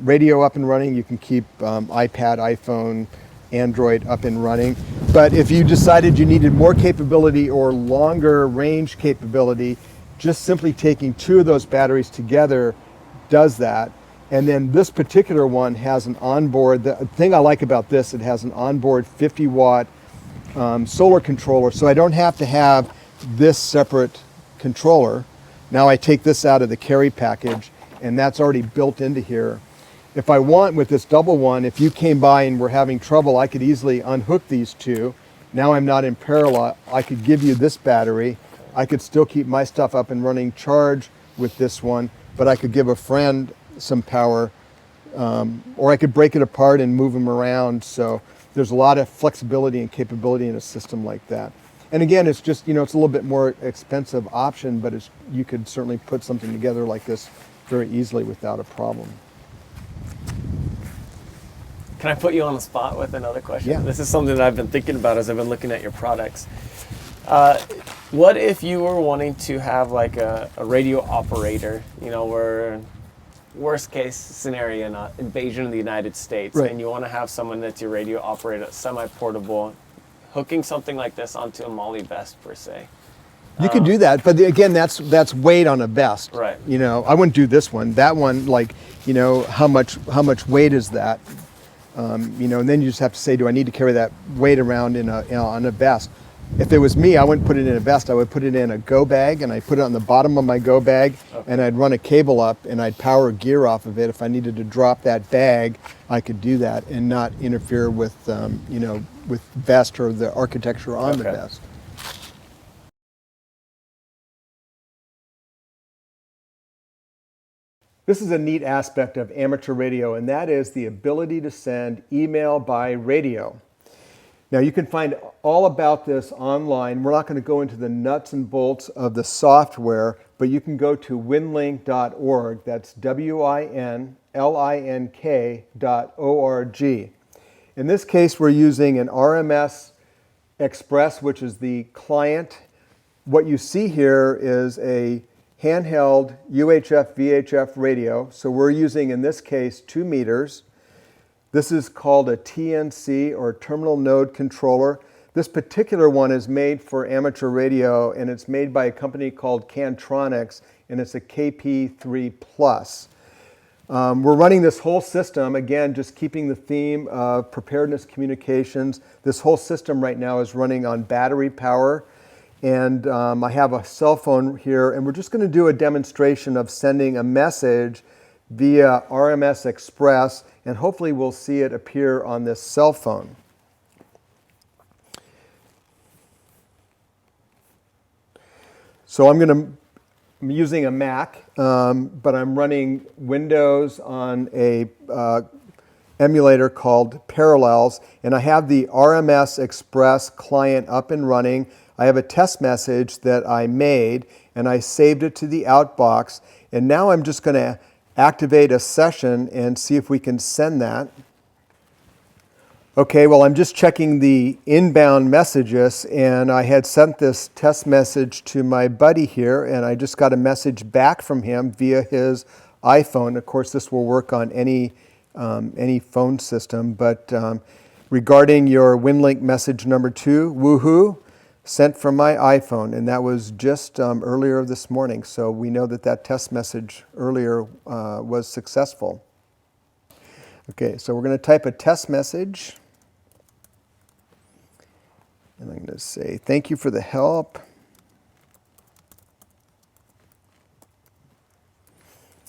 radio up and running. You can keep iPad, iPhone, Android up and running. But if you decided you needed more capability or longer range capability, just simply taking two of those batteries together does that. And then this particular one has an onboard, the thing I like about this, it has an onboard 50 watt solar controller, so I don't have to have this separate controller. Now I take this out of the carry package, and that's already built into here. If I want, with this double one, if you came by and were having trouble, I could easily unhook these two. Now I'm not in peril. I could give you this battery. I could still keep my stuff up and running, charge with this one, but I could give a friend some power, or I could break it apart and move them around. So there's a lot of flexibility and capability in a system like that. And again, it's just, it's a little bit more expensive option, but you could certainly put something together like this very easily without a problem. Can I put you on the spot with another question? Yeah. This is something that I've been thinking about as I've been looking at your products. What if you were wanting to have like a radio operator, where worst case scenario, invasion of the United States, right, and you want to have someone that's your radio operator, semi-portable, hooking something like this onto a MOLLE vest per se? You could do that, but again, that's weight on a vest. Right. I wouldn't do this one. That one, how much weight is that? And then you just have to say, do I need to carry that weight around on a vest? If it was me, I wouldn't put it in a vest. I would put it in a go bag, and I'd put it on the bottom of my go bag, and I'd run a cable up, and I'd power gear off of it. If I needed to drop that bag, I could do that and not interfere with, with vest or the architecture on the vest. This is a neat aspect of amateur radio, and that is the ability to send email by radio. Now, you can find all about this online. We're not going to go into the nuts and bolts of the software, but you can go to winlink.org. That's WINLINK.org. In this case, we're using an RMS Express, which is the client. What you see here is a handheld UHF VHF radio. So we're using, in this case, 2 meters. This is called a TNC, or Terminal Node Controller. This particular one is made for amateur radio, and it's made by a company called Cantronics, and it's a KP3 Plus. We're running this whole system, again, just keeping the theme of preparedness communications. This whole system right now is running on battery power. And I have a cell phone here, and we're just going to do a demonstration of sending a message via RMS Express, and hopefully we'll see it appear on this cell phone. So I'm using a Mac, but I'm running Windows on a emulator called Parallels, and I have the RMS Express client up and running. I have a test message that I made, and I saved it to the outbox, and now I'm just going to activate a session and see if we can send that. Okay, well, I'm just checking the inbound messages, and I had sent this test message to my buddy here, and I just got a message back from him via his iPhone. Of course, this will work on any phone system, but regarding your WinLink message number 2, woohoo, sent from my iPhone, and that was just earlier this morning, so we know that that test message earlier was successful. Okay, so we're going to type a test message, and I'm going to say, thank you for the help.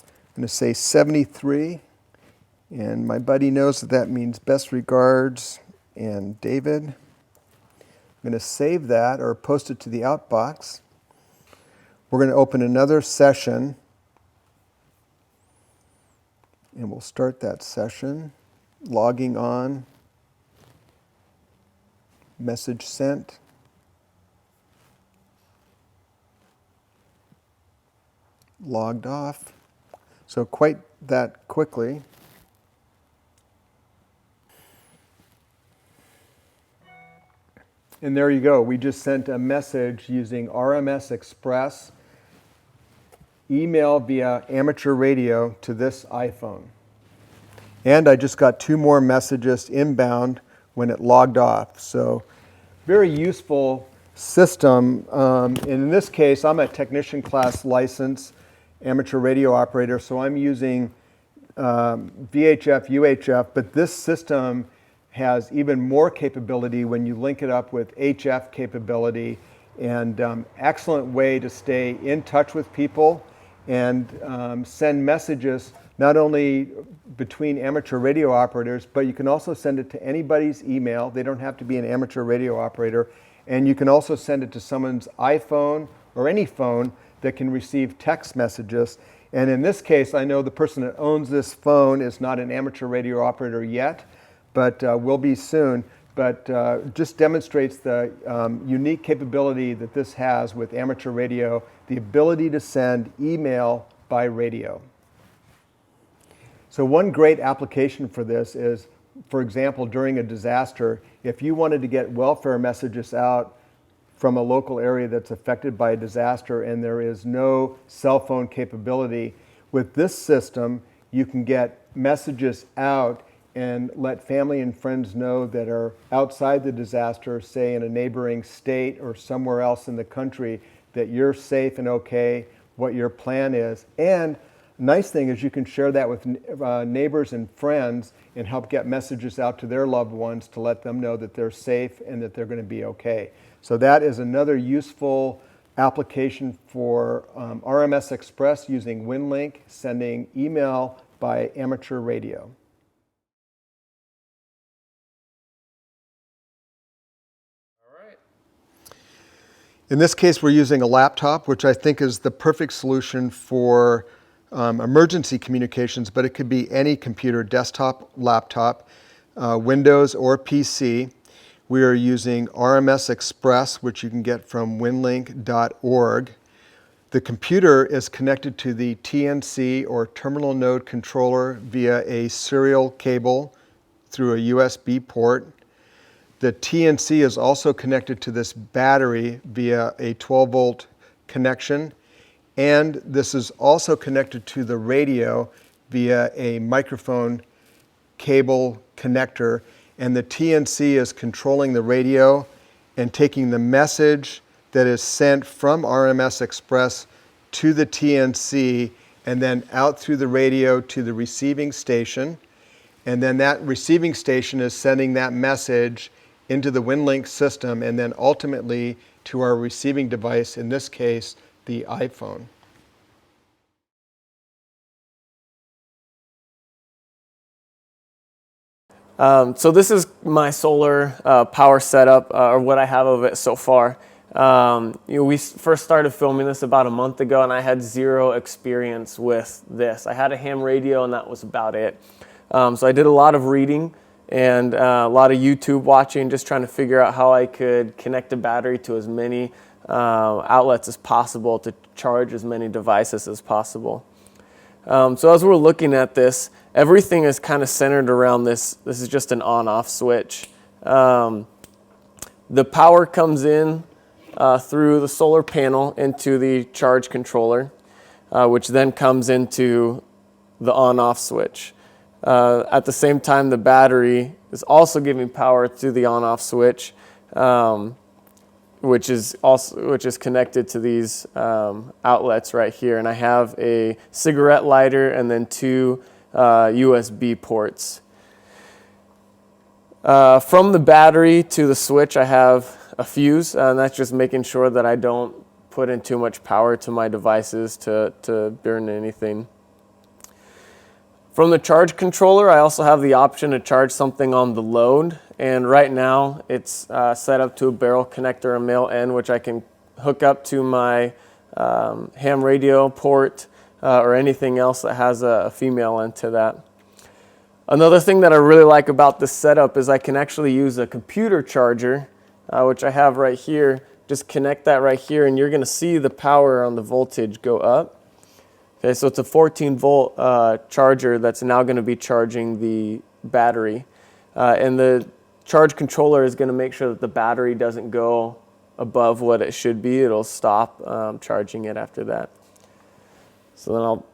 I'm going to say 73, and my buddy knows that that means best regards, and David. I'm going to save that or post it to the outbox. We're going to open another session, and we'll start that session. Logging on, message sent. Logged off. So quite that quickly. And there you go. We just sent a message using RMS Express, email via amateur radio to this iPhone. And I just got 2 more messages inbound when it logged off. So very useful system. And in this case, I'm a technician class license amateur radio operator, so I'm using VHF, UHF, but this system has even more capability when you link it up with HF capability, and excellent way to stay in touch with people and send messages not only between amateur radio operators, but you can also send it to anybody's email. They don't have to be an amateur radio operator. And you can also send it to someone's iPhone or any phone that can receive text messages. And in this case, I know the person that owns this phone is not an amateur radio operator yet, but will be soon. But just demonstrates the unique capability that this has with amateur radio, the ability to send email by radio. So one great application for this is, for example, during a disaster, if you wanted to get welfare messages out from a local area that's affected by a disaster and there is no cell phone capability, with this system, you can get messages out and let family and friends know that are outside the disaster, say in a neighboring state or somewhere else in the country, that you're safe and okay, what your plan is. And nice thing is you can share that with neighbors and friends and help get messages out to their loved ones to let them know that they're safe and that they're going to be okay. So that is another useful application for RMS Express using WinLink, sending email by amateur radio. In this case, we're using a laptop, which I think is the perfect solution for emergency communications, but it could be any computer, desktop, laptop, Windows, or PC. We are using RMS Express, which you can get from winlink.org. The computer is connected to the TNC, or Terminal Node Controller, via a serial cable through a USB port. The TNC is also connected to this battery via a 12-volt connection, and this is also connected to the radio via a microphone cable connector, and the TNC is controlling the radio and taking the message that is sent from RMS Express to the TNC and then out through the radio to the receiving station. And then that receiving station is sending that message into the WinLink system and then ultimately to our receiving device, in this case, the iPhone. So this is my solar power setup, or what I have of it so far. We first started filming this about a month ago, and I had zero experience with this. I had a ham radio, and that was about it. So I did a lot of reading and a lot of YouTube watching, just trying to figure out how I could connect a battery to as many outlets as possible to charge as many devices as possible. So as we're looking at this, everything is kind of centered around this. This is just an on-off switch. The power comes in through the solar panel into the charge controller, which then comes into the on-off switch. At the same time, the battery is also giving power to the on-off switch, which is connected to these outlets right here. And I have a cigarette lighter and then two USB ports. From the battery to the switch, I have a fuse, and that's just making sure that I don't put in too much power to my devices to burn anything. From the charge controller, I also have the option to charge something on the load, and right now it's set up to a barrel connector, a male end, which I can hook up to my ham radio port or anything else that has a female end to that. Another thing that I really like about this setup is I can actually use a computer charger, which I have right here. Just connect that right here, and you're going to see the power on the voltage go up. Okay, so it's a 14-volt charger that's now going to be charging the battery. And the charge controller is going to make sure that the battery doesn't go above what it should be. It'll stop charging it after that. So then I'll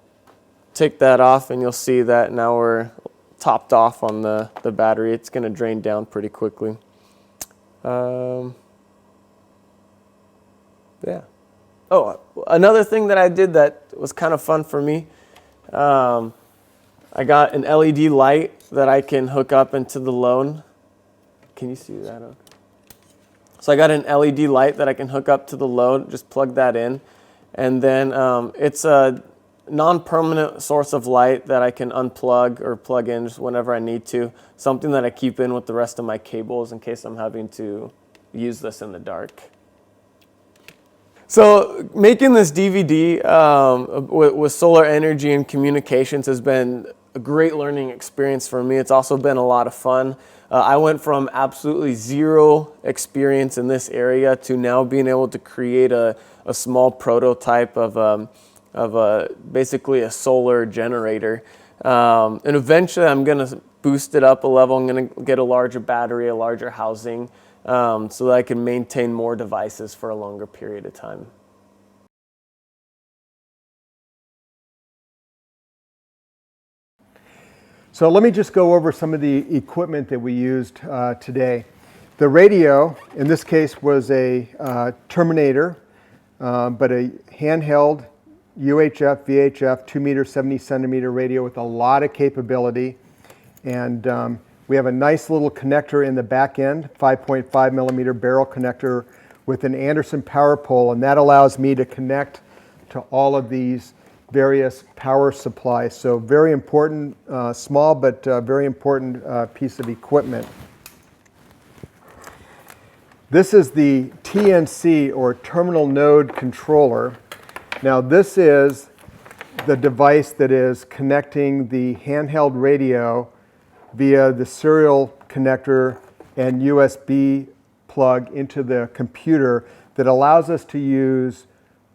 take that off, and you'll see that now we're topped off on the battery. It's going to drain down pretty quickly. Yeah. Oh, another thing that I did that was kind of fun for me, I got an LED light that I can hook up into the load. Can you see that? Okay. So I got an LED light that I can hook up to the load, just plug that in. And then it's a non-permanent source of light that I can unplug or plug in just whenever I need to. Something that I keep in with the rest of my cables in case I'm having to use this in the dark. So making this DVD with solar energy and communications has been a great learning experience for me. It's also been a lot of fun. I went from absolutely zero experience in this area to now being able to create a small prototype of basically a solar generator. And eventually I'm going to boost it up a level. I'm going to get a larger battery, a larger housing, so that I can maintain more devices for a longer period of time. So let me just go over some of the equipment that we used today. The radio, in this case, was a Terminator, but a handheld UHF, VHF, 2 meter, 70 centimeter radio with a lot of capability. And we have a nice little connector in the back end, 5.5 millimeter barrel connector with an Anderson power pole, and that allows me to connect to all of these various power supplies. So very important, small but very important piece of equipment. This is the TNC, or terminal node controller. Now this is the device that is connecting the handheld radio via the serial connector and USB plug into the computer that allows us to use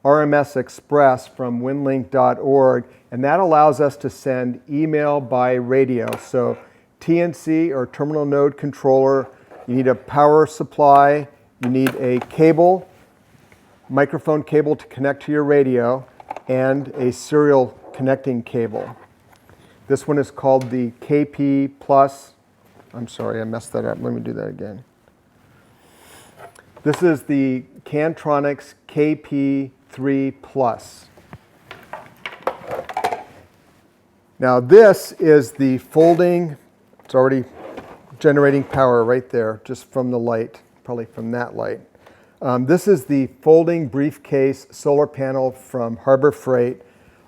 RMS Express from winlink.org, and that allows us to send email by radio. So TNC, or terminal node controller, you need a power supply, you need a cable, microphone cable to connect to your radio, and a serial connecting cable. This one is called the KP Plus. I'm sorry, I messed that up. Let me do that again. This is the Cantronics KP3 Plus. Now this is the folding, it's already generating power right there, just from the light, probably from that light. This is the folding briefcase solar panel from Harbor Freight,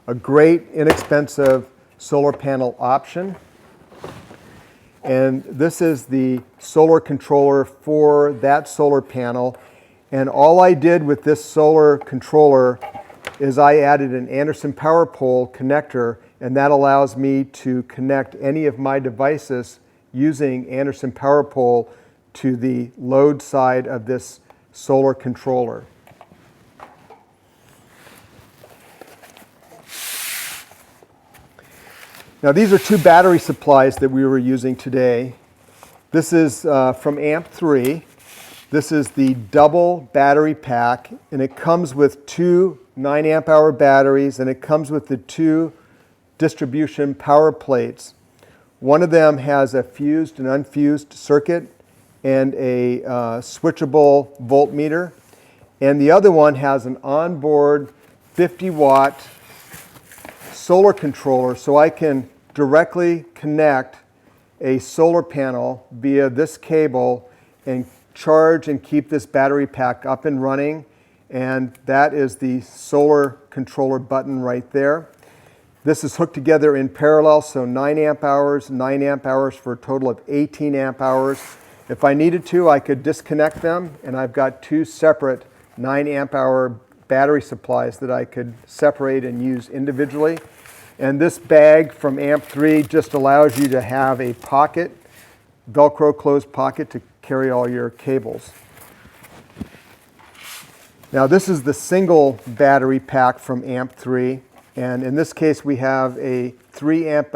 a great inexpensive solar panel option. And this is the solar controller for that solar panel. And all I did with this solar controller is I added an Anderson Power Pole connector, and that allows me to connect any of my devices using Anderson Power Pole to the load side of this solar controller. Now these are two battery supplies that we were using today. This is from AMP3. This is the double battery pack, and it comes with two 9 amp hour batteries, and it comes with the two distribution power plates. One of them has a fused and unfused circuit and a switchable voltmeter, and the other one has an onboard 50-watt solar controller, so I can directly connect a solar panel via this cable and charge and keep this battery pack up and running. And that is the solar controller button right there. This is hooked together in parallel, so 9 amp hours for a total of 18 amp hours. If I needed to, I could disconnect them, and I've got two separate 9 amp hour battery supplies that I could separate and use individually. And this bag from AMP3 just allows you to have a pocket, Velcro closed pocket, to carry all your cables. Now this is the single battery pack from AMP3, and in this case we have a 3 amp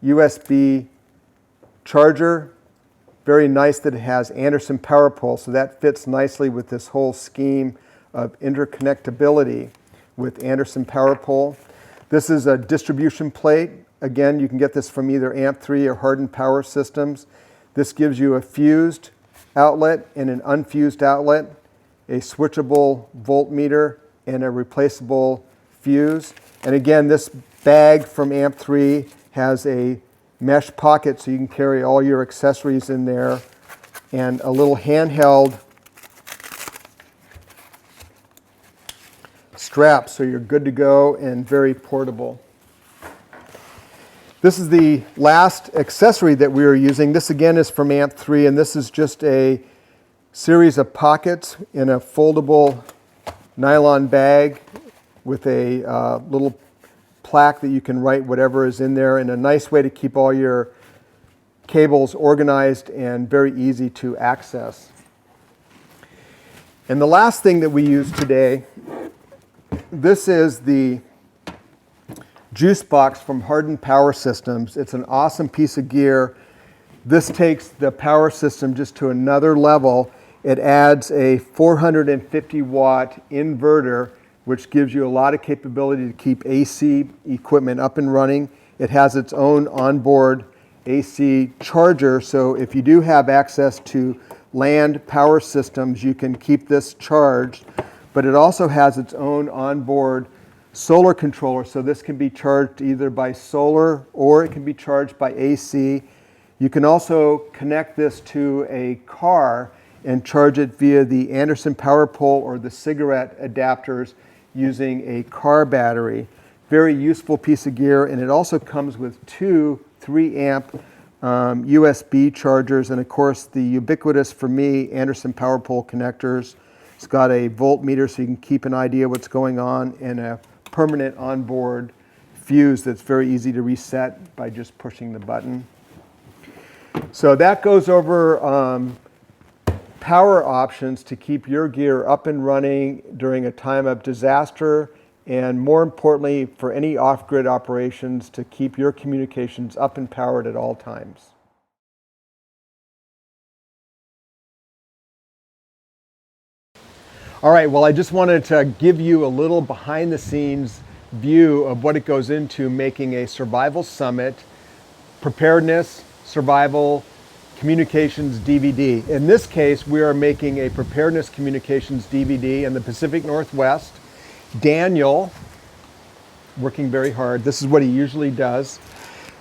USB charger. Very nice that it has Anderson Power Pole, so that fits nicely with this whole scheme of interconnectability with Anderson Power Pole. This is a distribution plate. Again, you can get this from either AMP3 or Harden Power Systems. This gives you a fused outlet and an unfused outlet, a switchable voltmeter, and a replaceable fuse. And again, this bag from AMP3 has a mesh pocket so you can carry all your accessories in there, and a little handheld strap so you're good to go and very portable. This is the last accessory that we are using. This again is from AMP3, and this is just a series of pockets in a foldable nylon bag with a little plaque that you can write whatever is in there, and a nice way to keep all your cables organized and very easy to access. And the last thing that we use today, this is the juice box from Harden Power Systems. It's an awesome piece of gear. This takes the power system just to another level. It adds a 450 watt inverter, which gives you a lot of capability to keep AC equipment up and running. It has its own onboard AC charger, so if you do have access to land power systems, you can keep this charged. But it also has its own onboard solar controller, so this can be charged either by solar or it can be charged by AC. You can also connect this to a car and charge it via the Anderson Power Pole or the cigarette adapters using a car battery. Very useful piece of gear, and it also comes with two 3 amp USB chargers, and of course the ubiquitous for me Anderson Power Pole connectors. It's got a voltmeter so you can keep an idea what's going on, and a permanent onboard fuse that's very easy to reset by just pushing the button. So that goes over power options to keep your gear up and running during a time of disaster, and more importantly for any off-grid operations to keep your communications up and powered at all times. All right, well, I just wanted to give you a little behind the scenes view of what it goes into making a survival summit, preparedness, survival, communications DVD. In this case, we are making a preparedness communications DVD in the Pacific Northwest. Daniel, working very hard, this is what he usually does,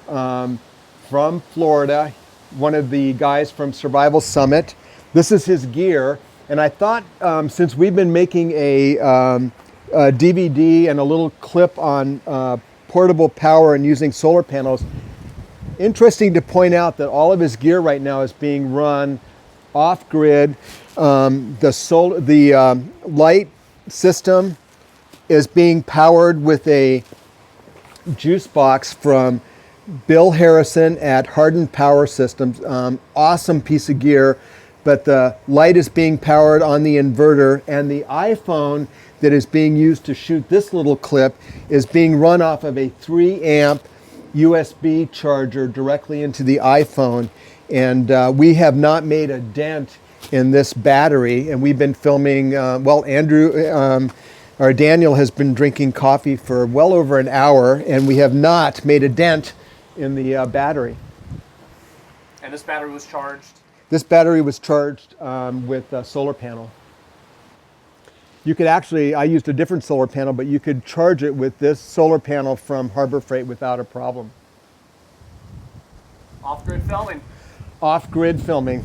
from Florida, one of the guys from Survival Summit. This is his gear, and I thought since we've been making a DVD and a little clip on portable power and using solar panels, interesting to point out that all of his gear right now is being run off-grid. The light system is being powered with a juice box from Bill Harrison at Harden Power Systems. Awesome piece of gear, but the light is being powered on the inverter, and the iPhone that is being used to shoot this little clip is being run off of a 3-amp USB charger directly into the iPhone. And we have not made a dent in this battery, and we've been filming, Daniel has been drinking coffee for well over an hour, and we have not made a dent in the battery. And this battery was charged? This battery was charged with a solar panel. You could actually, I used a different solar panel, but you could charge it with this solar panel from Harbor Freight without a problem. Off-grid filming. Off-grid filming.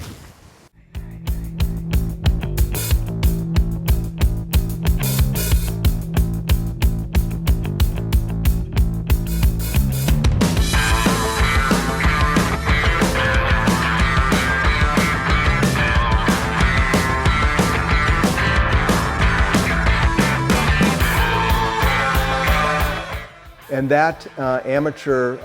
And that amateur,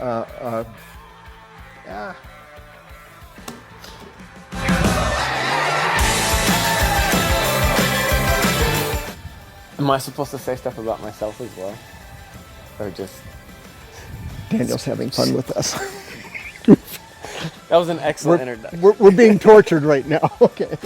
Am I supposed to say stuff about myself as well? Or just... Daniel's having fun with us. That was an excellent introduction. We're being tortured right now. Okay.